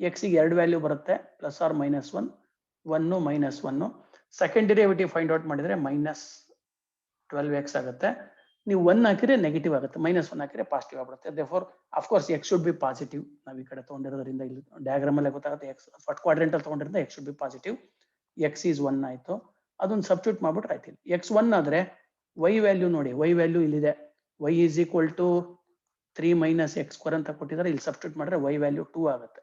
x ಗೆ ಎರಡು ವ್ಯಾಲ್ಯೂ ಬರುತ್ತೆ, plus or minus 1, 1 minus 1. Second derivative find out ಮಾಡಿದ್ರೆ ಮೈನಸ್ 12x ಆಗುತ್ತೆ. ನೀವು 1 ಹಾಕಿದ್ರೆ ನೆಗೆಟಿವ್ ಆಗುತ್ತೆ, -1 ಹಾಕಿದ್ರೆ ಪಾಸಿಟಿವ್ ಆಗ್ಬಿಡುತ್ತೆ. Therefore of course x should be positive. ನಾವು ಈ ಕಡೆ ತಗೊಂಡಿರೋದ್ರಿಂದ ಇಲ್ಲಿ ಡಯಾಗ್ರಾಮ್ ಅಲ್ಲೇ ಗೊತ್ತಾಗುತ್ತೆ. x ಫಸ್ಟ್ ಕ್ವಾಡ್ರೆಂಟ್ ಅಲ್ಲಿ ತಗೊಂಡಿರೋದ್ರಿಂದ x should be positive. x is 1 ಆಯ್ತು. ಅದನ್ನ ಸಬ್ಸ್ಟಿಟ್ಯೂಟ್ ಮಾಡ್ಬಿಟ್ರೆ ಆಯ್ತು. x 1 ಆದ್ರೆ y ವ್ಯಾಲ್ಯೂ ನೋಡಿ, y ವ್ಯಾಲ್ಯೂ ಇಲ್ಲಿದೆ. y is equal to 3 minus x square ಅಂತ ಕೊಟ್ಟಿದ್ದಾರೆ. ಇಲ್ಲಿ ಸಬ್ಸ್ಟಿಟ್ಯೂಟ್ ಮಾಡಿದ್ರೆ y ವ್ಯಾಲ್ಯೂ 2 ಆಗುತ್ತೆ.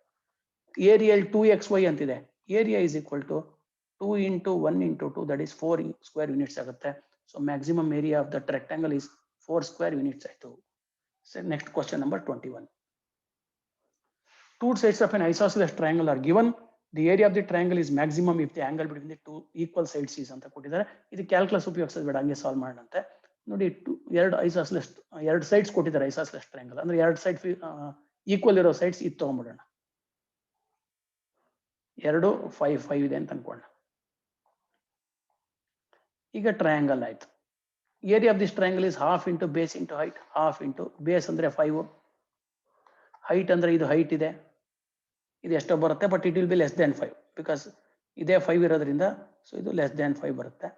ಏರಿಯಾ 2xy ಅಂತಿದೆ. Area is equal to 2 into 1 into 2, that is 4 square units ಆಗುತ್ತೆ. So maximum area of that rectangle is 4 square units ಆಯ್ತು. Next question number 21. Two sides of an isosceles triangle are given. The area of the triangle is maximum if the angle between the two equal sides is ಅಂತ ಕೊಟ್ಟಿದ್ದಾರೆ. ಇದು ಕ್ಯಾಲ್ಕುಲಸ್ ಉಪಯೋಗಿಸೋದು ಬೇಡ, ಹಂಗೆ ಸಾಲ್ವ್ ಮಾಡೋಣಂತೆ. ನೋಡಿ, ಎರಡು ಐಸೋಸೆಲೆಸ್, ಎರಡು ಸೈಡ್ಸ್ ಕೊಟ್ಟಿದ್ದಾರೆ ಐಸೋಸೆಲೆಸ್ ಟ್ರಯಾಂಗಲ್. ಅಂದ್ರೆ ಎರಡು ಸೈಡ್ ಈಕ್ವಲ್ ಇರೋ ಸೈಡ್ಸ್ ಇದು ತಗೊಂಡ್ಬಿಡೋಣ. 2 5 5 ಇದೆ ಅಂತ ಅನ್ಕೊಳ್ಳೋಣ. ಈಗ ಟ್ರಯಾಂಗಲ್ ಆಯ್ತು. Area of this triangle is half into base into height. Half into base ಅಂದ್ರೆ 5, ಹೈಟ್ ಅಂದ್ರೆ ಇದು ಹೈಟ್ ಇದೆ, ಇದು ಎಷ್ಟೋ ಬರುತ್ತೆ, but it will be less than 5 because ಇದೇ 5 ಇರೋದ್ರಿಂದ. ಸೊ ಇದು ಲೆಸ್ ದ್ಯಾನ್ 5 ಬರುತ್ತೆ.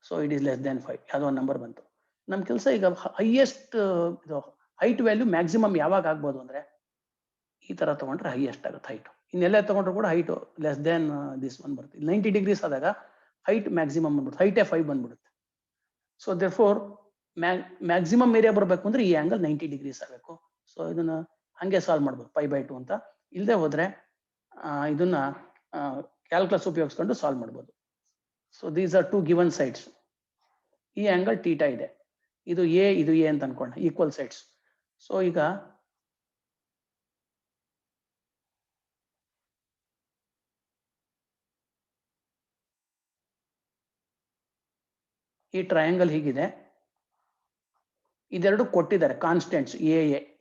So it is less than 5, ಯಾವುದೋ ಒಂದು ನಂಬರ್ ಬಂತು. ನಮ್ಮ ಕೆಲಸ ಈಗ ಹೈಯೆಸ್ಟ್ ಇದು ಹೈಟ್ ವ್ಯಾಲ್ಯೂ ಮ್ಯಾಕ್ಸಿಮಮ್ ಯಾವಾಗ ಆಗ್ಬೋದು ಅಂದ್ರೆ ಈ ತರ ತಗೊಂಡ್ರೆ ಹೈಯೆಸ್ಟ್ ಆಗುತ್ತೆ ಹೈಟ್. ಇನ್ನೆಲ್ಲ ತಗೊಂಡ್ರು ಕೂಡ height less than this one ಬರುತ್ತೆ. 90 ಡಿಗ್ರೀಸ್ ಆದಾಗ ಹೈಟ್ ಮ್ಯಾಕ್ಸಿಮಮ್ ಬಂದ್ಬಿಡುತ್ತೆ, ಹೈಟೇ 5 ಬಂದ್ಬಿಡುತ್ತೆ. ಸೊ ದೇರ್ಫೋರ್ ಮ್ಯಾಕ್ಸಿಮಮ್ ಏರಿಯಾ ಬರಬೇಕು ಅಂದ್ರೆ ಈ ಆಂಗಲ್ 90 ಡಿಗ್ರೀಸ್ ಆಗಬೇಕು. ಸೊ ಇದನ್ನ ಹಂಗೆ ಸಾಲ್ವ್ ಮಾಡ್ಬೋದು π/2 ಅಂತ. ಇಲ್ಲದೆ ಹೋದ್ರೆ ಇದನ್ನ ಕ್ಯಾಲ್ಕುಲಸ್ ಉಪಯೋಗಿಸ್ಕೊಂಡು ಸಾಲ್ವ್ ಮಾಡ್ಬೋದು. So these are 2 given sides. ಈ ಆಂಗಲ್ ಥೀಟಾ ಇದೆ, ಇದು ಎ, ಇದು ಎ ಅಂತ ಅನ್ಕೊಂಡ, ಈಕ್ವಲ್ ಸೈಡ್ಸ್. ಸೊ ಈಗ ಈ ಟ್ರಯಾಂಗಲ್ ಹೀಗಿದೆ, ಇದೆರಡು ಕೊಟ್ಟಿದ್ದಾರೆ ಕಾನ್ಸ್ಟೆಂಟ್ಸ್ ಎ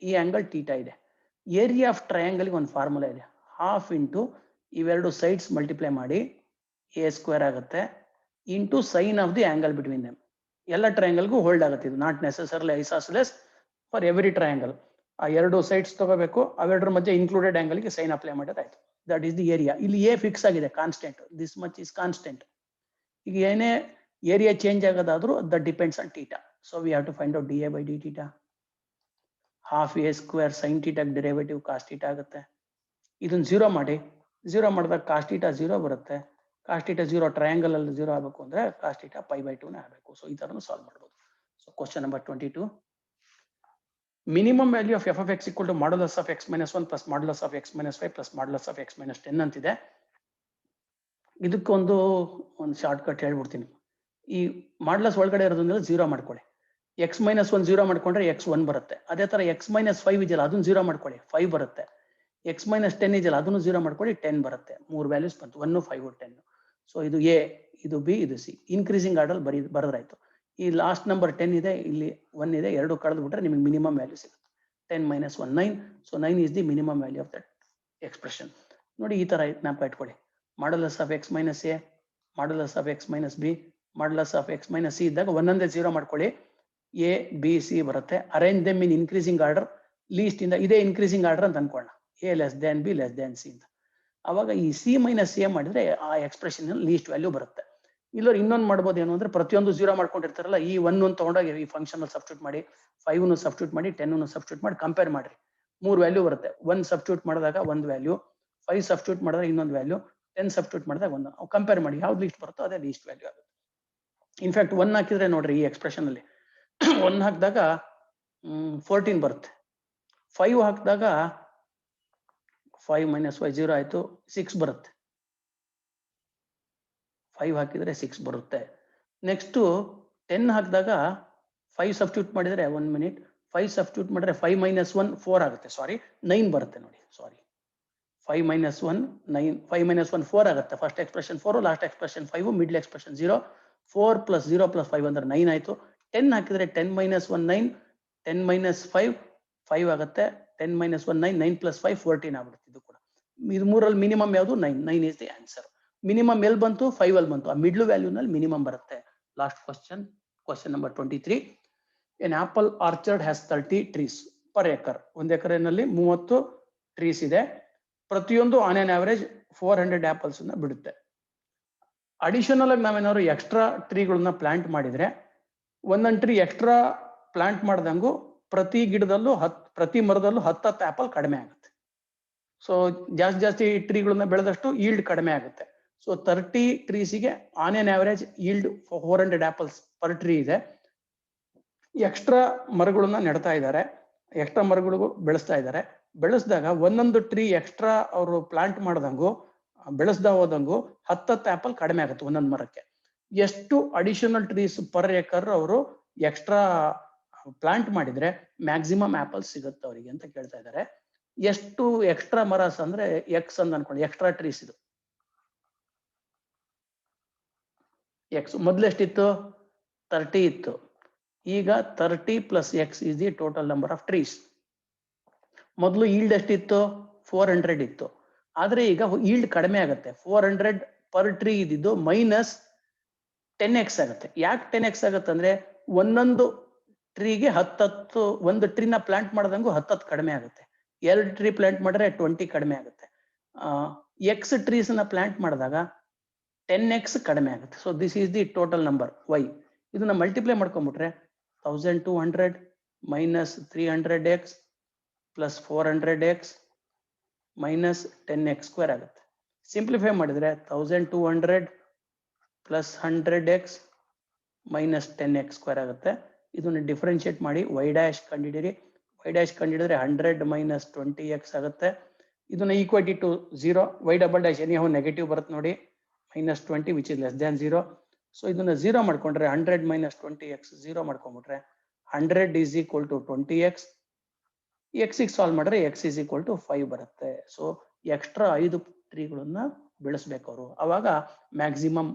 ಈ ಆಂಗಲ್ ಥೀಟಾ ಇದೆ. ಏರಿಯಾ ಆಫ್ ಟ್ರಯಾಂಗಲ್ ಒಂದು ಫಾರ್ಮುಲಾ ಇದೆ, ಹಾಫ್ ಇಂಟು ಇವೆರಡು ಸೈಡ್ಸ್ ಮಲ್ಟಿಪ್ಲೈ ಮಾಡಿ ಎ ಸ್ಕ್ವೇರ್ ಆಗುತ್ತೆ into sine of the angle between them. ಎಲ್ಲ ಟ್ರಯಾಂಗಲ್ಗೂ ಹೋಲ್ಡ್ ಆಗುತ್ತೆ ಇದು, not necessarily isosceles for every triangle. ಆ ಎರಡು ಸೈಡ್ಸ್ ತಗೋಬೇಕು, ಅವೆರಡರ ಮಧ್ಯೆ ಇನ್ಕ್ಲೂಡೆಡ್ ಆಂಗಲ್ಗೆ ಸೈನ್ ಅಪ್ಲೈ ಮಾಡಿದಾಯ್ತು. That is the area. ಇಲ್ಲಿ ಎ ಫಿಕ್ಸ್ ಆಗಿದೆ, constant, this much is constant. ಈಗ ಏನೇ ಏರಿಯಾ ಚೇಂಜ್ ಆಗೋದಾದ್ರೂ that depends on theta. So we have to find out D A by D theta. Half A square sine theta derivative cos theta ಆಗುತ್ತೆ. ಇದನ್ನ 0 ಮಾಡಿ, 0 ಮಾಡಿದಾಗ ಕಾಸ್ ಥೀಟಾ 0 ಬರುತ್ತೆ. ಕಾಸ್ ಥೀಟಾ 0 ಟ್ರಯಾಂಗಲ್ ಅಲ್ಲಿ 0 ಆಗಬೇಕು ಅಂದ್ರೆ ಕಾಸ್ ಥೀಟಾ π/2 ನೇ ಆಗಬೇಕು. ಸೊ ಈ ತರನು ಸಾಲ್ವ್ ಮಾಡಬಹುದು. So question number 22, minimum value of F of X equal to modulus of x minus 1 plus modulus of x minus 5 plus modulus of x minus 10 ಅಂತಿದೆ. ಇದಕ್ಕೊಂದು ಶಾರ್ಟ್ ಕಟ್ ಹೇಳ್ಬಿಡ್ತೀನಿ. ಈ ಮಾಡ್ಯುಲಸ್ ಒಳಗಡೆ ಇರೋದ್ರಿಂದ 0 ಮಾಡ್ಕೊಳ್ಳಿ. ಎಕ್ಸ್ ಮೈನಸ್ 1 0 ಮಾಡ್ಕೊಂಡ್ರೆ ಎಕ್ಸ್ 1 ಬರುತ್ತೆ. ಅದೇ ತರ ಎಕ್ಸ್ ಮೈನಸ್ 5 ಇದೆಯಲ್ಲ ಅದನ್ನ 0 ಮಾಡ್ಕೊಳ್ಳಿ, 5 ಬರುತ್ತೆ. ಎಕ್ಸ್ ಮೈನಸ್ 10 ಇದೆಯಲ್ಲ ಅದನ್ನು 0 ಮಾಡ್ಕೊಳ್ಳಿ, 10 ಬರುತ್ತೆ. 3 ವ್ಯಾಲ್ಯೂಸ್ ಬಂತು, 1 5 10. ಸೊ ಇದು ಎ, ಇದು ಬಿ, ಇದು ಸಿ. Increasing order ಬರೆದ್ರಾಯ್ತು. ಈ ಲಾಸ್ಟ್ ನಂಬರ್ 10 ಇದೆ, ಇಲ್ಲಿ 1 ಇದೆ, ಎರಡು ಕಳೆದು ಬಿಟ್ರೆ ನಿಮಗೆ ಮಿನಿಮಮ್ ವ್ಯಾಲ್ಯೂ ಸಿಗುತ್ತೆ. 10 minus 1 9. So 9 is the minimum value of that expression. ನೋಡಿ ಈ ತರ ಜ್ಞಾಪಕ ಇಟ್ಕೊಳ್ಳಿ. Modulus of x minus a, modulus of x minus b, modulus of x minus c ಇದ್ದಾಗ ಒಂದೊಂದೇ 0 ಮಾಡ್ಕೊಳ್ಳಿ. ಎ ಬಿ ಸಿ ಬರುತ್ತೆ. Arrange them in increasing order, least ಇಂದ ಇದೇ ಇನ್ಕ್ರೀಸಿಂಗ್ ಆರ್ಡರ್ ಅಂತ ಅನ್ಕೊಳ್ಳೋಣ. A less than b less than c ಅಂತ. ಅವಾಗ ಈ ಸಿ ಮೈನಸ್ ಎ ಮಾಡಿದ್ರೆ ಆ ಎಕ್ಸ್ಪ್ರೆಷನ್ ಲೀಸ್ಟ್ ವ್ಯಾಲ್ಯೂ ಬರುತ್ತೆ. ಇಲ್ಲವ್ರು ಇನ್ನೊಂದು ಮಾಡ್ಬೋದು, ಏನು ಅಂದ್ರೆ ಪ್ರತಿಯೊಂದು 0 ಮಾಡ್ಕೊಂಡಿರ್ತಾರಲ್ಲ, ಈ 1 ತಗೊಂಡೋಗಿ ಈ ಫಂಕ್ಷನ್ ಅಲ್ಲಿ ಸಬ್ಸ್ಟಿಟ್ಯೂಟ್ ಮಾಡಿ, 5 ಸಬ್ಸ್ಟಿಟ್ಯೂಟ್ ಮಾಡಿ, 10 ಸಬ್ಸ್ಟಿಟ್ಯೂಟ್ ಮಾಡಿ ಕಂಪೇರ್ ಮಾಡ್ರಿ. 3 ವ್ಯಾಲ್ಯೂ ಬರುತ್ತೆ. 1 ಸಬ್ಸ್ಟಿಟ್ಯೂಟ್ ಮಾಡಿದಾಗ ಒಂದು ವ್ಯಾಲ್ಯೂ, 5 ಸಬ್ಸ್ಟಿಟ್ಯೂಟ್ ಮಾಡಿದಾಗ ಇನ್ನೊಂದು ವ್ಯಾಲ್ಯೂ, 10 ಸಬ್ಸ್ಟಿಟ್ಯೂಟ್ ಮಾಡಿದಾಗ ಒಂದು. ಕಂಪೇರ್ ಮಾಡಿ, ಯಾವ್ದು ಲೀಸ್ಟ್ ಬರುತ್ತೋ ಅದೇ ಲೀಸ್ಟ್ ವ್ಯಾಲ್ಯೂ ಆಗುತ್ತೆ. ಇನ್ಫ್ಯಾಕ್ಟ್ 1 ಹಾಕಿದ್ರೆ ನೋಡ್ರಿ ಈ ಎಕ್ಸ್ಪ್ರೆಷನ್ ಅಲ್ಲಿ 1 ಹಾಕಿದಾಗ 14 ಬರುತ್ತೆ. 5 ಹಾಕಿದಾಗ 5 minus 5 0 ಆಯ್ತು, 6 ಬರುತ್ತೆ. 5 ಹಾಕಿದ್ರೆ 6 ಬರುತ್ತೆ. ನೆಕ್ಸ್ಟ್ 10 ಹಾಕಿದಾಗ 5 ಸಬ್ಸ್ಟಿಟ್ಯೂಟ್ ಮಾಡಿದ್ರೆ 1 ಮಿನಿಟ್, 5 ಸಬ್ಸ್ಟಿಟ್ಯೂಟ್ ಮಾಡಿದ್ರೆ 5 minus 1 4 ಆಗುತ್ತೆ. ಸಾರಿ 9 ಬರುತ್ತೆ ನೋಡಿ. ಸಾರಿ 5 minus 1 9, 5 minus 1 4 ಆಗುತ್ತೆ. First expression 4, last expression 5, middle expression 0. 4 plus 0 plus 5 ಅಂದ್ರೆ 9 ಆಯ್ತು. 10 ಹಾಕಿದ್ರೆ 10 minus 1 9, 10 minus 5 5 ಆಗುತ್ತೆ. 10 minus 1 9, 9 plus 5 14 ಆಗ್ಬಿಡುತ್ತೆ. ಇದು ಕೂಡ ಇದು ಮೂರಲ್ಲಿ ಮಿನಿಮಮ್ ಯಾವುದು? 9. 9 ಇಸ್ ದಿ ಆನ್ಸರ್. ಮಿನಿಮಮ್ ಎಲ್ಲಿ ಬಂತು? 5 ಅಲ್ಲಿ ಬಂತು. ಆ ಮಿಡ್ಲ್ ವ್ಯಾಲ್ಯೂ ನಲ್ಲಿ ಮಿನಿಮಮ್ ಬರುತ್ತೆ. Last question, question number 23. N apple orchard has 30 trees per acre. ಒಂದು ಎಕರೆನಲ್ಲಿ 30 ಟ್ರೀಸ್ ಇದೆ. ಪ್ರತಿಯೊಂದು ಆನ್ ಆನ್ ಆವರೇಜ್ 400 ಆಪಲ್ಸ್ ಬಿಡುತ್ತೆ. ಅಡಿಷನಲ್ ಆಗಿ ನಾವೇನಾದ್ರು ಎಕ್ಸ್ಟ್ರಾ ಟ್ರೀಗಳನ್ನ ಪ್ಲಾಂಟ್ ಮಾಡಿದ್ರೆ, ಒಂದೊಂದು ಟ್ರೀ ಎಕ್ಸ್ಟ್ರಾ ಪ್ಲಾಂಟ್ ಮಾಡ್ದಂಗೂ ಪ್ರತಿ ಗಿಡದಲ್ಲೂ ಪ್ರತಿ ಮರದಲ್ಲೂ 10 ಆಪಲ್ ಕಡಿಮೆ ಆಗುತ್ತೆ. ಸೊ ಜಾಸ್ತಿ ಟ್ರೀಗಳನ್ನ ಬೆಳೆದಷ್ಟು ಈಲ್ಡ್ ಕಡಿಮೆ ಆಗುತ್ತೆ. ಸೊ 30 ಟ್ರೀಸಿಗೆ on on average yield 400 apples per tree ಇದೆ. ಎಕ್ಸ್ಟ್ರಾ ಮರಗಳನ್ನ ನೆಡ್ತಾ ಇದ್ದಾರೆ, ಎಕ್ಸ್ಟ್ರಾ ಮರಗಳಿಗೂ ಬೆಳೆಸ್ತಾ ಇದ್ದಾರೆ. ಬೆಳೆಸಿದಾಗ ಒಂದೊಂದು ಟ್ರೀ ಎಕ್ಸ್ಟ್ರಾ ಅವರು ಪ್ಲಾಂಟ್ ಮಾಡ್ದಂಗೂ ಬೆಳೆಸ್ದ ಹೋದಂಗೂ 10 ಆಪಲ್ ಕಡಿಮೆ ಆಗುತ್ತೆ ಒಂದೊಂದು ಮರಕ್ಕೆ. ಎಷ್ಟು ಅಡಿಷನಲ್ ಟ್ರೀಸ್ ಪರ್ ಎಕರ್ ಅವರು ಎಕ್ಸ್ಟ್ರಾ ಪ್ಲಾಂಟ್ ಮಾಡಿದ್ರೆ ಮ್ಯಾಕ್ಸಿಮಮ್ ಆಪಲ್ಸ್ ಸಿಗುತ್ತೆ ಅವರಿಗೆ ಅಂತ ಕೇಳ್ತಾ ಇದ್ದಾರೆ. ಎಷ್ಟು ಎಕ್ಸ್ಟ್ರಾ ಮರಸ್ ಅಂದ್ರೆ ಎಕ್ಸ್ ಅಂತ ಅನ್ಕೊಳ್ಳಿ, ಎಕ್ಸ್ಟ್ರಾ ಟ್ರೀಸ್ ಇದು ಎಕ್ಸ್. ಮೊದ್ಲು ಎಷ್ಟಿತ್ತು? 30 ಇತ್ತು. ಈಗ 30 plus x is the total number of trees. ಮೊದಲು ಈಲ್ಡ್ ಎಷ್ಟಿತ್ತು? 400 ಇತ್ತು. ಆದ್ರೆ ಈಗ ಈಲ್ಡ್ ಕಡಿಮೆ ಆಗುತ್ತೆ. 400 ಪರ್ ಟ್ರೀ ಇದ್ದಿದ್ದು ಮೈನಸ್ 10x ಆಗುತ್ತೆ. ಯಾಕೆ 10x ಆಗುತ್ತೆ ಅಂದ್ರೆ ಒಂದೊಂದು ಟ್ರೀಗೆ 10 ಒಂದು ಟ್ರೀನ ಪ್ಲಾಂಟ್ ಮಾಡ್ದಂಗೂ 10 ಕಡಿಮೆ ಆಗುತ್ತೆ. 2 ಟ್ರೀ ಪ್ಲಾಂಟ್ ಮಾಡಿದ್ರೆ 20 ಕಡಿಮೆ ಆಗುತ್ತೆ. ಎಕ್ಸ್ ಟ್ರೀಸ್ ನ ಪ್ಲಾಂಟ್ ಮಾಡಿದಾಗ 10x ಕಡಿಮೆ ಆಗುತ್ತೆ. So this is the total number y. ಇದನ್ನ ಮಲ್ಟಿಪ್ಲೈ ಮಾಡ್ಕೊಂಡ್ಬಿಟ್ರೆ 1200 minus 300x plus 400x minus 10x square ಆಗುತ್ತೆ. ಸಿಂಪ್ಲಿಫೈ ಮಾಡಿದ್ರೆ 1200 plus 100x minus 10x square ಆಗುತ್ತೆ. ಇದನ್ನ ಡಿಫರೆನ್ಶಿಯೇಟ್ ಮಾಡಿ y ಡ್ಯಾಶ್ ಕಂಡಿಡಿರಿ. y ಡ್ಯಾಶ್ ಕಂಡಿಡಿದ್ರೆ 100 minus 20x ಆಗುತ್ತೆ. ಇದನ್ನ equality to 0, y double dash anyhow negative ಬರುತ್ತೆ ನೋಡಿ, minus 20 which is less than 0. So ಇದನ್ನ 0 ಮಾಡ್ಕೊಂಡ್ರೆ 100 minus 20x 0 ಮಾಡ್ಕೊಂಡ್ಬಿಟ್ರೆ 100 is equal to 20x. x ಗೆ ಸಾಲ್ವ್ ಮಾಡಿದ್ರೆ x is equal to 5 ಬರುತ್ತೆ. ಸೊ ಎಕ್ಸ್ಟ್ರಾ 5 ಟ್ರೀಗಳನ್ನ ಬೆಳೆಸ್ಬೇಕು ಅವರು, ಅವಾಗ ಮ್ಯಾಕ್ಸಿಮಮ್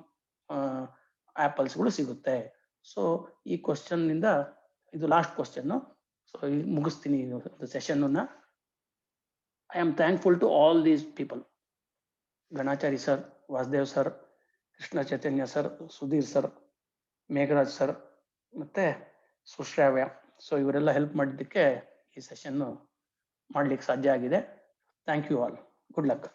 ಆಪಲ್ಸ್ಗಳು ಸಿಗುತ್ತೆ. ಸೊ ಈ ಕ್ವಶನ್ ನಿಂದ ಇದು ಲಾಸ್ಟ್ ಕ್ವಶನ್. ಸೊ ಮುಗಿಸ್ತೀನಿ session. I am thankful to all these people, Ganachari sir, Vasudev sir, Krishna Chaitanya sir, Sudhir sir, Megharaj sir ಮತ್ತೆ ಸುಶ್ರಾವ್ಯ. ಸೊ ಇವರೆಲ್ಲ ಹೆಲ್ಪ್ ಮಾಡಿದ್ದಕ್ಕೆ ಈ ಸೆಷನ್ ಮಾಡ್ಲಿಕ್ಕೆ ಸಾಧ್ಯ ಆಗಿದೆ. Thank you all. Good luck.